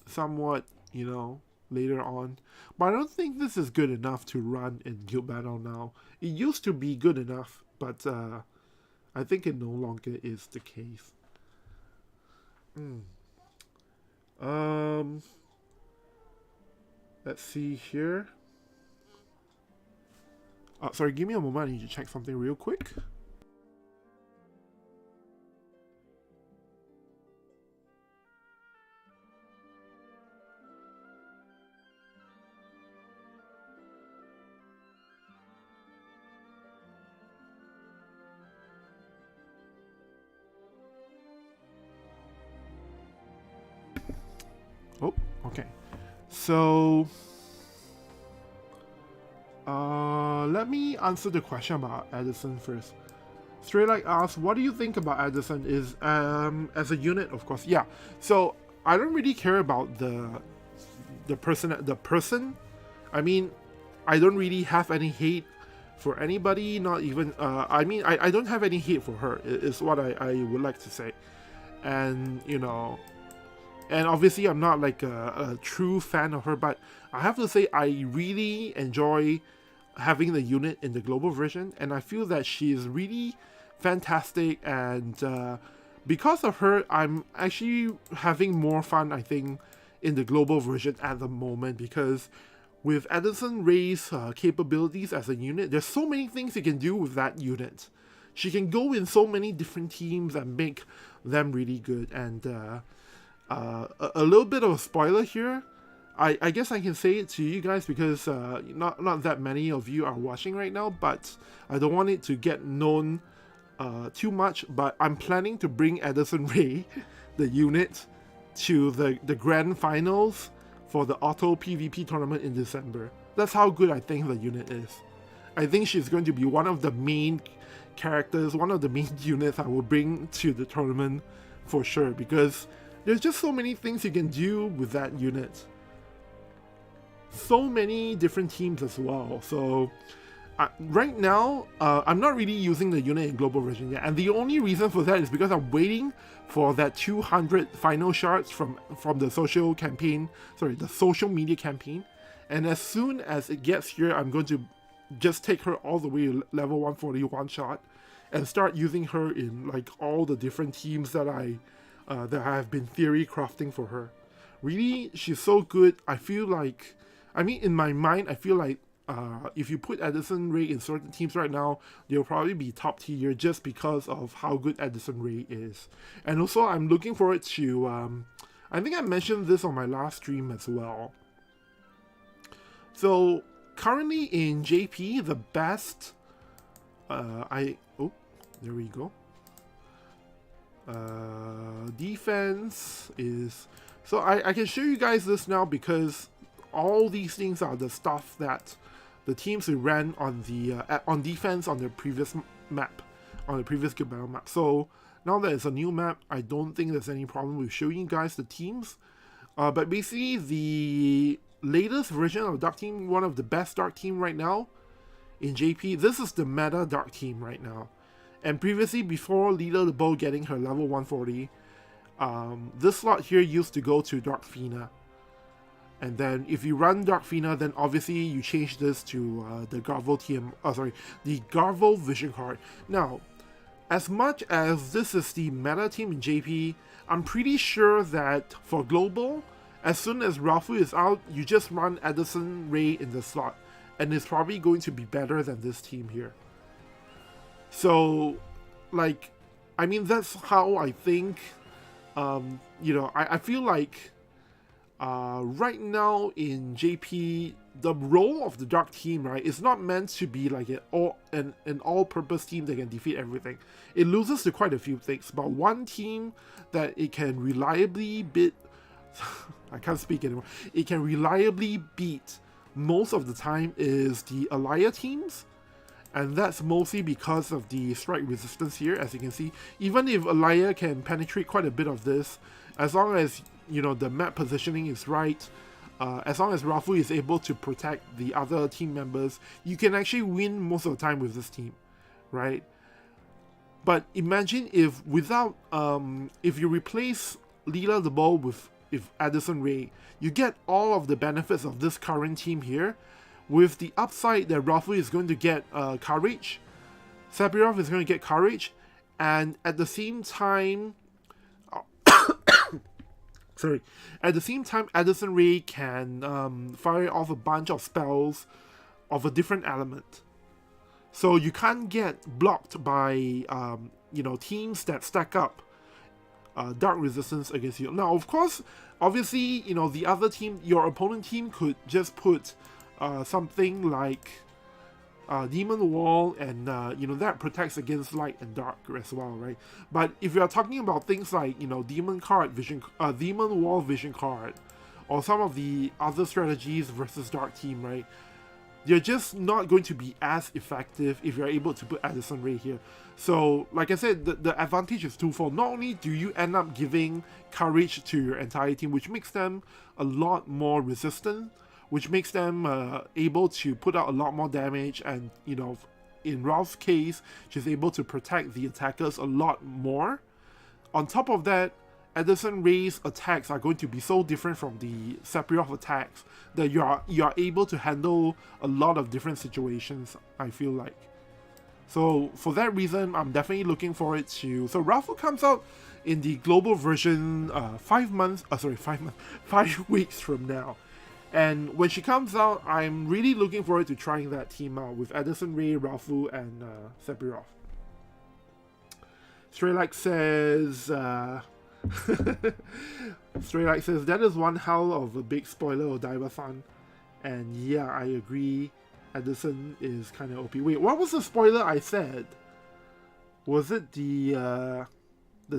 somewhat, you know, later on. But I don't think this is good enough to run in Guild Battle now. It used to be good enough, but I think it no longer is the case. Let's see here. Sorry, give me a moment. I need to check something real quick. Oh, okay. So, let me answer the question about Edison first. Straight like asks, what do you think about Edison is as a unit, of course. Yeah. So I don't really care about the person. I mean, I don't really have any hate for anybody. Not even. I mean, I don't have any hate for her. Is what I would like to say. And you know. And obviously, I'm not like a true fan of her, but I have to say I really enjoy having the unit in the global version, and I feel that she is really fantastic, and because of her, I'm actually having more fun, I think, in the global version at the moment, because with Edison Ray's capabilities as a unit, there's so many things you can do with that unit. She can go in so many different teams and make them really good, and a little bit of a spoiler here. I guess I can say it to you guys because not that many of you are watching right now, but I don't want it to get known too much, but I'm planning to bring Edison Ray, the unit, to the grand finals for the auto PvP tournament in December. That's how good I think the unit is. I think she's going to be one of the main characters, one of the main units I will bring to the tournament for sure, because There's just so many things you can do with that unit. So many different teams as well. So right now, I'm not really using the unit in global version yet, and the only reason for that is because I'm waiting for that 200 final shards from the social campaign, the social media campaign, and as soon as it gets here, I'm going to just take her all the way to level 140 one shot, and start using her in like all the different teams that I have been theory crafting for her. Really, she's so good. I feel like, I mean, in my mind, I feel like if you put Addison Rae in certain teams right now, they'll probably be top tier just because of how good Addison Rae is. And also, I'm looking forward to, I think I mentioned this on my last stream as well. So, currently in JP, the best, there we go. Defense is, so I can show you guys this now because all these things are the stuff that the teams who ran on the on defense on the previous map, on the previous Guild Battle map. So now that it's a new map, I don't think there's any problem with showing you guys the teams. But basically, the latest version of Dark Team, one of the best Dark Team right now in JP, this is the meta Dark Team right now. And previously, before Leela the Bow getting her level 140, this slot here used to go to Dark Fina. And then if you run Dark Fina, then obviously you change this to the Garvo the Garvo Vision card. Now, as much as this is the meta team in JP, I'm pretty sure that for global, as soon as Rafu is out, you just run Addison Rae in the slot, and it's probably going to be better than this team here. So, like, I mean, that's how I think, you know, I feel like right now in JP, the role of the Dark Team, right, is not meant to be like an all-purpose team that can defeat everything. It loses to quite a few things, but one team that it can reliably beat, I can't speak anymore, it can reliably beat most of the time is the Alaya teams. And that's mostly because of the strike resistance here, as you can see. Even if Alaya can penetrate quite a bit of this, as long as, you know, the map positioning is right, as long as Rafu is able to protect the other team members, you can actually win most of the time with this team, right? But imagine if without, if you replace Leela the Bow with Addison Rae, you get all of the benefits of this current team here, with the upside that Rafu is going to get courage, Sephiroth is going to get courage, and at the same time, Addison Rae can fire off a bunch of spells of a different element. So you can't get blocked by you know, teams that stack up dark resistance against you. Now, of course, obviously, you know, the other team, your opponent team could just put something like Demon Wall, and you know, that protects against light and dark as well, right? But if you are talking about things like, you know, Demon Wall Vision card, or some of the other strategies versus Dark Team, right? They're just not going to be as effective if you're able to put Addison Rae here. So, like I said, the advantage is twofold. Not only do you end up giving courage to your entire team, which makes them a lot more resistant, which makes them able to put out a lot more damage, and, you know, in Ralph's case, she's able to protect the attackers a lot more. On top of that, Addison Rae's attacks are going to be so different from the Sephiroth attacks that you are able to handle a lot of different situations, I feel like. So for that reason, I'm definitely looking forward to... So Rafu comes out in the global version 5 weeks from now. And when she comes out, I'm really looking forward to trying that team out with Addison Rae, Rafu, and Sephiroth. Straylight says... Straylight says, that is one hell of a big spoiler of Daiba-san. And yeah, I agree. Addison is kind of OP. Wait, what was the spoiler I said? Was it the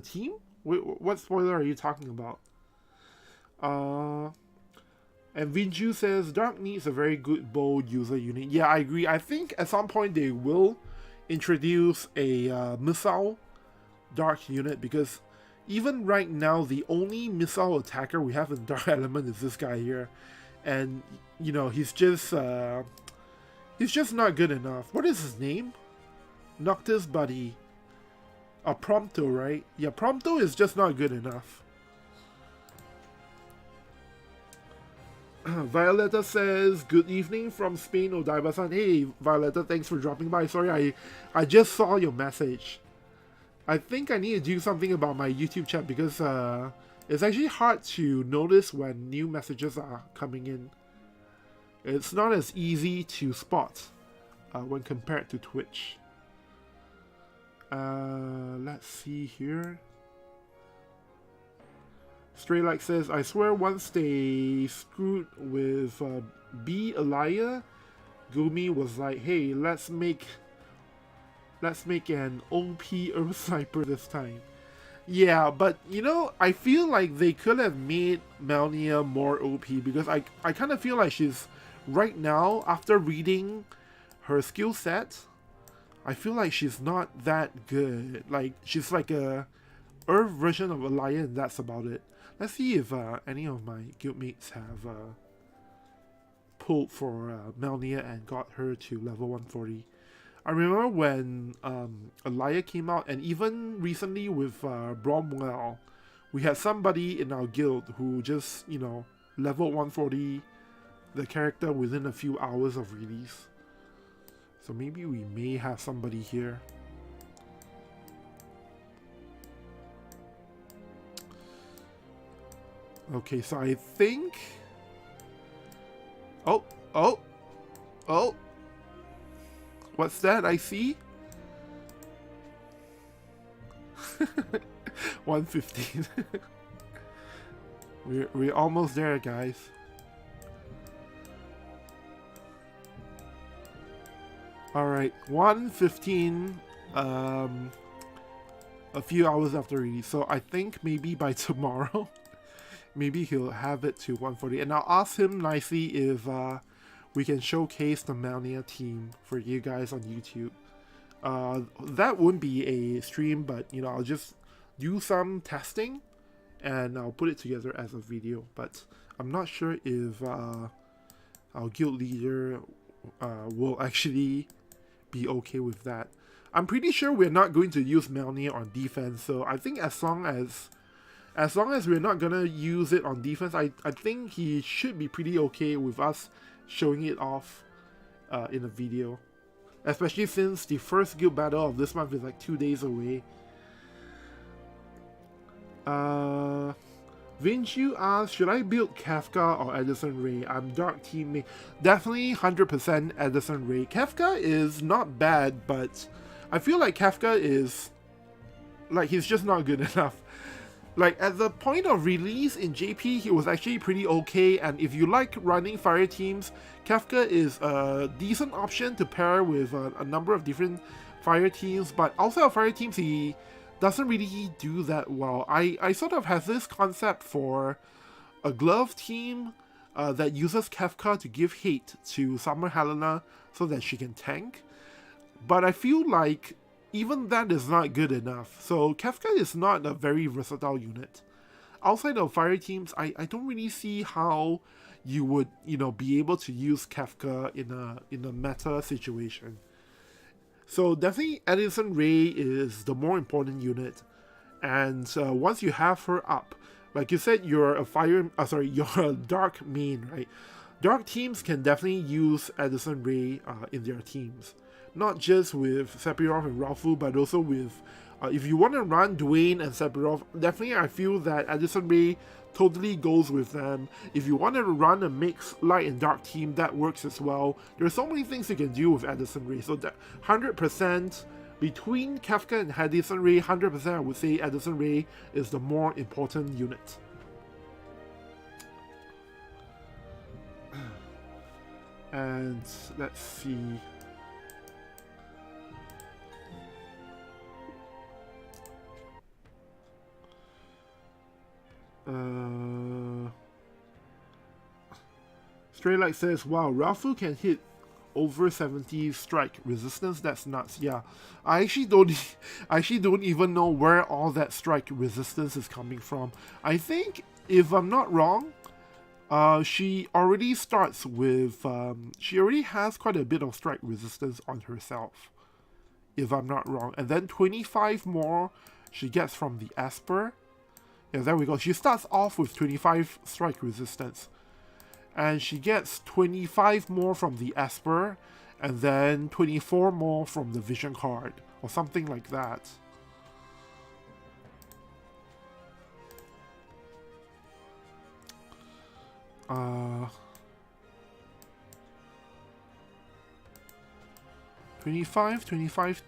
team? Wait, what spoiler are you talking about? And Vinju says, Dark needs a very good bow user unit. Yeah, I agree. I think at some point they will introduce a missile Dark unit, because even right now, the only missile attacker we have in Dark Element is this guy here. And, you know, he's just not good enough. What is his name? Noctis Buddy. Prompto, right? Yeah, Prompto is just not good enough. Violetta says, good evening from Spain, Odaiba-san. Hey, Violetta, thanks for dropping by. Sorry, I just saw your message. I think I need to do something about my YouTube chat because it's actually hard to notice when new messages are coming in. It's not as easy to spot when compared to Twitch. Let's see here. Stray Like says, I swear once they screwed with B Alaya, Gumi was like, hey, let's make an OP Earth Sniper this time. Yeah, but you know, I feel like they could have made Melnia more OP because I kind of feel like she's, right now, after reading her skill set, I feel like she's not that good. Like, she's like a Earth version of Alaya and that's about it. Let's see if any of my guildmates have pulled for Melnia and got her to level 140. I remember when Alaya came out, and even recently with Bromwell, we had somebody in our guild who just, you know, leveled 140 the character within a few hours of release. So maybe we may have somebody here. Okay, so I think... Oh! What's that I see? 115. We're almost there, guys. Alright, 115, a few hours after release. So I think maybe by tomorrow, maybe he'll have it to 140. And I'll ask him nicely if we can showcase the Melnia team for you guys on YouTube. That wouldn't be a stream, but you know, I'll just do some testing and I'll put it together as a video. But I'm not sure if our guild leader will actually be okay with that. I'm pretty sure we're not going to use Melnia on defense, so I think as long as we're not gonna use it on defense, I think he should be pretty okay with us showing it off in a video. Especially since the first guild battle of this month is like 2 days away. Vinci asks, should I build Kafka or Edison Ray? I'm Dark Team main. Definitely 100% Edison Ray. Kafka is not bad, but I feel like Kafka is... like, he's just not good enough. Like, at the point of release in JP, he was actually pretty okay, and if you like running fire teams, Kafka is a decent option to pair with a number of different fire teams, but outside of fire teams, he doesn't really do that well. I sort of have this concept for a glove team that uses Kafka to give hate to Summer Helena so that she can tank, but I feel like even that is not good enough. So Kafka is not a very versatile unit. Outside of fire teams, I don't really see how you would, you know, be able to use Kafka in a meta situation. So definitely Edison Ray is the more important unit. And once you have her up, like you said, you're you're a dark main, right? Dark teams can definitely use Edison Ray in their teams. Not just with Sephiroth and Rafu, but also with, if you want to run Dwayne and Sephiroth, definitely I feel that Edison Ray totally goes with them. If you want to run a mixed light and dark team, that works as well. There's so many things you can do with Edison Ray. So that 100% between Kafka and Edison Ray, 100% I would say Edison Ray is the more important unit. And let's see. Stray Light says, wow, Rafu can hit over 70 strike resistance. That's nuts. Yeah, I actually don't even know where all that strike resistance is coming from. I think, if I'm not wrong, she already starts with she already has quite a bit of strike resistance on herself, if I'm not wrong, and then 25 more she gets from the Esper. Yeah, there we go. She starts off with 25 strike resistance, and she gets 25 more from the Esper, and then 24 more from the Vision card, or something like that. Uh, 25, 25,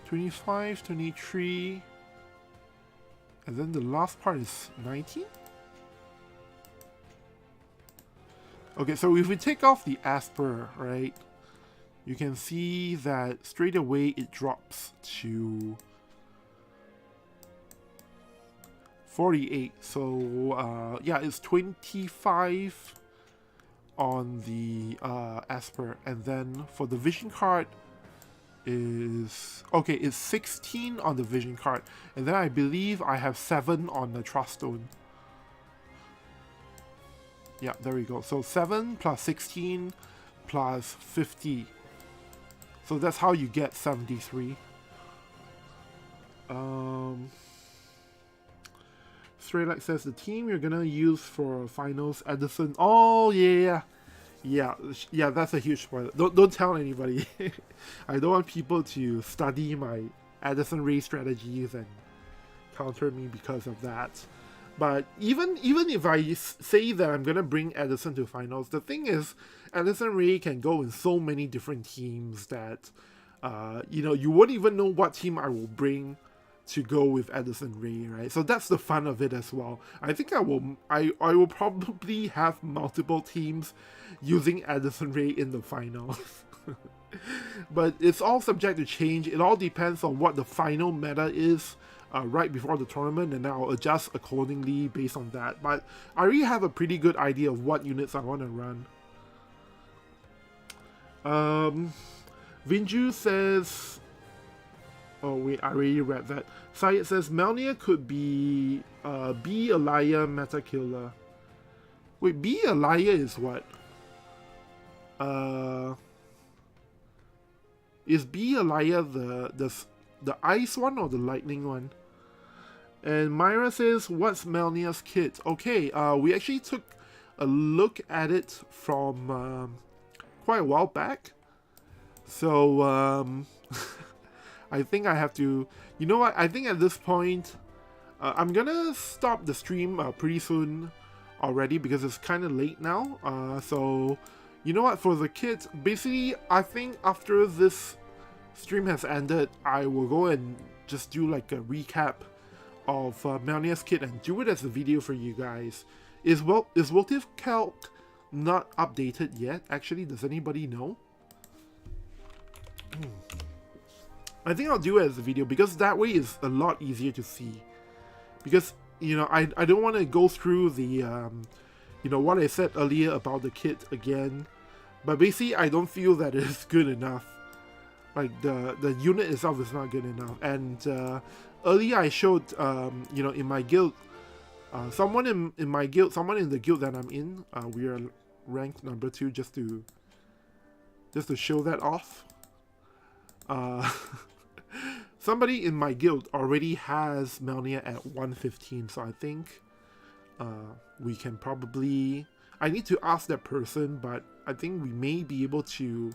25, 23, and then the last part is 19? Okay, so if we take off the Asper, right, you can see that straight away it drops to 48. So yeah, it's 25 on the Asper, and then for the Vision card is okay, it's 16 on the Vision card, and then I believe I have 7 on the Trust Stone. Yeah, there we go. So 7 plus 16 plus 50. So that's how you get 73. Straylight says the team you're gonna use for finals, Edison. Oh yeah, that's a huge spoiler. Don't tell anybody. I don't want people to study my Edison Ray strategies and counter me because of that. But even if I say that I'm gonna bring Edison to finals, the thing is, Edison Ray can go in so many different teams that you know, you won't even know what team I will bring to go with Edison Ray, right? So that's the fun of it as well. I think I will probably have multiple teams using Edison Ray in the finals. But it's all subject to change. It all depends on what the final meta is right before the tournament, and I'll adjust accordingly based on that. But I already have a pretty good idea of what units I want to run. Vinju says, oh wait, I already read that. Syed says Melnia could be B Alaya meta killer. Wait, B Alaya is what? Is B Alaya the ice one or the lightning one? And Myra says, what's Melnia's kit? Okay, we actually took a look at it from quite a while back. So I think I have to, you know what, I think at this point I'm gonna stop the stream pretty soon already because it's kind of late now. So you know what, for the kit, basically I think after this stream has ended, I will go and just do like a recap of Melnia's kit and do it as a video for you guys. Is WOTV Calc not updated yet? Actually, does anybody know? I think I'll do it as a video because that way it's a lot easier to see. Because, you know, I don't want to go through the, you know, what I said earlier about the kit again. But basically, I don't feel that it's good enough. Like, the unit itself is not good enough. And earlier I showed, you know, in my guild, someone in my guild, someone in the guild that I'm in, we are ranked number 2 just to show that off. Somebody in my guild already has Melnia at 115, so I think we can probably, I need to ask that person, but I think we may be able to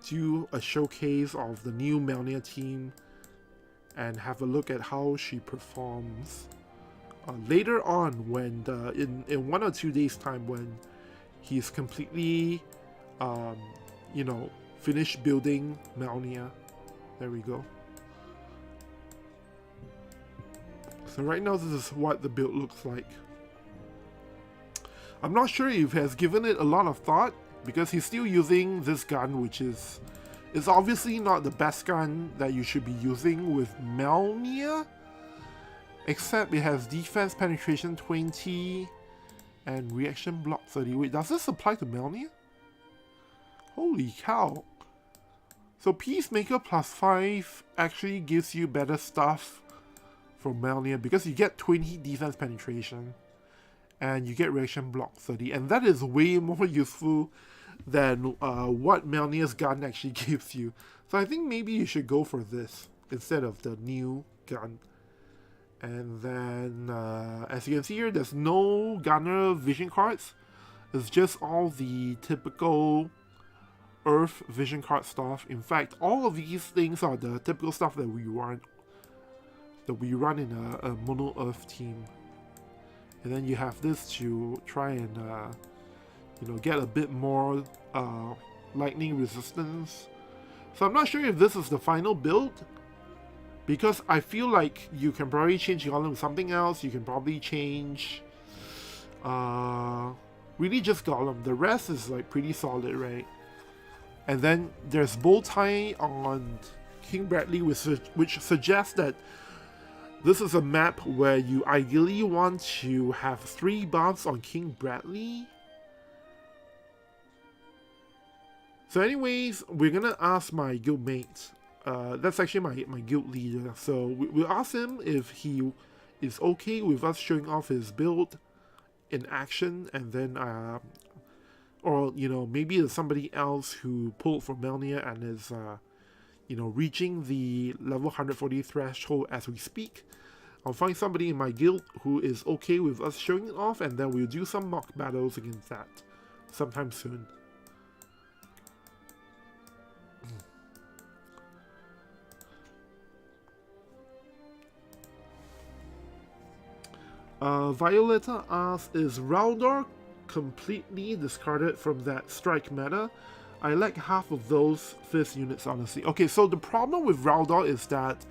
do a showcase of the new Melnia team and have a look at how she performs later on when in 1 or 2 days time when he's completely you know, finished building Melnia. There we go. So right now this is what the build looks like. I'm not sure if he has given it a lot of thought because he's still using this gun, which is obviously not the best gun that you should be using with Melnia, except it has defense penetration 20 and reaction block 30. Wait, does this apply to Melnia? Holy cow. So Peacemaker +5 actually gives you better stuff from Melnia because you get 20 defense penetration and you get reaction block 30, and that is way more useful than what Melnia's gun actually gives you. So I think maybe you should go for this instead of the new gun. And then, as you can see here, there's no gunner vision cards. It's just all the typical Earth vision card stuff. In fact, all of these things are the typical stuff that we run in a mono Earth team. And then you have this to try and get a bit more lightning resistance. So I'm not sure if this is the final build, because I feel like you can probably change Golem with something else. You can probably change really just Golem. The rest is like pretty solid, right? And then there's Bowtie on King Bradley, which suggests that this is a map where you ideally want to have 3 buffs on King Bradley. So anyways, we're gonna ask my guildmate. That's actually my guild leader. So we'll ask him if he is okay with us showing off his build in action, and then or maybe there's somebody else who pulled from Melnia and is reaching the level 140 threshold as we speak. I'll find somebody in my guild who is okay with us showing it off, and then we'll do some mock battles against that sometime soon. Violetta asks, is Raldor completely discarded from that strike meta? I like half of those 5th units, honestly. Okay, so the problem with Raldor is that,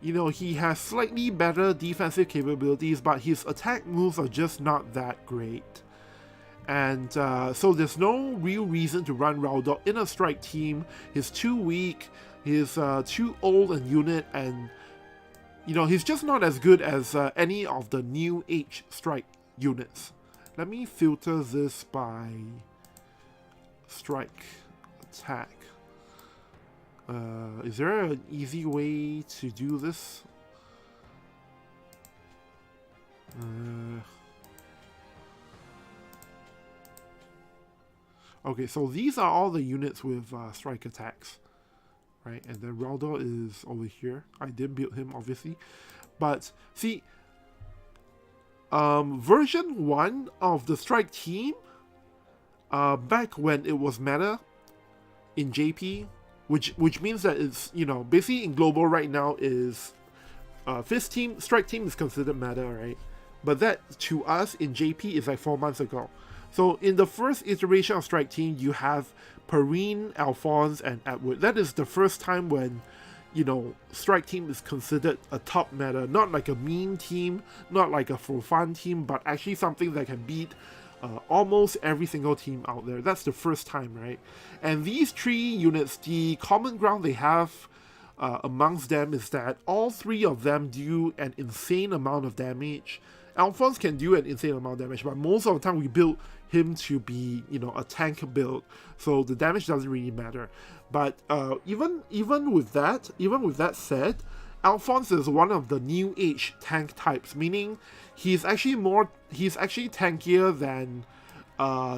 he has slightly better defensive capabilities, but his attack moves are just not that great. And so there's no real reason to run Raldor in a strike team. He's too weak, he's too old in unit, and he's just not as good as any of the new age strike units. Let me filter this by strike attack. Is there an easy way to do this? Okay, so these are all the units with strike attacks. Right, and then Raldor is over here. I did build him, obviously. But, see, version 1 of the strike team, back when it was meta in JP, which means that it's, basically in global right now is, 5th team, strike team is considered meta, right? But that, to us, in JP is like 4 months ago. So, in the first iteration of strike team, you have Perrine, Alphonse, and Edward. That is the first time when, strike team is considered a top meta, not like a meme team, not like a for fun team, but actually something that can beat almost every single team out there. That's the first time, right? And these 3 units, the common ground they have amongst them is that all 3 of them do an insane amount of damage. Alphonse can do an insane amount of damage, but most of the time we build him to be, a tank build, so the damage doesn't really matter. But even with that said, Alphonse is one of the new age tank types, meaning he's actually tankier than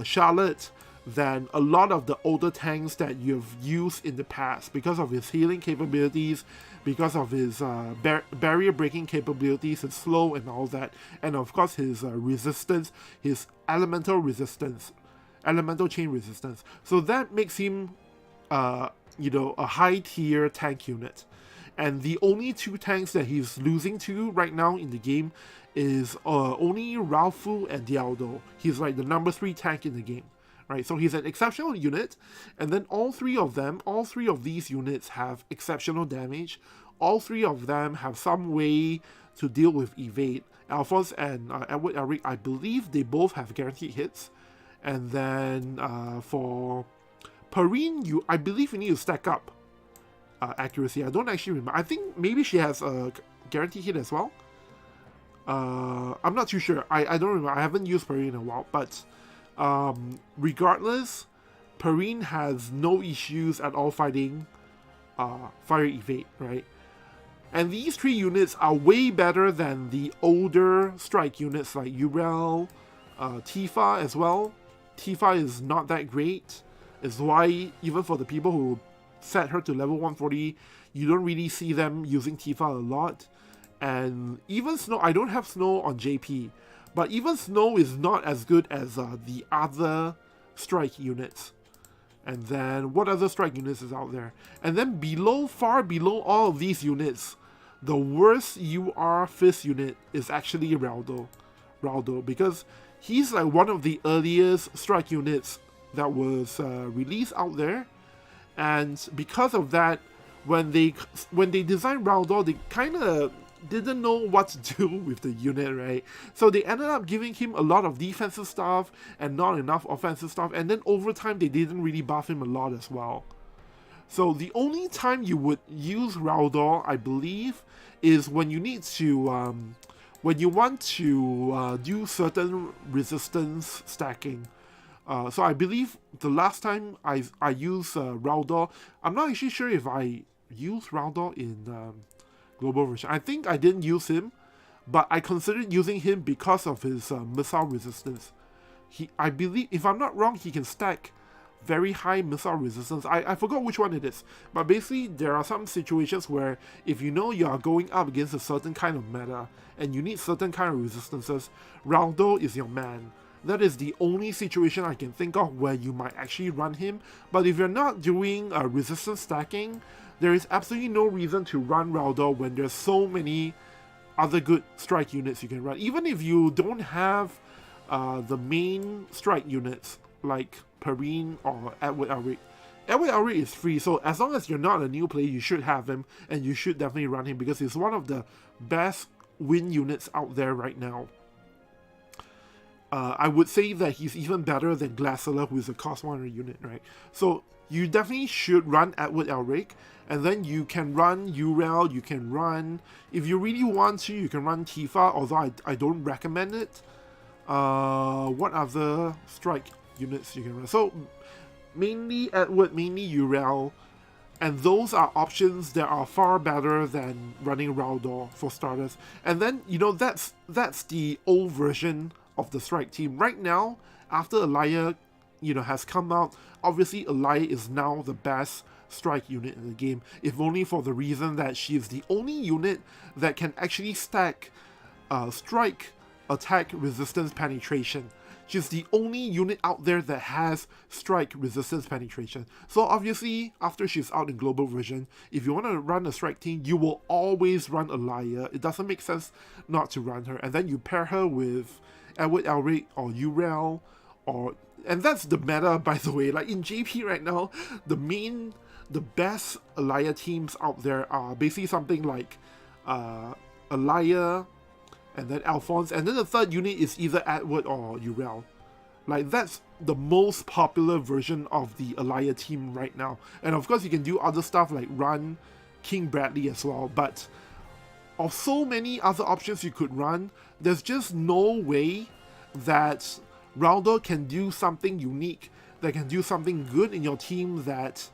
Charlotte, than a lot of the older tanks that you've used in the past, because of his healing capabilities, because of his barrier breaking capabilities, his slow and all that, and of course his resistance, his elemental chain resistance. So that makes him a high tier tank unit. And the only 2 tanks that he's losing to right now in the game is only Ralfu and Dialdo. He's like the number 3 tank in the game. Right, so he's an exceptional unit, and then all 3 of these units have exceptional damage. All 3 of them have some way to deal with evade. Alphonse and Edward Elric, I believe they both have guaranteed hits. And then for Perrine, I believe you need to stack up accuracy. I don't actually remember. I think maybe she has a guaranteed hit as well. I'm not too sure. I don't remember. I haven't used Perrine in a while, but regardless, Perrine has no issues at all fighting Fire Evade, right? And these 3 units are way better than the older strike units like Uriel, Tifa as well. Tifa is not that great. It's why even for the people who set her to level 140, you don't really see them using Tifa a lot. And even Snow, I don't have Snow on JP, but even Snow is not as good as the other strike units. And then what other strike units is out there? And then below, far below all of these units, the worst UR Fist unit is actually Raldo, because he's like one of the earliest strike units that was released out there, and because of that, when they designed Raldo, they kind of didn't know what to do with the unit, right? So they ended up giving him a lot of defensive stuff and not enough offensive stuff, and then over time they didn't really buff him a lot as well. So the only time you would use Raldor, I believe, is when you need to, when you want to do certain resistance stacking. So I believe the last time I used Raldor, I'm not actually sure if I used Raldor in Global Version. I think I didn't use him, but I considered using him because of his missile resistance. I believe, if I'm not wrong, he can stack very high missile resistance. I forgot which one it is, but basically there are some situations where if you know you are going up against a certain kind of meta and you need certain kind of resistances, Raldo is your man. That is the only situation I can think of where you might actually run him. But if you're not doing resistance stacking, there is absolutely no reason to run Raldo when there's so many other good strike units you can run. Even if you don't have the main strike units like Perrine or Edward Elric. Edward Elric is free, so as long as you're not a new player, you should have him, and you should definitely run him because he's one of the best win units out there right now. I would say that he's even better than Glassella, who is a cost 100 unit, right? So you definitely should run Edward Elric, and then you can run Uriel, you can run, if you really want to, you can run Tifa, although I don't recommend it. What other strike units you can run? So mainly Edward, mainly Uriel, and those are options that are far better than running Raldor for starters. And then, you know, that's the old version of the strike team. Right now, after Alaya, you know, has come out, obviously Alaya is now the best strike unit in the game, if only for the reason that she is the only unit that can actually stack strike, attack, resistance, penetration. She's the only unit out there that has strike, resistance, penetration. So obviously, after she's out in Global Version, if you want to run a strike team, you will always run Alaya. It doesn't make sense not to run her. And then you pair her with Edward Elric or Uriel, and that's the meta, by the way. Like in JP right now, the best Alaya teams out there are basically something like Alaya, and then Alphonse, and then the third unit is either Edward or Uriel. Like, that's the most popular version of the Alaya team right now. And of course, you can do other stuff like run King Bradley as well, but of so many other options you could run, there's just no way that Raldo can do something unique, that can do something good in your team that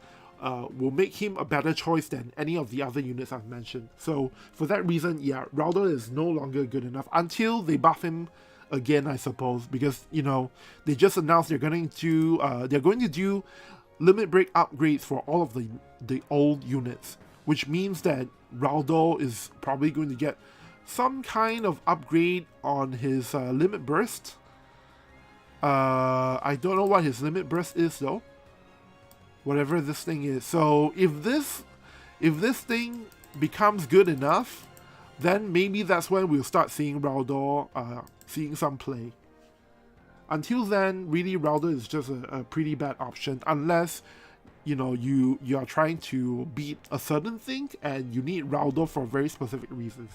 will make him a better choice than any of the other units I've mentioned. So for that reason, yeah, Raldo is no longer good enough until they buff him again, I suppose, because, you know, they just announced they're going to do limit break upgrades for all of the old units, which means that Raldo is probably going to get some kind of upgrade on his limit burst. I don't know what his limit burst is though. Whatever this thing is. So if this thing becomes good enough, then maybe that's when we'll start seeing Raldo seeing some play. Until then, really Raldo is just a pretty bad option, unless, you know, you are trying to beat a certain thing and you need Raldo for very specific reasons.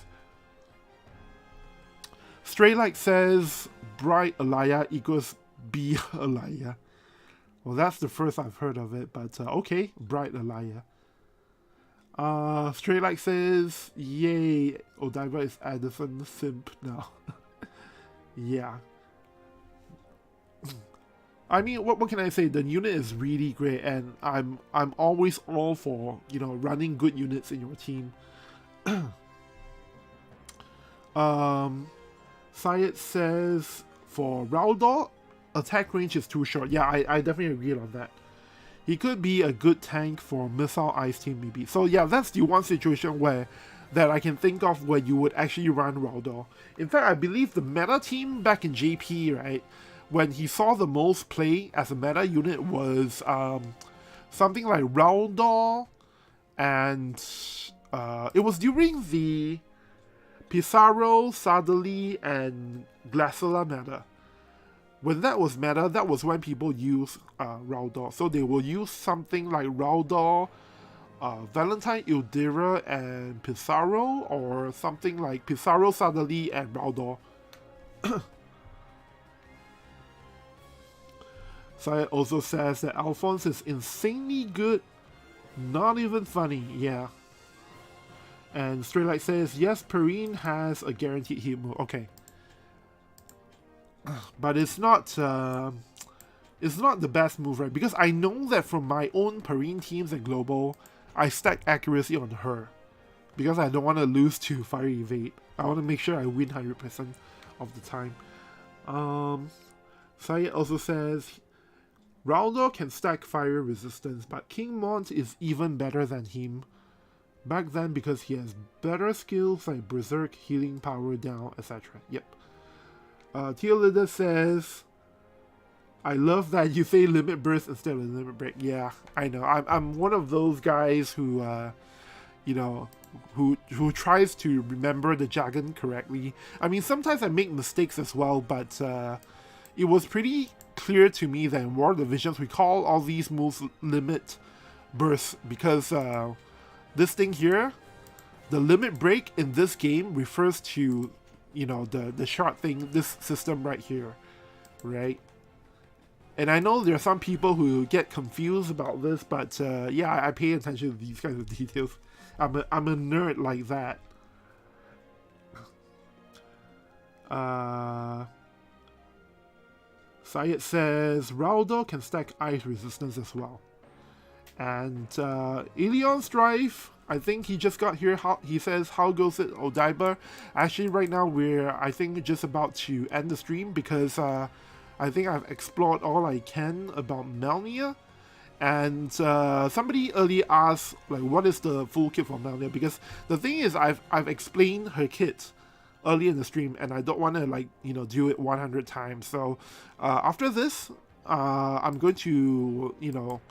Straylight says Bright Alaya equals B Alaya. Well, that's the first I've heard of it, but okay, Bright Alaya. Straylight says, yay, Odaiba is Addison Simp now. Yeah. I mean, what can I say? The unit is really great, and I'm always all for, you know, running good units in your team. Syed says for Raldor, attack range is too short. Yeah, I definitely agree on that. He could be a good tank for Missile Ice team maybe. So yeah, that's the one situation where that I can think of where you would actually run Raldor. In fact, I believe the meta team back in JP, right, when he saw the most play as a meta unit was something like Raldor, and it was during the Pizarro, Sadali, and Glaciala meta. When that was meta, that was when people used Raldor. So they will use something like Raldor, Valentine, Ildira, and Pizarro, or something like Pizarro, Sadali, and Raldor. Syed also says that Alphonse is insanely good, not even funny, yeah. And Straylight says, yes, Perrine has a guaranteed hit move. Okay. But it's not the best move, right? Because I know that from my own Perrine teams and Global, I stack accuracy on her. Because I don't want to lose to Fire Evade. I want to make sure I win 100% of the time. Syed also says, Raldor can stack fire resistance, but King Mont is even better than him. Back then because he has better skills like Berserk, healing power down, etc. Yep. Teolida says, I love that you say limit burst instead of limit break. Yeah, I know. I'm one of those guys who, you know, who tries to remember the jargon correctly. I mean, sometimes I make mistakes as well, but it was pretty clear to me that in War Divisions we call all these moves limit burst because this thing here, the limit break in this game refers to, you know, the short thing, this system right here, right? And I know there are some people who get confused about this, but yeah, I pay attention to these kinds of details. I'm a nerd like that. Syed says Raldor can stack ice resistance as well. And Elion's Drive, I think he just got here. He says, how goes it, Odaiba? Actually, right now we're, I think, just about to end the stream because I think I've explored all I can about Melnia. And somebody earlier asked, like, what is the full kit for Melnia? Because the thing is, I've explained her kit early in the stream, and I don't want to, like, you know, do it 100 times. So after this, I'm going to, you know,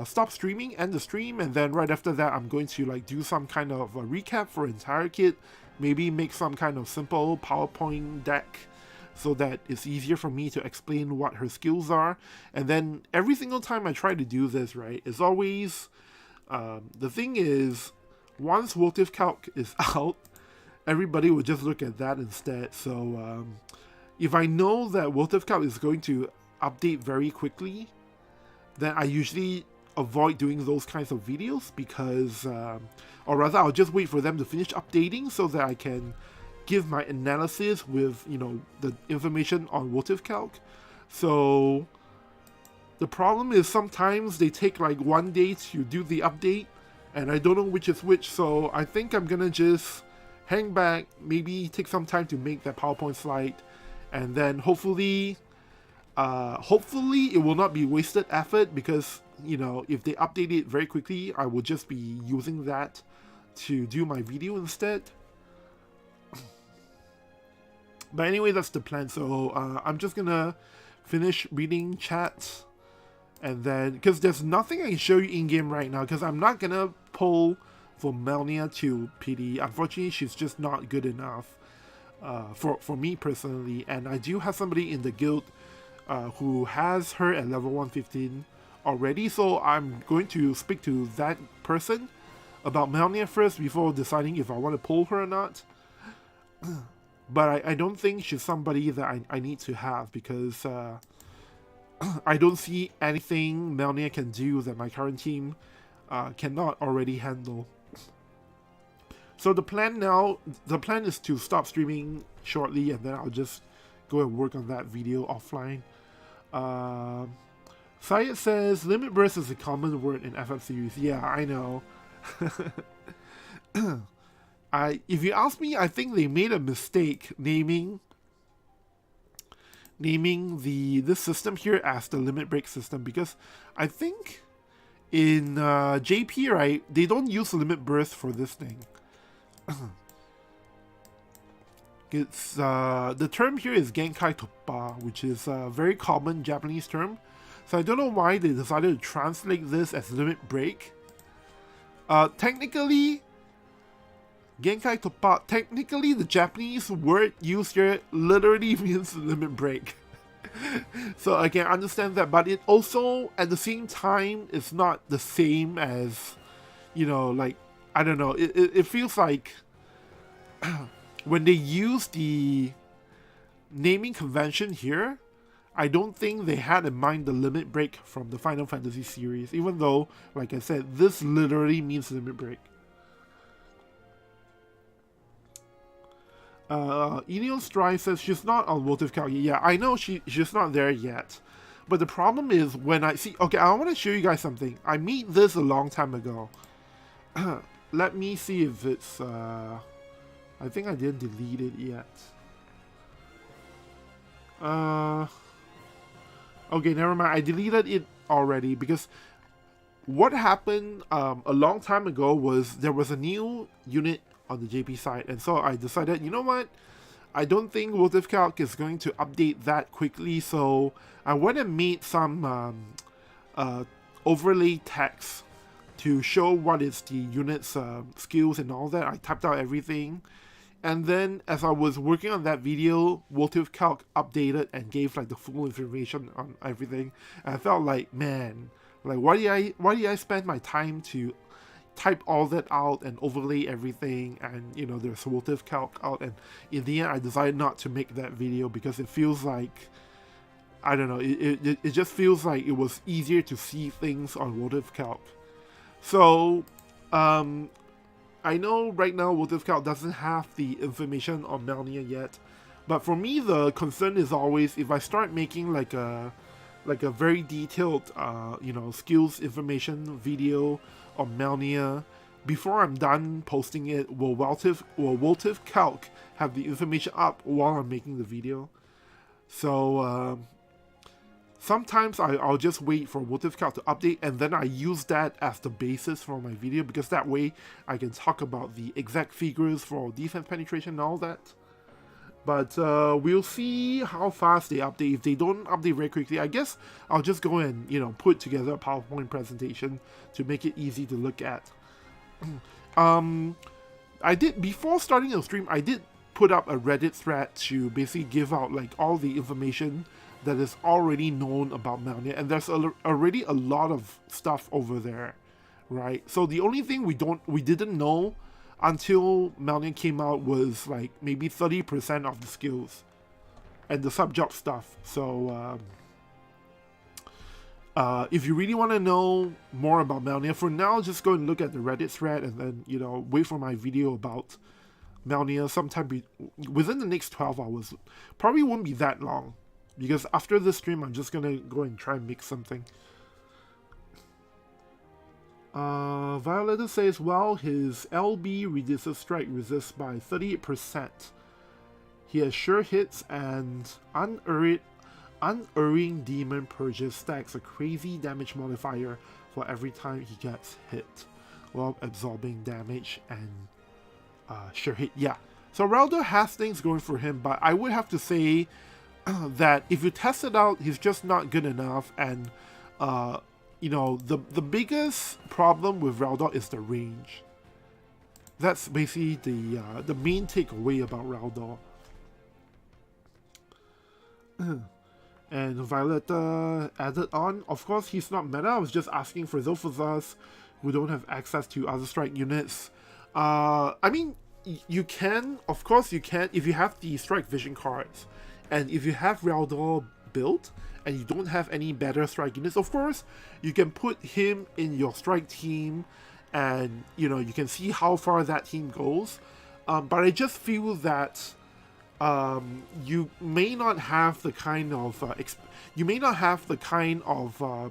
stop streaming, end the stream, and then right after that I'm going to like do some kind of a recap for entire kit, maybe make some kind of simple PowerPoint deck so that it's easier for me to explain what her skills are. And then every single time I try to do this, right, it's always the thing is, once WOTV Calc is out, everybody will just look at that instead. So if I know that WOTV Calc is going to update very quickly, then I usually avoid doing those kinds of videos because, or rather I'll just wait for them to finish updating so that I can give my analysis with, you know, the information on WOTV Calc. So the problem is sometimes they take like 1 day to do the update and I don't know which is which, so I think I'm gonna just hang back, maybe take some time to make that PowerPoint slide, and then hopefully it will not be wasted effort because, you know, if they update it very quickly, I will just be using that to do my video instead. But anyway, that's the plan. So I'm just gonna finish reading chat, and then, because there's nothing I can show you in-game right now, because I'm not gonna pull for Melnia to PD. Unfortunately, she's just not good enough for me personally, and I do have somebody in the guild who has her at level 115 already, so I'm going to speak to that person about Melnia first before deciding if I want to pull her or not. But I don't think she's somebody that I need to have because I don't see anything Melnia can do that my current team cannot already handle. So the plan is to stop streaming shortly, and then I'll just go and work on that video offline. Syed says limit burst is a common word in FF series. Yeah, I know. If you ask me, I think they made a mistake naming this system here as the limit break system, because I think in JP, right, they don't use limit burst for this thing. It's the term here is Genkai Toppa, which is a very common Japanese term. So I don't know why they decided to translate this as limit break. Technically, Genkai Toppa, technically the Japanese word used here literally means limit break. So I can understand that, but it also, at the same time, is not the same as, you know, like, I don't know, it feels like when they use the naming convention here, I don't think they had in mind the limit break from the Final Fantasy series, even though, like I said, this literally means limit break. Enion Strive says she's not on WOTV Calc. Yeah, I know she's not there yet. But the problem is when I see... Okay, I want to show you guys something. I made this a long time ago. Let me see if it's... I think I didn't delete it yet. Okay, never mind. I deleted it already because what happened a long time ago was there was a new unit on the JP side, and so I decided, you know what, I don't think WOTV Calc is going to update that quickly, so I went and made some overlay text to show what is the unit's skills and all that. I typed out everything, and then as I was working on that video, WOTV Calc updated and gave like the full information on everything, and I felt like, man, like why did I spend my time to type all that out and overlay everything, and you know, there's WOTV Calc out, and in the end I decided not to make that video because it feels like, I don't know, it just feels like it was easier to see things on WOTV Calc. So I know right now WOTV Calc doesn't have the information on Melnia yet, but for me the concern is always if I start making like a very detailed you know, skills information video on Melnia, before I'm done posting it, will WOTV Calc have the information up while I'm making the video? So sometimes I'll just wait for WOTV Calc to update, and then I use that as the basis for my video, because that way I can talk about the exact figures for defense penetration and all that. But we'll see how fast they update. If they don't update very quickly, I guess I'll just go and, you know, put together a PowerPoint presentation to make it easy to look at. I did, before starting the stream, I did put up a Reddit thread to basically give out like all the information that is already known about Melnia, and there's already a lot of stuff over there, right? So the only thing we didn't know until Melnia came out was like maybe 30% of the skills and the sub-job stuff. So if you really want to know more about Melnia, for now just go and look at the Reddit thread, and then, you know, wait for my video about Melnia sometime within the next 12 hours. Probably won't be that long, because after this stream I'm just gonna go and try and make something. Violetta says, well, his LB reduces strike resist by 38%. He has sure hits, and unerring demon purges stacks a crazy damage modifier for every time he gets hit, while absorbing damage and sure hit. Yeah, so Raldo has things going for him, but I would have to say that if you test it out, he's just not good enough, and you know, the biggest problem with Raldor is the range. That's basically the main takeaway about Raldor. And Violetta added on, of course he's not meta. I was just asking for those of us who don't have access to other strike units. I mean, you can, of course you can, if you have the strike vision cards, and if you have Raldor built, and you don't have any better strike units, of course, you can put him in your strike team, and, you know, you can see how far that team goes. But I just feel that you may not have the kind of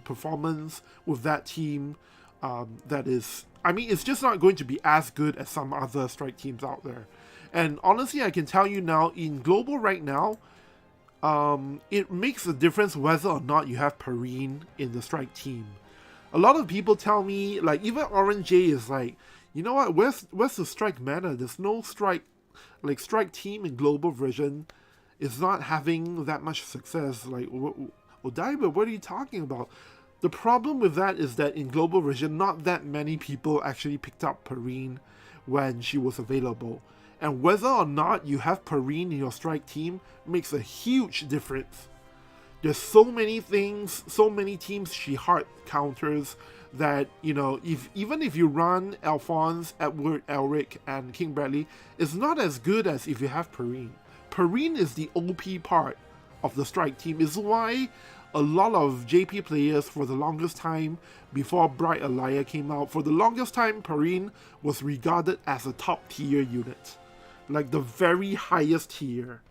performance with that team that is. I mean, it's just not going to be as good as some other strike teams out there. And honestly, I can tell you now, in global right now, it makes a difference whether or not you have Perrine in the strike team. A lot of people tell me, like, even Orange J is like, you know what, where's the strike meta? There's no strike, like, strike team in global version is not having that much success. Like, Odaiba, what are you talking about? The problem with that is that in global version, not that many people actually picked up Perrine when she was available. And whether or not you have Perrine in your strike team makes a huge difference. There's so many things, so many teams she hard counters that, you know, even if you run Alphonse, Edward, Elric, and King Bradley, it's not as good as if you have Perrine. Perrine is the OP part of the strike team. Is why a lot of JP players for the longest time, before Bright Alaya came out, for the longest time Perrine was regarded as a top tier unit. Like the very highest tier.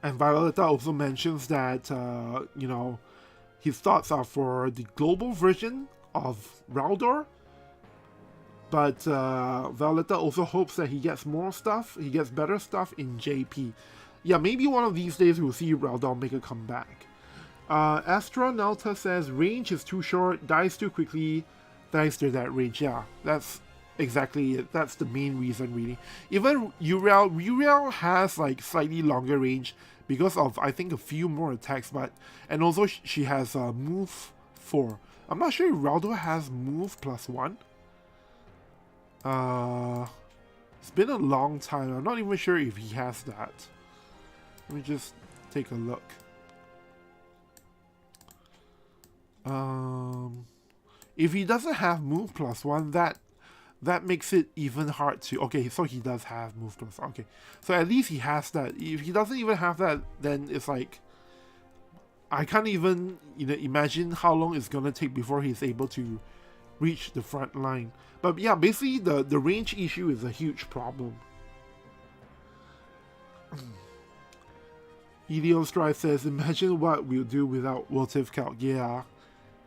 And Violetta also mentions that, you know, his thoughts are for the global version of Raldor. But Violetta also hopes that he gets more stuff, he gets better stuff in JP. Yeah, maybe one of these days we'll see Raldor make a comeback. Astronauta says range is too short, dies too quickly, thanks to that range. Yeah, that's exactly it. That's the main reason, really. Even Uriel has like slightly longer range because of, I think, a few more attacks, but and also she has move 4. I'm not sure if Raldor has move +1. It's been a long time. I'm not even sure if he has that. Let me just take a look. If he doesn't have move +1, that makes it even hard to. Okay, so he does have move +1. Okay, so at least he has that. If he doesn't even have that, then it's like I can't even, you know, imagine how long it's gonna take before he's able to reach the front line. But yeah, basically the range issue is a huge problem. Elio Strive says, imagine what we'll do without WOTV Calc. Yeah,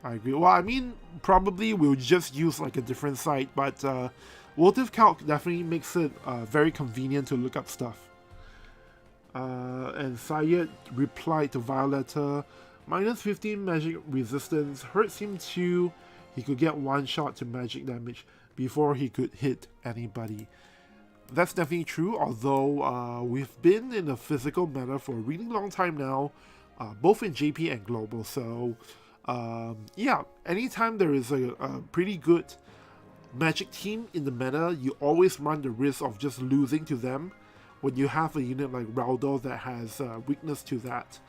I agree. Well, I mean, probably we'll just use like a different site, but WOTV Calc definitely makes it very convenient to look up stuff. And Syed replied to Violetta, -15 magic resistance, hurts him too. He could get one shot to magic damage before he could hit anybody. That's definitely true, although we've been in a physical meta for a really long time now, both in JP and global, so yeah, anytime there is a pretty good magic team in the meta, you always run the risk of just losing to them when you have a unit like Raldor that has weakness to that.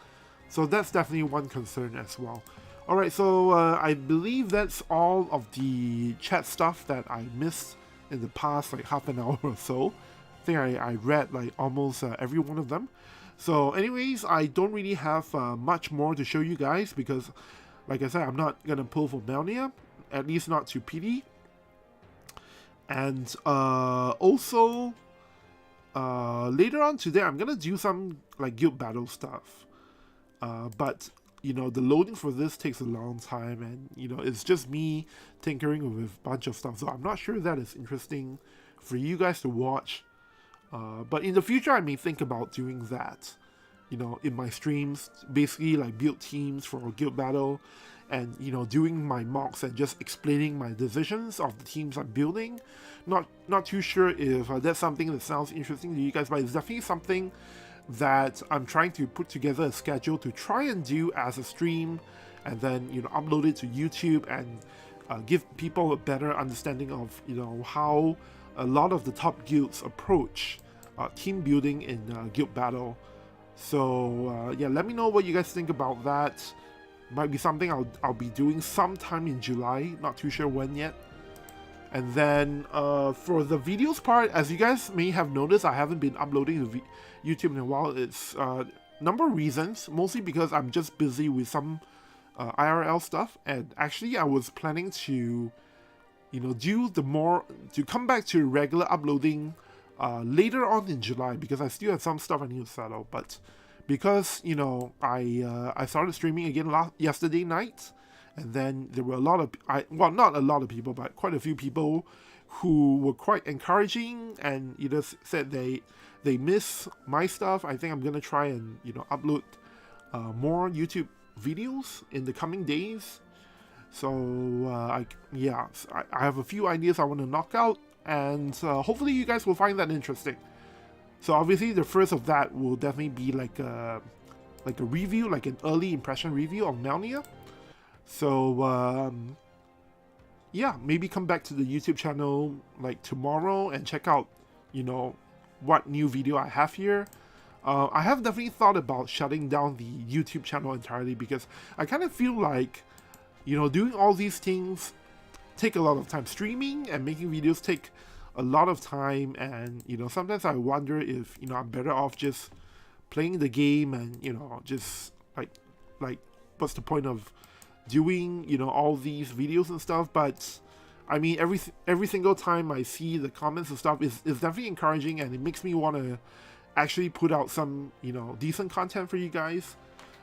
So that's definitely one concern as well. Alright, so I believe that's all of the chat stuff that I missed in the past like half an hour or so. I think I read like almost every one of them. So anyways, I don't really have much more to show you guys because, like I said, I'm not going to pull for Melnia, at least not to PD. And also, later on today, I'm going to do some like guild battle stuff. But you know, the loading for this takes a long time, and you know, it's just me tinkering with a bunch of stuff, so I'm not sure that is interesting for you guys to watch. But in the future, I may think about doing that, you know, in my streams, basically like build teams for a guild battle, and you know, doing my mocks and just explaining my decisions of the teams I'm building. Not too sure if that's something that sounds interesting to you guys, but it's definitely something that I'm trying to put together a schedule to try and do as a stream, and then, you know, upload it to YouTube and give people a better understanding of, you know, how a lot of the top guilds approach team building in guild battle. So yeah, let me know what you guys think about that. Might be something I'll be doing sometime in July, not too sure when yet. And then for the videos part, as you guys may have noticed, I haven't been uploading to YouTube in a while. It's a number of reasons, mostly because I'm just busy with some IRL stuff, and actually I was planning to, you know, to come back to regular uploading later on in July, because I still have some stuff I need to settle. But because, you know, I started streaming again yesterday night, and then there were a lot of well, not a lot of people, but quite a few people who were quite encouraging, and you know, said they miss my stuff. I think I'm gonna try and, you know, upload more YouTube videos in the coming days. So I have a few ideas I want to knock out, and hopefully you guys will find that interesting. So obviously the first of that will definitely be like a review, like an early impression review of Melnia. So yeah, maybe come back to the YouTube channel like tomorrow and check out, you know, what new video I have here. I have definitely thought about shutting down the YouTube channel entirely, because I kind of feel like, you know, doing all these things take a lot of time. Streaming and making videos take a lot of time, and, you know, sometimes I wonder if, you know, I'm better off just playing the game and, you know, just like what's the point of doing, you know, all these videos and stuff. But I mean, every single time I see the comments and stuff is definitely encouraging, and it makes me want to actually put out some, you know, decent content for you guys.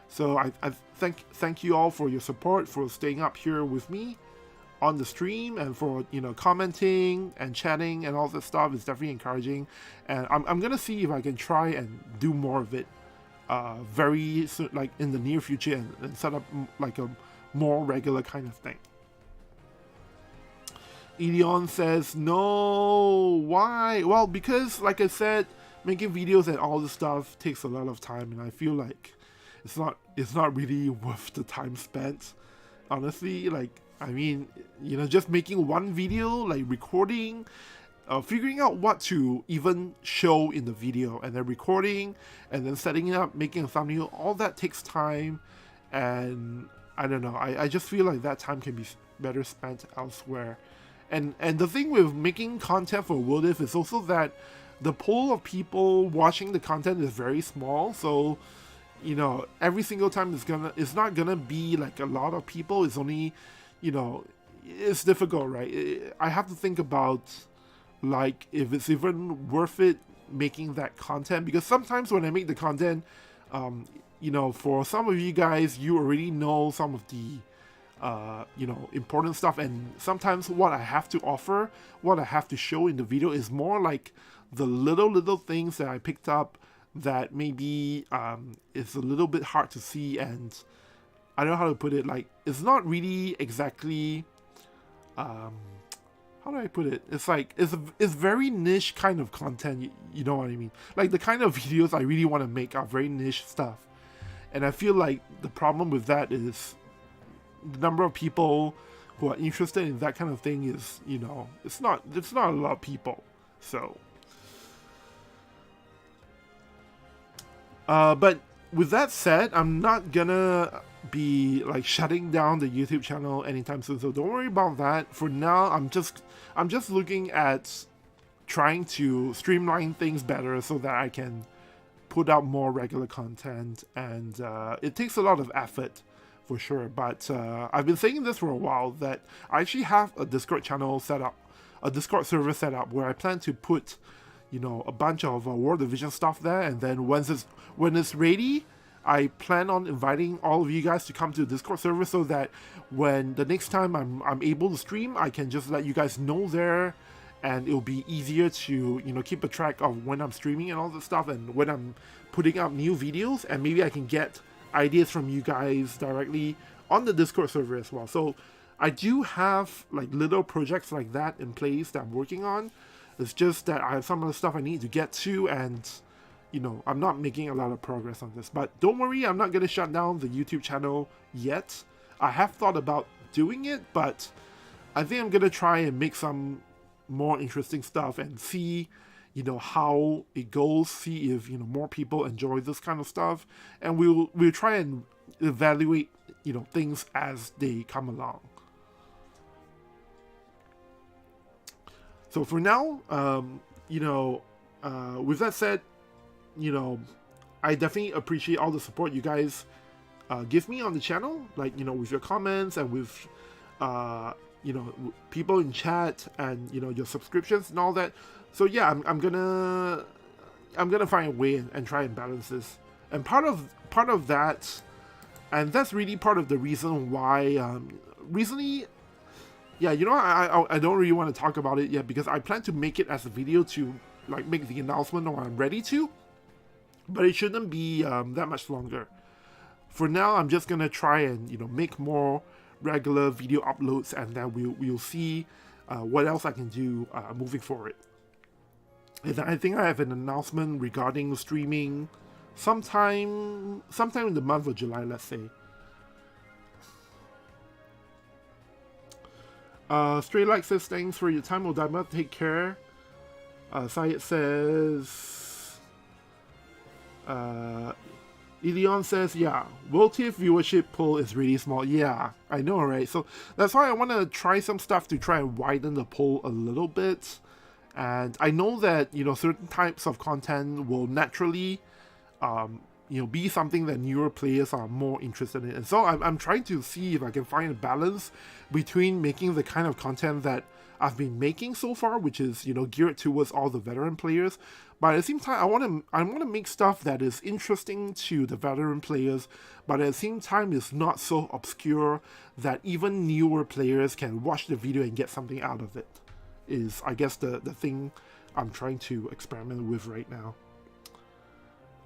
So I thank you all for your support, for staying up here with me on the stream, and for, you know, commenting and chatting and all that stuff. Is definitely encouraging, and I'm gonna see if I can try and do more of it very soon, like in the near future, and set up like a more regular kind of thing. Elion says, no, why? Well, because like I said, making videos and all this stuff takes a lot of time, and I feel like it's not really worth the time spent, honestly. Like, I mean, you know, just making one video, like recording, figuring out what to even show in the video, and then recording, and then setting it up, making a thumbnail, all that takes time. And I don't know, I just feel like that time can be better spent elsewhere. And the thing with making content for WOTV is also that the pool of people watching the content is very small. So, you know, every single time it's not gonna be like a lot of people. It's only, you know, it's difficult, right? I have to think about, like, if it's even worth it making that content, because sometimes when I make the content, you know, for some of you guys, you already know some of the you know, important stuff, and sometimes what I have to offer, what I have to show in the video is more like the little things that I picked up that maybe is a little bit hard to see, and I don't know how to put it, like, it's not really exactly how do I put it? It's like, it's very niche kind of content, you know what I mean? Like, the kind of videos I really want to make are very niche stuff, and I feel like the problem with that is the number of people who are interested in that kind of thing is, you know, it's not a lot of people. So but with that said, I'm not gonna be like shutting down the YouTube channel anytime soon, so don't worry about that. For now, I'm just looking at trying to streamline things better so that I can put out more regular content, and it takes a lot of effort for sure. But I've been saying this for a while, that I actually have a Discord channel set up, a Discord server set up, where I plan to put, you know, a bunch of World Division stuff there, and then when it's ready, I plan on inviting all of you guys to come to the Discord server, so that when the next time I'm able to stream, I can just let you guys know there, and it'll be easier to, you know, keep a track of when I'm streaming and all this stuff, and when I'm putting out new videos, and maybe I can get ideas from you guys directly on the Discord server as well. So I do have like little projects like that in place that I'm working on. It's just that I have some of the stuff I need to get to, and, you know, I'm not making a lot of progress on this. But don't worry, I'm not going to shut down the YouTube channel yet. I have thought about doing it, but I think I'm going to try and make some more interesting stuff and see, you know, how it goes, see if, you know, more people enjoy this kind of stuff, and we'll try and evaluate, you know, things as they come along. So for now, you know, with that said, you know, I definitely appreciate all the support you guys give me on the channel, like, you know, with your comments and with you know, people in chat and, you know, your subscriptions and all that. So yeah, I'm gonna find a way and try and balance this. And part of that, and that's really part of the reason why recently, yeah, you know, I don't really want to talk about it yet because I plan to make it as a video to like make the announcement when I'm ready to, but it shouldn't be that much longer. For now, I'm just gonna try and, you know, make more regular video uploads, and then we'll see what else I can do moving forward. And I think I have an announcement regarding streaming sometime in the month of July, let's say. Stray Light says, thanks for your time, Odama, take care. Syed says, Elion says, yeah, WOTV viewership pool is really small. Yeah, I know, right? So that's why I want to try some stuff to try and widen the pool a little bit. And I know that, you know, certain types of content will naturally, you know, be something that newer players are more interested in. And so I'm trying to see if I can find a balance between making the kind of content that I've been making so far, which is, you know, geared towards all the veteran players. But at the same time, I want to make stuff that is interesting to the veteran players, but at the same time is not so obscure that even newer players can watch the video and get something out of it. Is, I guess, the thing I'm trying to experiment with right now.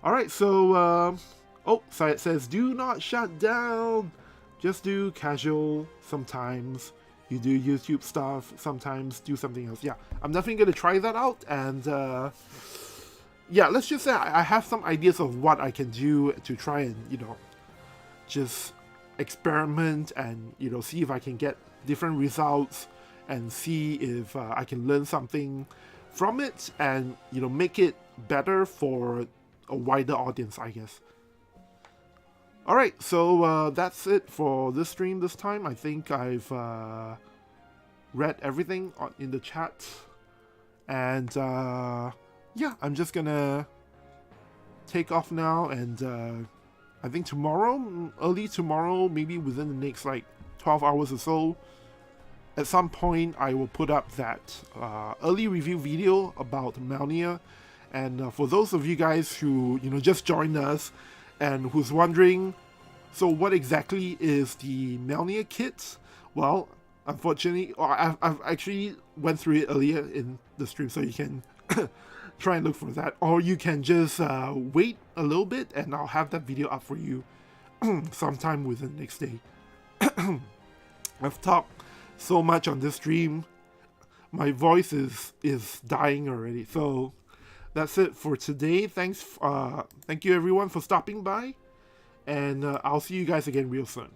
Alright, so, oh, Syed says, do not shut down! Just do casual sometimes. You do YouTube stuff, sometimes do something else. Yeah, I'm definitely going to try that out, and, yeah, let's just say I have some ideas of what I can do to try and, you know, just experiment and, you know, see if I can get different results and see if I can learn something from it and, you know, make it better for a wider audience, I guess. Alright, so that's it for this stream this time. I think I've read everything in the chat. And yeah, I'm just gonna take off now, and I think tomorrow, early tomorrow, maybe within the next like 12 hours or so, at some point I will put up that early review video about Melnia. And for those of you guys who, you know, just joined us and who's wondering, so what exactly is the Melnia kit? Well, unfortunately, I've actually went through it earlier in the stream, so you can try and look for that. Or you can just wait a little bit and I'll have that video up for you sometime within the next day. I've talked so much on this stream, my voice is dying already. So that's it for today. Thank you everyone for stopping by, and I'll see you guys again real soon.